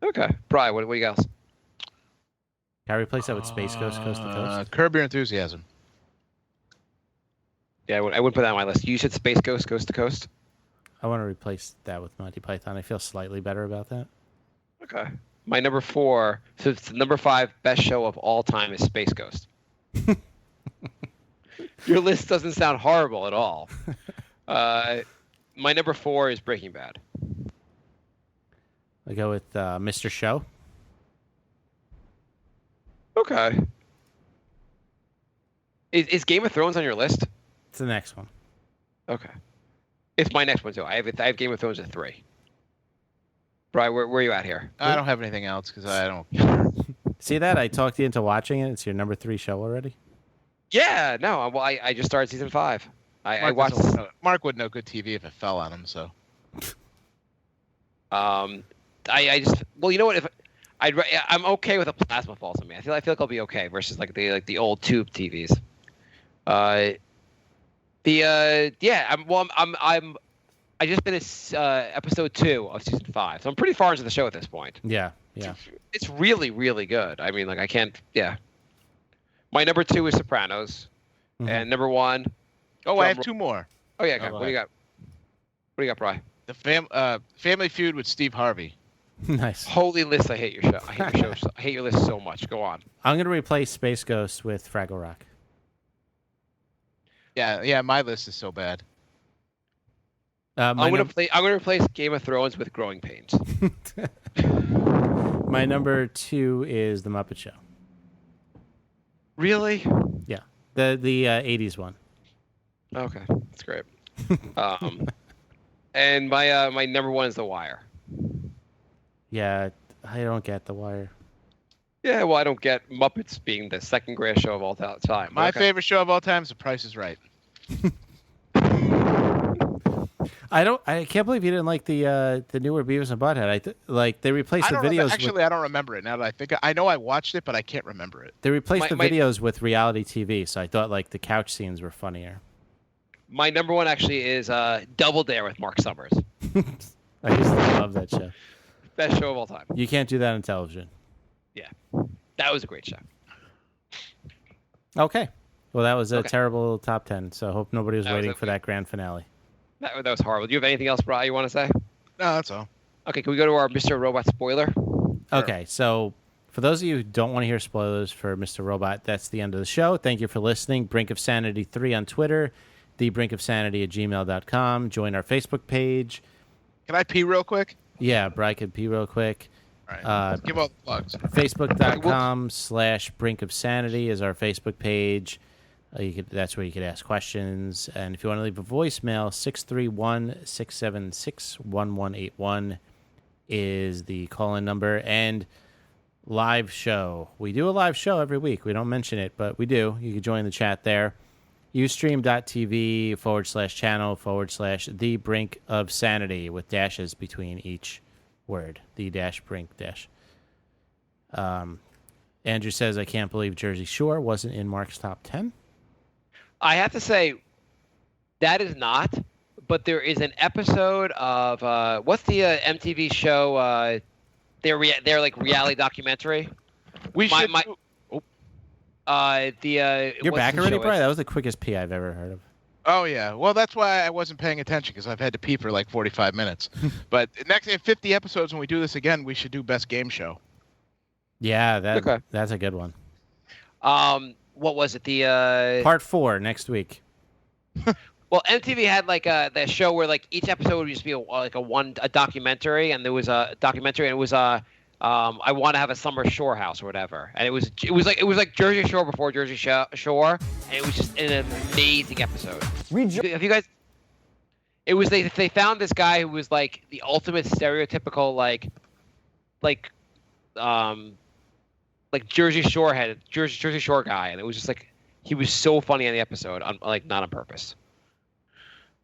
Okay, Brian, what do you got else? Can I replace that with Space Ghost Coast to Coast? Curb Your Enthusiasm. Yeah, I wouldn't put that on my list. You said Space Ghost Coast to Coast. I want to replace that with Monty Python. I feel slightly better about that. Okay. My number 4, so it's the number 5 best show of all time is Space Ghost. Your list doesn't sound horrible at all. My number 4 is Breaking Bad. I go with Mr. Show. Okay. Is Game of Thrones on your list? It's the next one. Okay. It's my next one too. I have Game of Thrones at 3. Brian, where are you at here? I don't have anything else because I don't care. See that? I talked you into watching it. It's your number 3 show already. Yeah, no. Well, I just started season 5. I watched. Mark would know good TV if it fell on him. So. I just you know what I'm okay with a plasma falls on me. I feel like I'll be okay versus the old tube TVs. I just finished episode 2 of season 5, so I'm pretty far into the show at this point. Yeah. It's really, really good. I mean, I can't. Yeah. My number 2 is Sopranos, and number 1. I have 2 more. Oh yeah, what do you got? What do you got, Bri? The Family Feud with Steve Harvey. Nice. Holy list! I hate your show. I hate your list so much. Go on. I'm gonna replace Space Ghost with Fraggle Rock. Yeah. My list is so bad. I'm gonna replace Game of Thrones with Growing Pains. My number 2 is The Muppet Show. Really? Yeah, the 80s one. Okay, that's great. And my number 1 is The Wire. Yeah, I don't get The Wire. Yeah, well, I don't get Muppets being the second greatest show of all time. My favorite show of all time is The Price is Right. I can't believe you didn't like the newer Beavis and Butthead. They replaced the videos. I don't remember it now that I think. I know I watched it, but I can't remember it. They replaced the videos with reality TV, so I thought the couch scenes were funnier. My number 1 actually is Double Dare with Mark Summers. I used to love that show. Best show of all time. You can't do that on television. Yeah, that was a great show. Okay. Well, that was a terrible top 10, so I hope nobody was waiting for that grand finale. That was horrible. Do you have anything else, Brian, you want to say? No, that's all. Okay, can we go to our Mr. Robot spoiler? Okay, so for those of you who don't want to hear spoilers for Mr. Robot, that's the end of the show. Thank you for listening. Brink of Sanity 3 on Twitter, thebrinkofsanity@gmail.com. Join our Facebook page. Can I pee real quick? Yeah, Brian could pee real quick. All right. Let's give all the plugs. Facebook.com/Brink of Sanity is our Facebook page. That's where you could ask questions. And if you want to leave a voicemail, 631-676-1181 is the call-in number. And live show. We do a live show every week. We don't mention it, but we do. You can join the chat there. Ustream.tv/channel/The Brink of Sanity with dashes between each word. The dash brink dash. Andrew says, I can't believe Jersey Shore wasn't in Mark's top 10. I have to say, that is not. But there is an episode of what's the MTV show? Their like reality documentary. We should. You're back already, Brian? That was the quickest pee I've ever heard of. Oh, yeah. Well, that's why I wasn't paying attention, because I've had to pee for like 45 minutes. But next, in 50 episodes, when we do this again, we should do Best Game Show. Yeah, that's a good one. What was it? The Part 4 next week. Well, MTV had like that show where like each episode would just be a documentary, and there was a documentary, and it was I want to have a summer shore house or whatever, and it was like Jersey Shore before Jersey Shore, and it was just an amazing episode. Have you guys? It was they found this guy who was like the ultimate stereotypical like Jersey Shore guy, and it was just like he was so funny on the episode, not on purpose.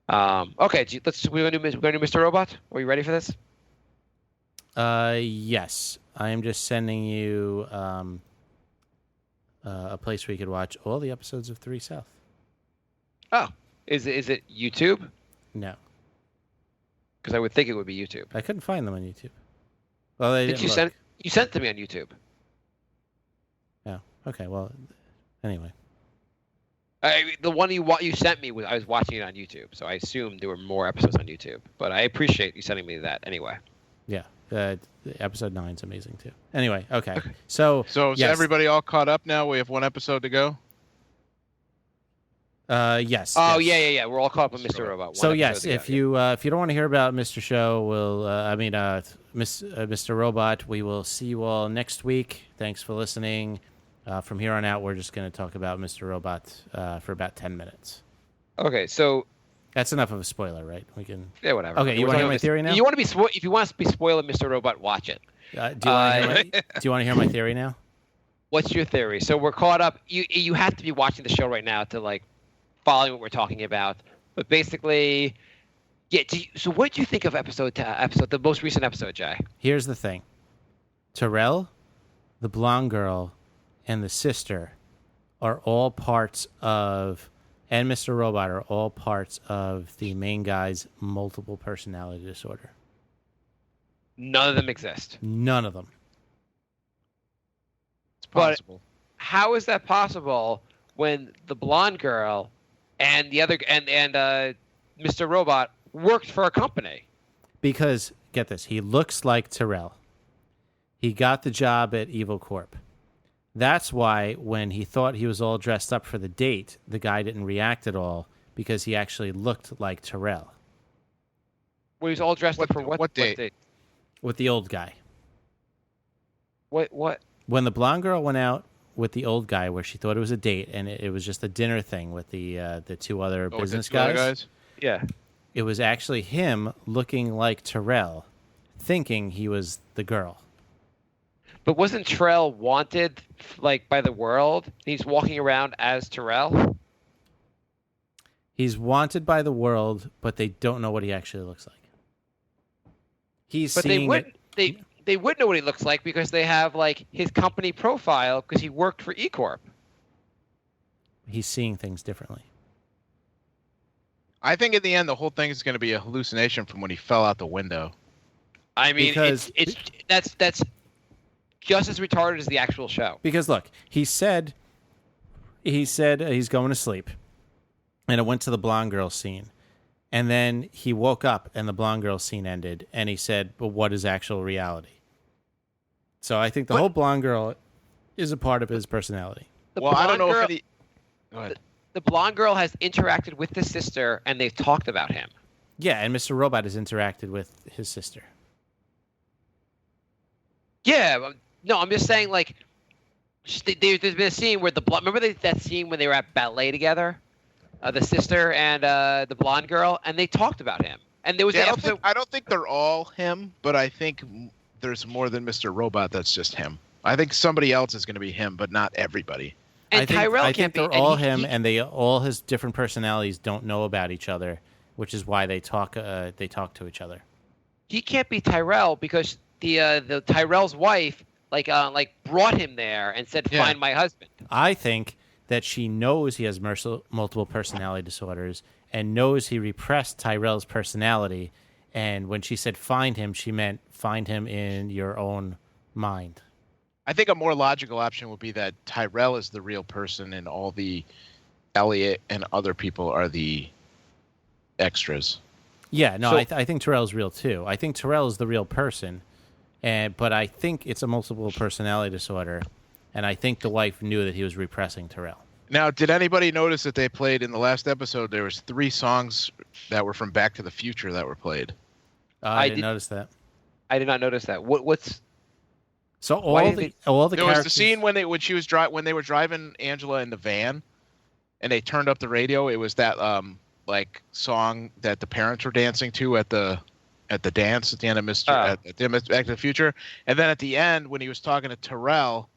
Okay, we're gonna do Mr. Robot. Are you ready for this? Yes. I am just sending you a place where you could watch all the episodes of 3 South. Oh, is it YouTube? No, Because I would think it would be YouTube. I couldn't find them on YouTube. Well, they Did didn't you look. send? You sent it to me on YouTube. Oh, okay. Well, anyway. The one you sent me I was watching it on YouTube, so I assumed there were more episodes on YouTube. But I appreciate you sending me that anyway. Yeah. Episode 9 is amazing too. Anyway, okay. So is everybody all caught up now? We have one episode to go. Yes. Oh yes. yeah. We're all caught up with Mr. Robot. So yes, if you don't want to hear about Mr. Show, Mr. Robot, we will see you all next week. Thanks for listening. From here on out, we're just going to talk about Mr. Robot for about 10 minutes. Okay, so that's enough of a spoiler, right? We can. Yeah, whatever. Okay, you want to hear my theory now? If you want to be spoiling Mr. Robot, watch it. Do you want to hear my theory now? What's your theory? So we're caught up. You have to be watching the show right now to like follow what we're talking about. But basically, yeah. So what do you think of the most recent episode, Jay? Here's the thing: Terrell, the blonde girl, and the sister are all parts of, and Mr. Robot are all parts of the main guy's multiple personality disorder. None of them exist. None of them. It's possible. But how is that possible when the blonde girl and the other and Mr. Robot worked for a company? Because get this, he looks like Terrell. He got the job at Evil Corp. That's why when he thought he was all dressed up for the date, the guy didn't react at all, because he actually looked like Terrell. Well, he was all dressed up for what date? With the old guy. What? When the blonde girl went out with the old guy, where she thought it was a date, and it was just a dinner thing with the two other business guys. Yeah. It was actually him looking like Terrell, thinking he was the girl. But wasn't Terrell wanted like by the world? He's walking around as Terrell. He's wanted by the world, but they don't know what he actually looks like. They would know what he looks like because they have like his company profile because he worked for E Corp. He's seeing things differently. I think in the end, the whole thing is going to be a hallucination from when he fell out the window. I mean, Because- that's just as retarded as the actual show. Because look, he said he's going to sleep, and it went to the blonde girl scene, And then he woke up and the blonde girl scene ended, and he said, "But what is actual reality?" So I think the whole blonde girl is a part of his personality. Well, I don't know if any. Go ahead. The blonde girl has interacted with the sister, and they've talked about him. Yeah, and Mr. Robot has interacted with his sister. Yeah, no, I'm just saying, like, there's been a scene where remember that scene when they were at ballet together, the sister and the blonde girl, and they talked about him. And there was I don't think they're all him, but I think there's more than Mr. Robot that's just him. I think somebody else is going to be him, but not everybody. And Tyrell can't be. I think they're all him, and they all his different personalities don't know about each other, which is why they talk to each other. He can't be Tyrell because the Tyrell's wife brought him there and said, "Find my husband." I think that she knows he has multiple personality disorders and knows he repressed Tyrell's personality, and when she said "find him," she meant find him in your own mind. I think a more logical option would be that Tyrell is the real person and all the Elliot and other people are the extras. Yeah, no, I think Tyrell's real too. I think Tyrell is the real person, but I think it's a multiple personality disorder, and I think the wife knew that he was repressing Tyrell. Now, did anybody notice that they played in the last episode? There was 3 songs that were from Back to the Future that were played. I didn't notice that. I did not notice that. What's so all the characters. There was the scene when they were driving Angela in the van, and they turned up the radio. It was that song that the parents were dancing to at the dance at the end of Back to the Future, and then at the end when he was talking to Tyrell,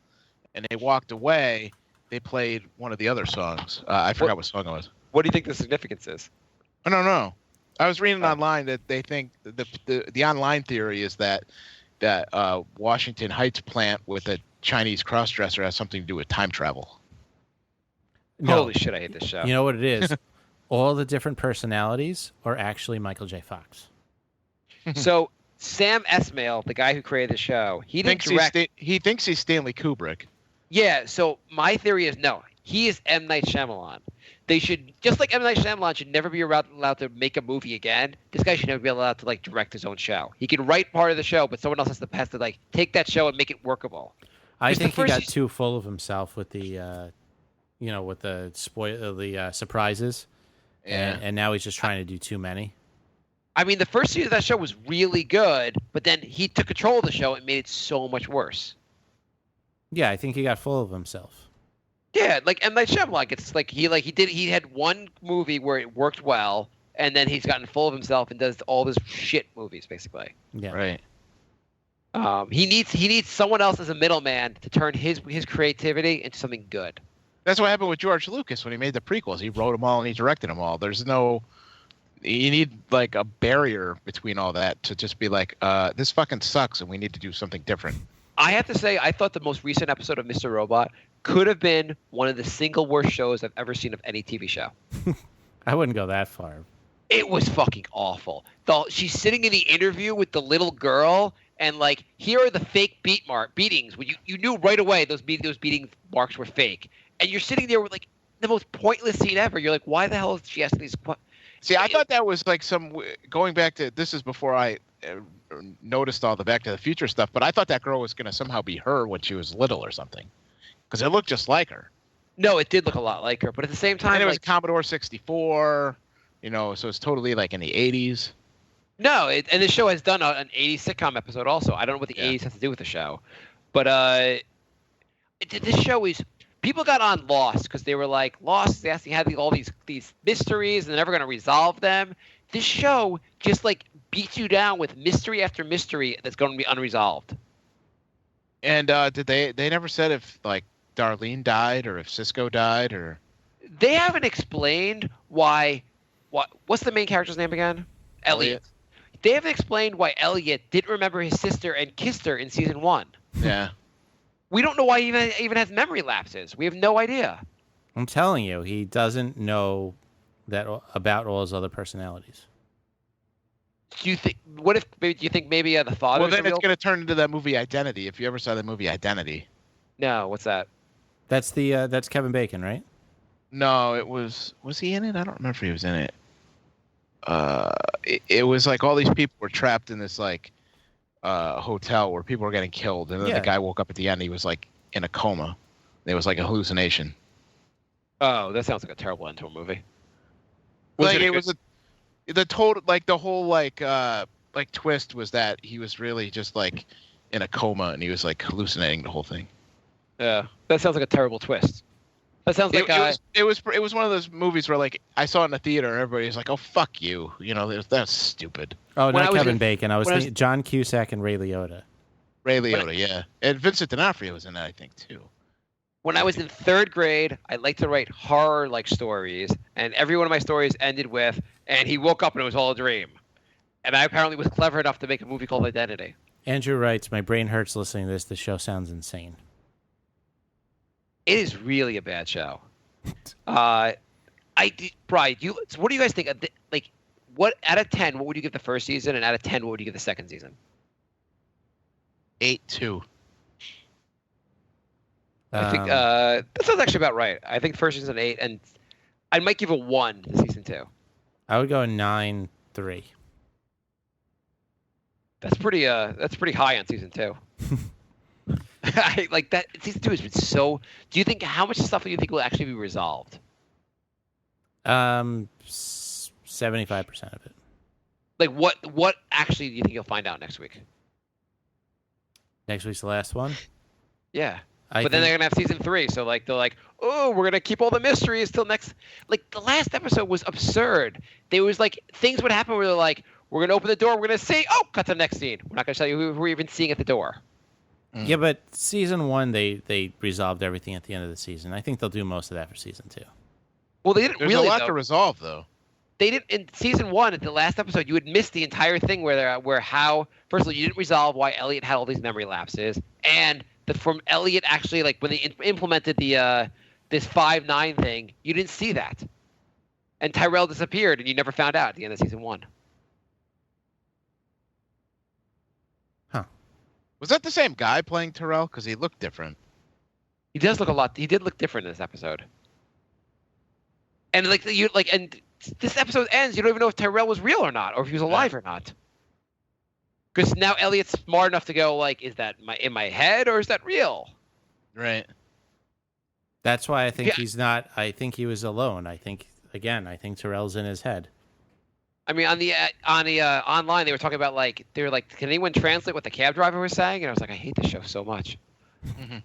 and they walked away, they played one of the other songs. I forgot what song it was. What do you think the significance is? I don't know. I was reading online that they think the online theory is that Washington Heights plant with a Chinese crossdresser has something to do with time travel. No. Holy shit, I hate this show. You know what it is? All the different personalities are actually Michael J. Fox. So Sam Esmail, the guy who created the show, he thinks he's Stanley Kubrick. Yeah, so my theory is no. He is M. Night Shyamalan. They should, just like M. Night Shyamalan should never be allowed to make a movie again, this guy should never be allowed to direct his own show. He can write part of the show, but someone else has to take that show and make it workable. I think he got too full of himself with the surprises, and now he's just trying to do too many. I mean, the first season of that show was really good, but then he took control of the show and made it so much worse. Yeah, I think he got full of himself. Yeah, like M. Night Shyamalan, it's like he had one movie where it worked well, and then he's gotten full of himself and does all this shit movies, basically. Yeah. Right. He needs someone else as a middleman to turn his creativity into something good. That's what happened with George Lucas when he made the prequels. He wrote them all and he directed them all. You need a barrier between all that to just be this fucking sucks and we need to do something different. I have to say, I thought the most recent episode of Mr. Robot could have been one of the single worst shows I've ever seen of any TV show. I wouldn't go that far. It was fucking awful. She's sitting in the interview with the little girl, and here are the fake beatings. When you knew right away those beating marks were fake, and you're sitting there with the most pointless scene ever. You're like, why the hell is she asking these questions? See, I thought that was going back to this is before I noticed all the Back to the Future stuff, but I thought that girl was going to somehow be her when she was little or something, because it looked just like her. No, it did look a lot like her, but at the same time, and it was a Commodore 64, so it's totally in the 80s. No, and the show has done an 80s sitcom episode also. I don't know what the 80s has to do with the show, but this show is. People got on Lost because they were Lost. They had all these mysteries and they're never going to resolve them. This show just beats you down with mystery after mystery that's going to be unresolved. And did they never said if Darlene died or if Cisco died or? They haven't explained why. What's the main character's name again? Elliot. They haven't explained why Elliot didn't remember his sister and kissed her in season 1. Yeah. We don't know why he even has memory lapses. We have no idea. I'm telling you, he doesn't know that about all his other personalities. Do you think? What if? Do you think maybe the father? Well, then it's going to turn into that movie Identity. If you ever saw the movie Identity. No, what's that? That's that's Kevin Bacon, right? No, it was he in it? I don't remember if he was in it. it was like all these people were trapped in this like hotel where people were getting killed, and then the Yeah. guy woke up at the end. He was like in a coma. It was like a hallucination. Oh, that sounds like a terrible end to a movie. Was Like it a it good- was the total like the whole like twist was that he was really just like in a coma and he was like hallucinating the whole thing. Yeah, that sounds like a terrible twist. That sounds like It was one of those movies where like I saw it in the theater and everybody was like, "Oh fuck you," you know, that's stupid. Oh, When I not was Kevin in- Bacon. I was when I was- thinking John Cusack and Ray Liotta. Ray Liotta, yeah, and Vincent D'Onofrio was in that, I think, too. when I was in third grade, I liked to write horror-like stories, and every one of my stories ended with, "And he woke up and it was all a dream." And I apparently was clever enough to make a movie called Identity. Andrew writes, "My brain hurts listening to this. The show sounds insane." It is really a bad show. Brian, so what do you guys think? Like, what out of 10? What would you give the first season, and out of 10, what would you give the second season? 8-2. I think that sounds actually about right. I think the first season 8, and I might give a 1 to season 2. I would go 9-3. That's pretty high on season 2. I like that. Season 2 has been so. Do you think how much stuff do you think will actually be resolved? 75% of it. Like what actually do you think you'll find out next week? Next week's the last one. Yeah. I But then they're think- gonna have season 3, so like they're like, oh, we're gonna keep all the mysteries till next. Like the last episode was absurd. There was like things would happen where they're like, we're gonna open the door, we're gonna see, oh, cut to the next scene. We're not gonna tell you who we're even seeing at the door. Yeah, but season 1 they resolved everything at the end of the season. I think they'll do most of that for season 2. Well, they didn't There's really. a lot though. to resolve, though. They didn't in season 1 at the last episode. You would miss the entire thing where how first of all you didn't resolve why Elliot had all these memory lapses, and from Elliot actually like when they implemented the this 5-9 thing, you didn't see that, and Tyrell disappeared, and you never found out at the end of season 1. Was that the same guy playing Terrell? Because he looked different. He does look a lot. He did look different in this episode, and and this episode ends. You don't even know if Tyrell was real or not, or if he was alive or not. Because now Elliot's smart enough to go like, is that in my head or is that real? Right. That's why I think Yeah. he's not. I think he was alone. I think Terrell's in his head. I mean, on the online, they were talking about they were like, can anyone translate what the cab driver was saying? And I was like, I hate this show so much. Mhm.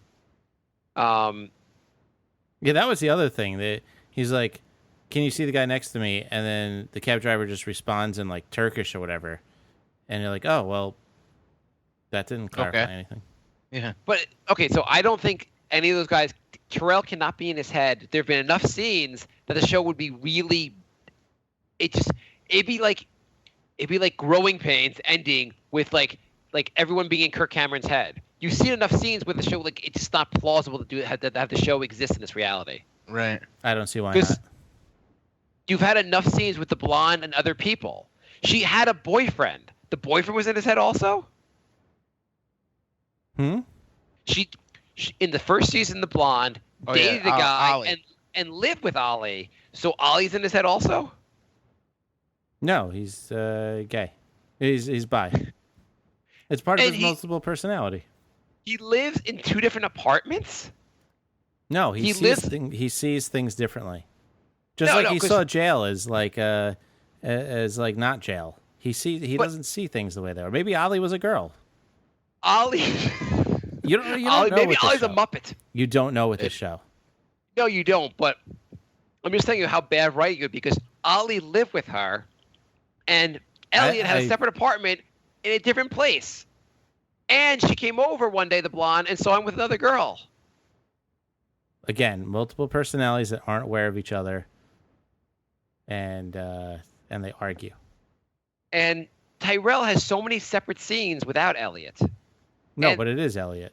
Yeah, that was the other thing. That he's like, "Can you see the guy next to me?" And then the cab driver just responds in like Turkish or whatever, and you're like, "Oh, well, that didn't clarify Okay. anything." Yeah. But okay, so I don't think any of those guys. Terrell cannot be in his head. There have been enough scenes that the show would be really. It'd be like Growing Pains ending with like everyone being in Kirk Cameron's head. You've seen enough scenes with the show, like it's just not plausible to have the show exist in this reality. Right. I don't see why Because not. you've had enough scenes with the blonde and other people. She had a boyfriend. The boyfriend was in his head also. She in the first season, the blonde dated a guy Ollie. and lived with Ollie. So Ollie's in his head also. No, he's gay. He's bi. It's part of And his multiple personality. He lives in 2 different apartments. No, he sees lives- he sees things differently. Just No, like no, he 'cause- saw jail as like not jail. He doesn't see things the way they are. Maybe Ollie was a girl. Ollie. You don't Ollie, know maybe with this Ollie's a show. Muppet. You don't know with this show. No, you don't. But I'm just telling you how bad writing you because Ollie lived with her, and Elliot had a separate apartment in a different place. And she came over one day, the blonde, and saw him with another girl. Again, multiple personalities that aren't aware of each other, and they argue. And Tyrell has so many separate scenes without Elliot. No, And- but it is Elliot.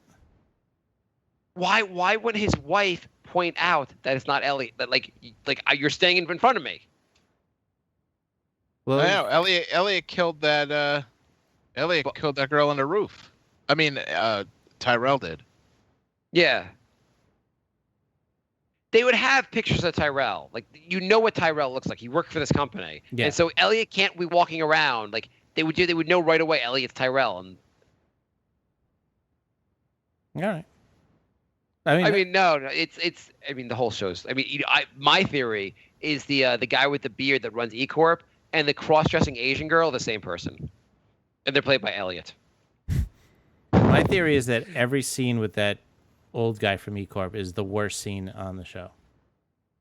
Why wouldn't his wife point out that it's not Elliot? That you're staying in front of me. Well, I know. Elliot killed that. Killed that girl on the roof. I mean, Tyrell did. Yeah. they would have pictures of Tyrell. Like, you know what Tyrell looks like. He worked for this company. Yeah. And so Elliot can't be walking around. Like, they would know right away Elliot's Tyrell. And All right. I mean, no, it's. I mean, the whole show's. I mean, my theory is the guy with the beard that runs E Corp and the cross-dressing Asian girl, the same person, and they're played by Elliot. my theory is that every scene with that old guy from E Corp is the worst scene on the show.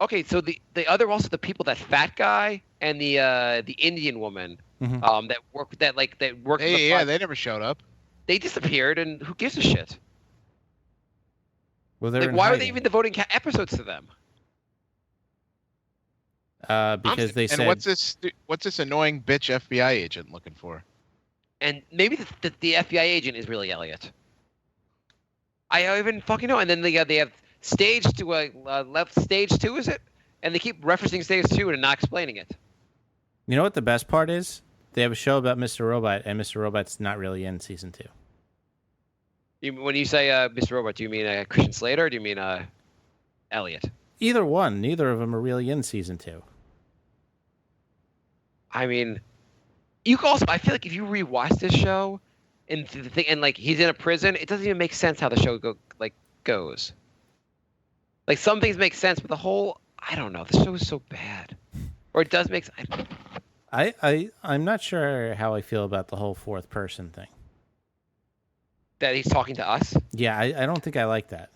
Okay, so the other also the people, that fat guy and the Indian woman that work that worked. Yeah, they never showed up. They disappeared, and who gives a shit? Well, they're Why are they even devoting episodes to them? Because they said. And what's this annoying bitch FBI agent looking for? And maybe the FBI agent is really Elliot. I don't even fucking know. And then they have stage 2, left stage 2, is it? And they keep referencing stage 2 and not explaining it. You know what the best part is? They have a show about Mr. Robot, and Mr. Robot's not really in season 2. When you say Mr. Robot, do you mean Christian Slater, or do you mean Elliot? Either one. Neither of them are really in season 2. I mean, you can also. I feel like if you rewatch this show, and like he's in a prison, it doesn't even make sense how the show goes. Like, some things make sense, but the whole, I don't know. The show is so bad, or it does make sense. I'm not sure how I feel about the whole fourth person thing. That he's talking to us. Yeah, I don't think I like that.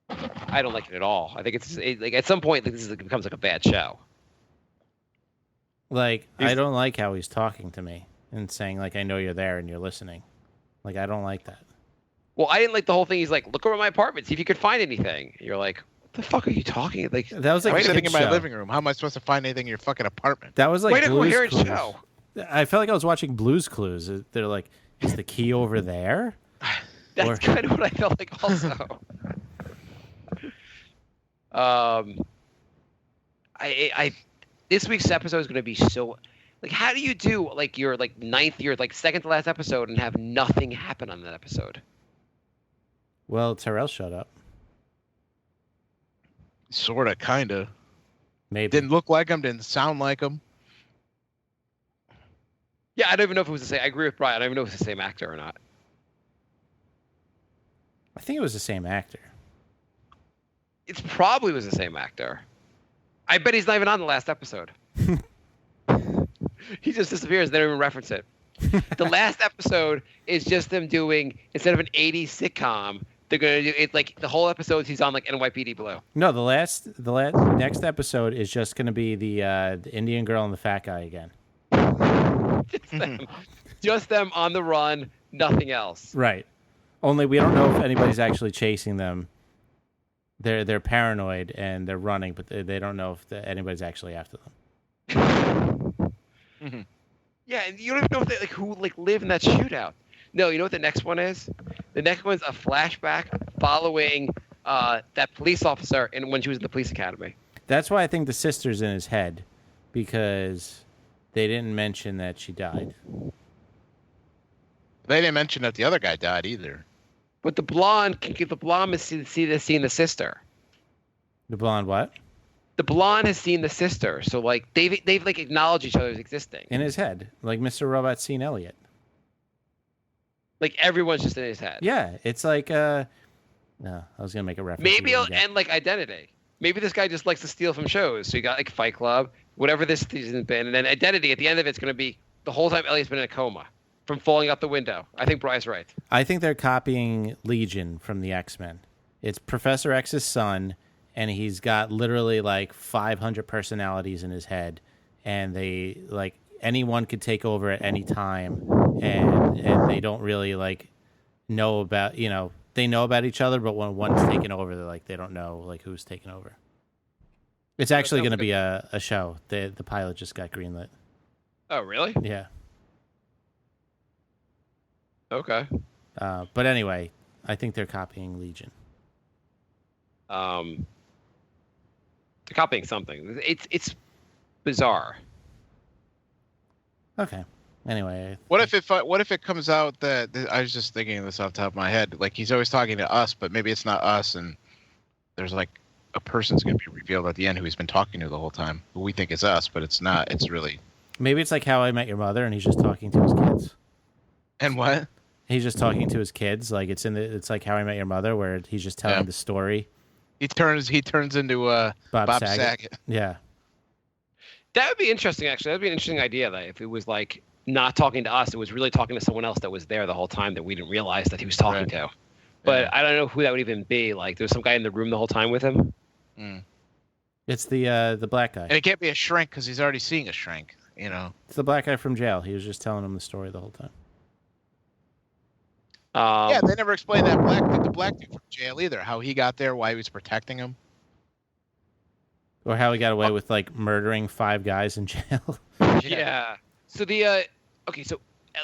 I don't like it at all. I think it's like at some point this becomes like a bad show. Like, I don't like how he's talking to me and saying, like, I know you're there and you're listening. Like, I don't like that. Well, I didn't like the whole thing. He's like, look around my apartment, see if you could find anything. You're like, what the fuck are you talking? Like, that was like I'm sitting in my show. living room. How am I supposed to find anything in your fucking apartment? That was like way to Blue's coherent Clues. show. I felt like I was watching Blue's Clues. They're like, is the key over there? That's kind of what I felt like also. I this week's episode is going to be so, like, how do you do like your second to last episode and have nothing happen on that episode? Well, Terrell showed up. Sorta, kinda. Maybe. Didn't look like him. Didn't sound like him. Yeah, I don't even know if it was the same. I agree with Brian. I don't even know if it's the same actor or not. I think it was the same actor. It probably was the same actor. I bet he's not even on the last episode. He just disappears. They don't even reference it. The last episode is just them doing, instead of an 80s sitcom, they're gonna do it like the whole episode. He's on like NYPD Blue. No, the next episode is just going to be the Indian girl and the fat guy again. Just them on the run, nothing else. Right. Only we don't know if anybody's actually chasing them. They're paranoid and they're running, but they don't know if anybody's actually after them. Mm-hmm. Yeah, and you don't even know if they who live in that shootout. No, you know what the next one is? The next one's a flashback following that police officer when she was at the police academy. That's why I think the sister's in his head, because they didn't mention that she died. They didn't mention that the other guy died either. But the blonde has seen the sister. The blonde what? The blonde has seen the sister, so like they've like acknowledged each other's existing. In his head, like Mr. Robot's seen Elliot. Like everyone's just in his head. Yeah, it's like no, I was gonna make a reference. Maybe it'll end like Identity. Maybe this guy just likes to steal from shows. So you got like Fight Club, whatever this season's been, and then Identity at the end of it's gonna be the whole time Elliot's been in a coma from falling out the window. I think Bry's right. I think they're copying Legion from the X-Men. It's Professor X's son, and he's got literally like 500 personalities in his head, and they like anyone could take over at any time, and they don't really like know about, they know about each other, but when one's taken over, they're like they don't know like who's taken over. It's actually going to be a show. The pilot just got greenlit. Oh, really? Yeah. Okay. But anyway, I think they're copying Legion. They're copying something. It's bizarre. Okay. Anyway, What if it comes out that I was just thinking of this off the top of my head? Like, he's always talking to us, but maybe it's not us, and there's like a person's going to be revealed at the end who he's been talking to the whole time. Who we think is us, but it's not. It's really. Maybe it's like How I Met Your Mother, and he's just talking to his kids. And what? He's just talking to his kids. Like it's like How I Met Your Mother, where he's just telling the story. He turns into Bob Saget. Yeah. That would be interesting, actually. That would be an interesting idea, that if it was like not talking to us, it was really talking to someone else that was there the whole time that we didn't realize that he was talking to. But I don't know who that would even be. Like, there was some guy in the room the whole time with him. It's the black guy. And it can't be a shrink because he's already seeing a shrink, you know. It's the black guy from jail. He was just telling him the story the whole time. Yeah, they never explained the black dude from jail either. How he got there, why he was protecting him. Or how he got away with, like, murdering 5 guys in jail. Yeah. So the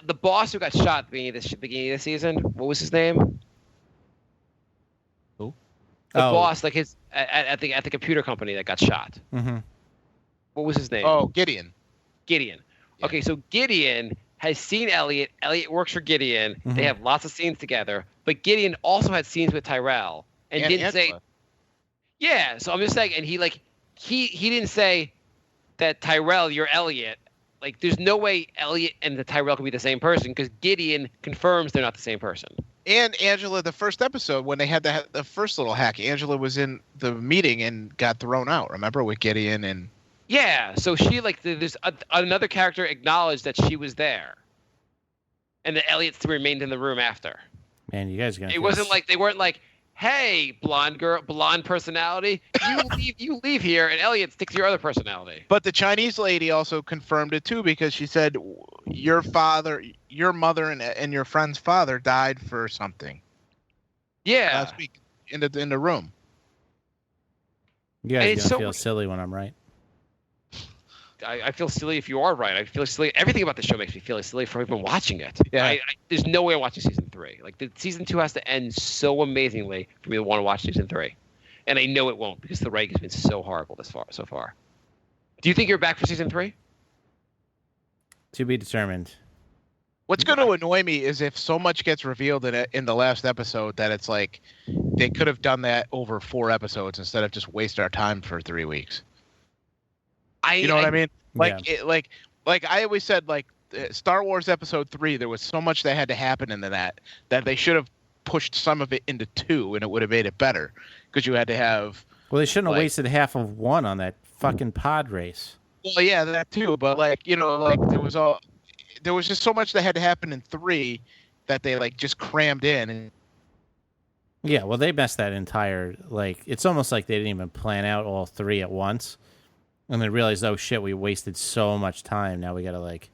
the boss who got shot at the beginning of the season, what was his name? Who? The boss, like his at the computer company that got shot. Mm-hmm. What was his name? Oh, Gideon. Gideon. Yeah. Okay, so Gideon has seen Elliot. Elliot works for Gideon. Mm-hmm. They have lots of scenes together. But Gideon also had scenes with Tyrell and didn't Angela. say. Yeah, so I'm just saying, and he didn't say that Tyrell, you're Elliot. Like, there's no way Elliot and the Tyrell can be the same person because Gideon confirms they're not the same person. And Angela, the first episode, when they had the first little hack, Angela was in the meeting and got thrown out. Remember, with Gideon and... Yeah, so she, like, there's another character acknowledged that she was there. And that Elliot still remained in the room after. Man, you guys are going to... It wasn't like, they weren't like, hey, blonde personality, you leave here, and Elliot sticks to your other personality. But the Chinese lady also confirmed it too, because she said your mother, and your friend's father died for something. Yeah. Last week in the room. You guys are gonna feel silly when I'm right. I feel silly if you are right. I feel silly. Everything about the show makes me feel silly for even watching it. Yeah. There's no way I'm watching season 3. Like, the season 2 has to end so amazingly for me to want to watch season 3, and I know it won't because the writing has been so horrible so far. Do you think you're back for season 3? To be determined. What's going to annoy me is if so much gets revealed in the last episode that it's like they could have done that over 4 episodes instead of just waste our time for 3 weeks. You know what I mean? Like, yeah. Like I always said, like Star Wars Episode 3, there was so much that had to happen into that they should have pushed some of it into 2, and it would have made it better because you had to have. Well, they shouldn't have wasted half of 1 on that fucking pod race. Well, yeah, that too. But like, you know, like there was just so much that had to happen in 3 that they like just crammed in. And yeah, well, they messed that entire, like, it's almost like they didn't even plan out all 3 at once. And then realized, oh shit, we wasted so much time. Now we gotta like.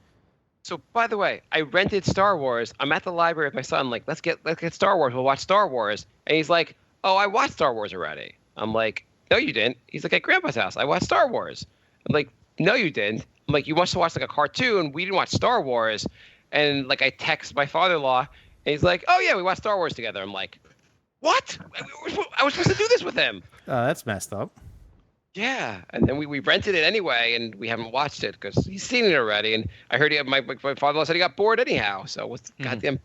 So, by the way, I rented Star Wars. I'm at the library with my son. Like, let's get Star Wars. We'll watch Star Wars. And he's like, oh, I watched Star Wars already. I'm like, no, you didn't. He's like, at Grandpa's house, I watched Star Wars. I'm like, no, you didn't. I'm like, you must have watched like a cartoon. We didn't watch Star Wars. And like, I text my father-in-law, and he's like, oh yeah, we watched Star Wars together. I'm like, what? I was supposed to do this with him. Oh, that's messed up. Yeah, and then we rented it anyway, and we haven't watched it because he's seen it already. And I heard my father-in-law said he got bored anyhow. So what's goddamn?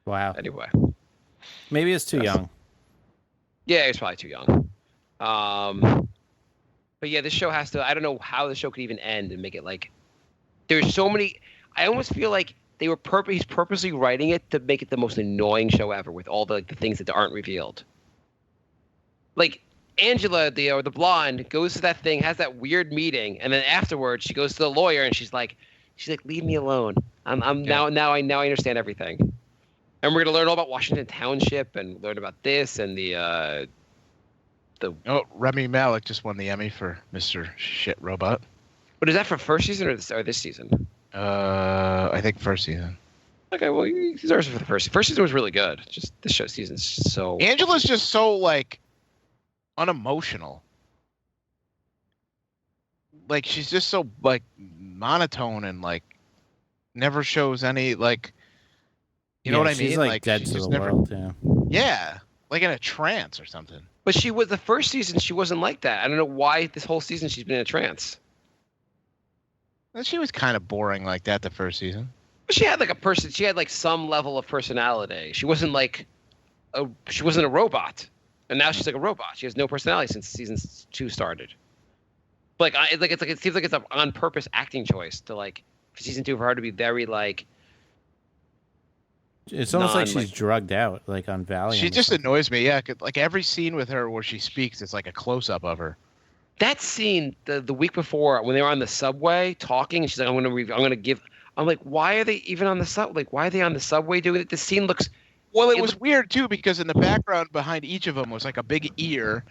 Wow. Anyway, maybe it's too young. Yeah, he's probably too young. But yeah, this show has to. I don't know how the show could even end and make it like. There's so many. I almost feel like they were he's purposely writing it to make it the most annoying show ever with all the things that aren't revealed. Like. Angela, the blonde, goes to that thing, has that weird meeting, and then afterwards she goes to the lawyer and she's like, leave me alone. Now I understand everything. And we're gonna learn all about Washington Township and learn about this and the. Remy Malek just won the Emmy for Mr. Shit Robot. But is that for first season or this season? I think first season. Okay, well he deserves it for the first season. First season was really good. Just this show season's so. Angela's just so like. Unemotional. Like she's just so like monotone and like never shows any like you know what I mean? She's like dead to the world, yeah. Yeah. Like in a trance or something. But she was the first season she wasn't like that. I don't know why this whole season she's been in a trance. And she was kind of boring like that the first season. But she had like some level of personality. She wasn't like she wasn't a robot. and now she's like a robot. She has no personality since season 2 started. Like, it seems like it's an on purpose acting choice to like for season 2 for her to be very like. It's almost like she's drugged out, like on Valium. She just annoys me. Yeah, like every scene with her where she speaks, it's like a close up of her. That scene the week before when they were on the subway talking, and she's like, I'm like, why are they even on the subway? Like, why are they on the subway doing it? The scene looks. Well, it was weird too because in the background behind each of them was like a big ear,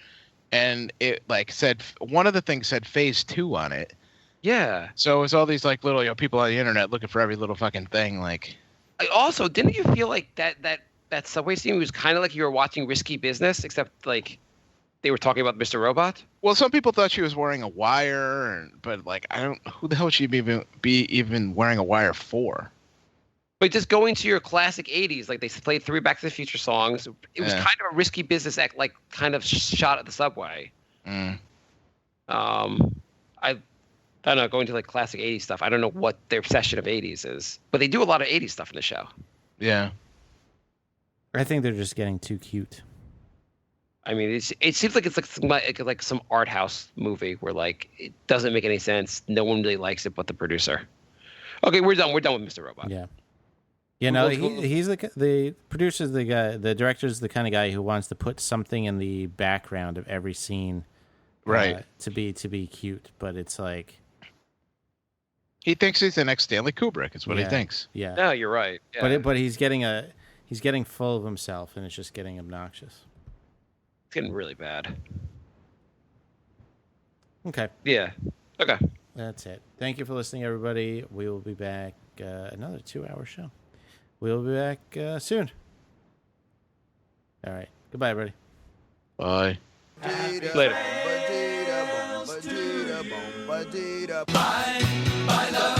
and it like said one of the things said Phase 2 on it. Yeah. So it was all these like little people on the internet looking for every little fucking thing. Like, also, didn't you feel like that subway scene was kind of like you were watching Risky Business, except like they were talking about Mr. Robot? Well, some people thought she was wearing a wire, but like I don't. Who the hell would she be even wearing a wire for? But just going to your classic 80s, like they played 3 Back to the Future songs. It was kind of a Risky Business act, like kind of shot at the subway. Mm. I don't know, going to like classic 80s stuff. I don't know what their obsession of 80s is, but they do a lot of 80s stuff in the show. Yeah. I think they're just getting too cute. I mean, it seems like it's like some art house movie where like it doesn't make any sense. No one really likes it but the producer. Okay, we're done. We're done with Mr. Robot. Yeah. You know, he's the producer's the guy, the director's the kind of guy who wants to put something in the background of every scene, right? To be cute, but it's like he thinks he's the next Stanley Kubrick. Is what he thinks. Yeah. No, you're right. Yeah. But he's getting full of himself, and it's just getting obnoxious. It's getting really bad. Okay. Yeah. Okay. That's it. Thank you for listening, everybody. We will be back another 2-hour show. We'll be back soon. All right. Goodbye, everybody. Bye. Later. Bye, bye, love.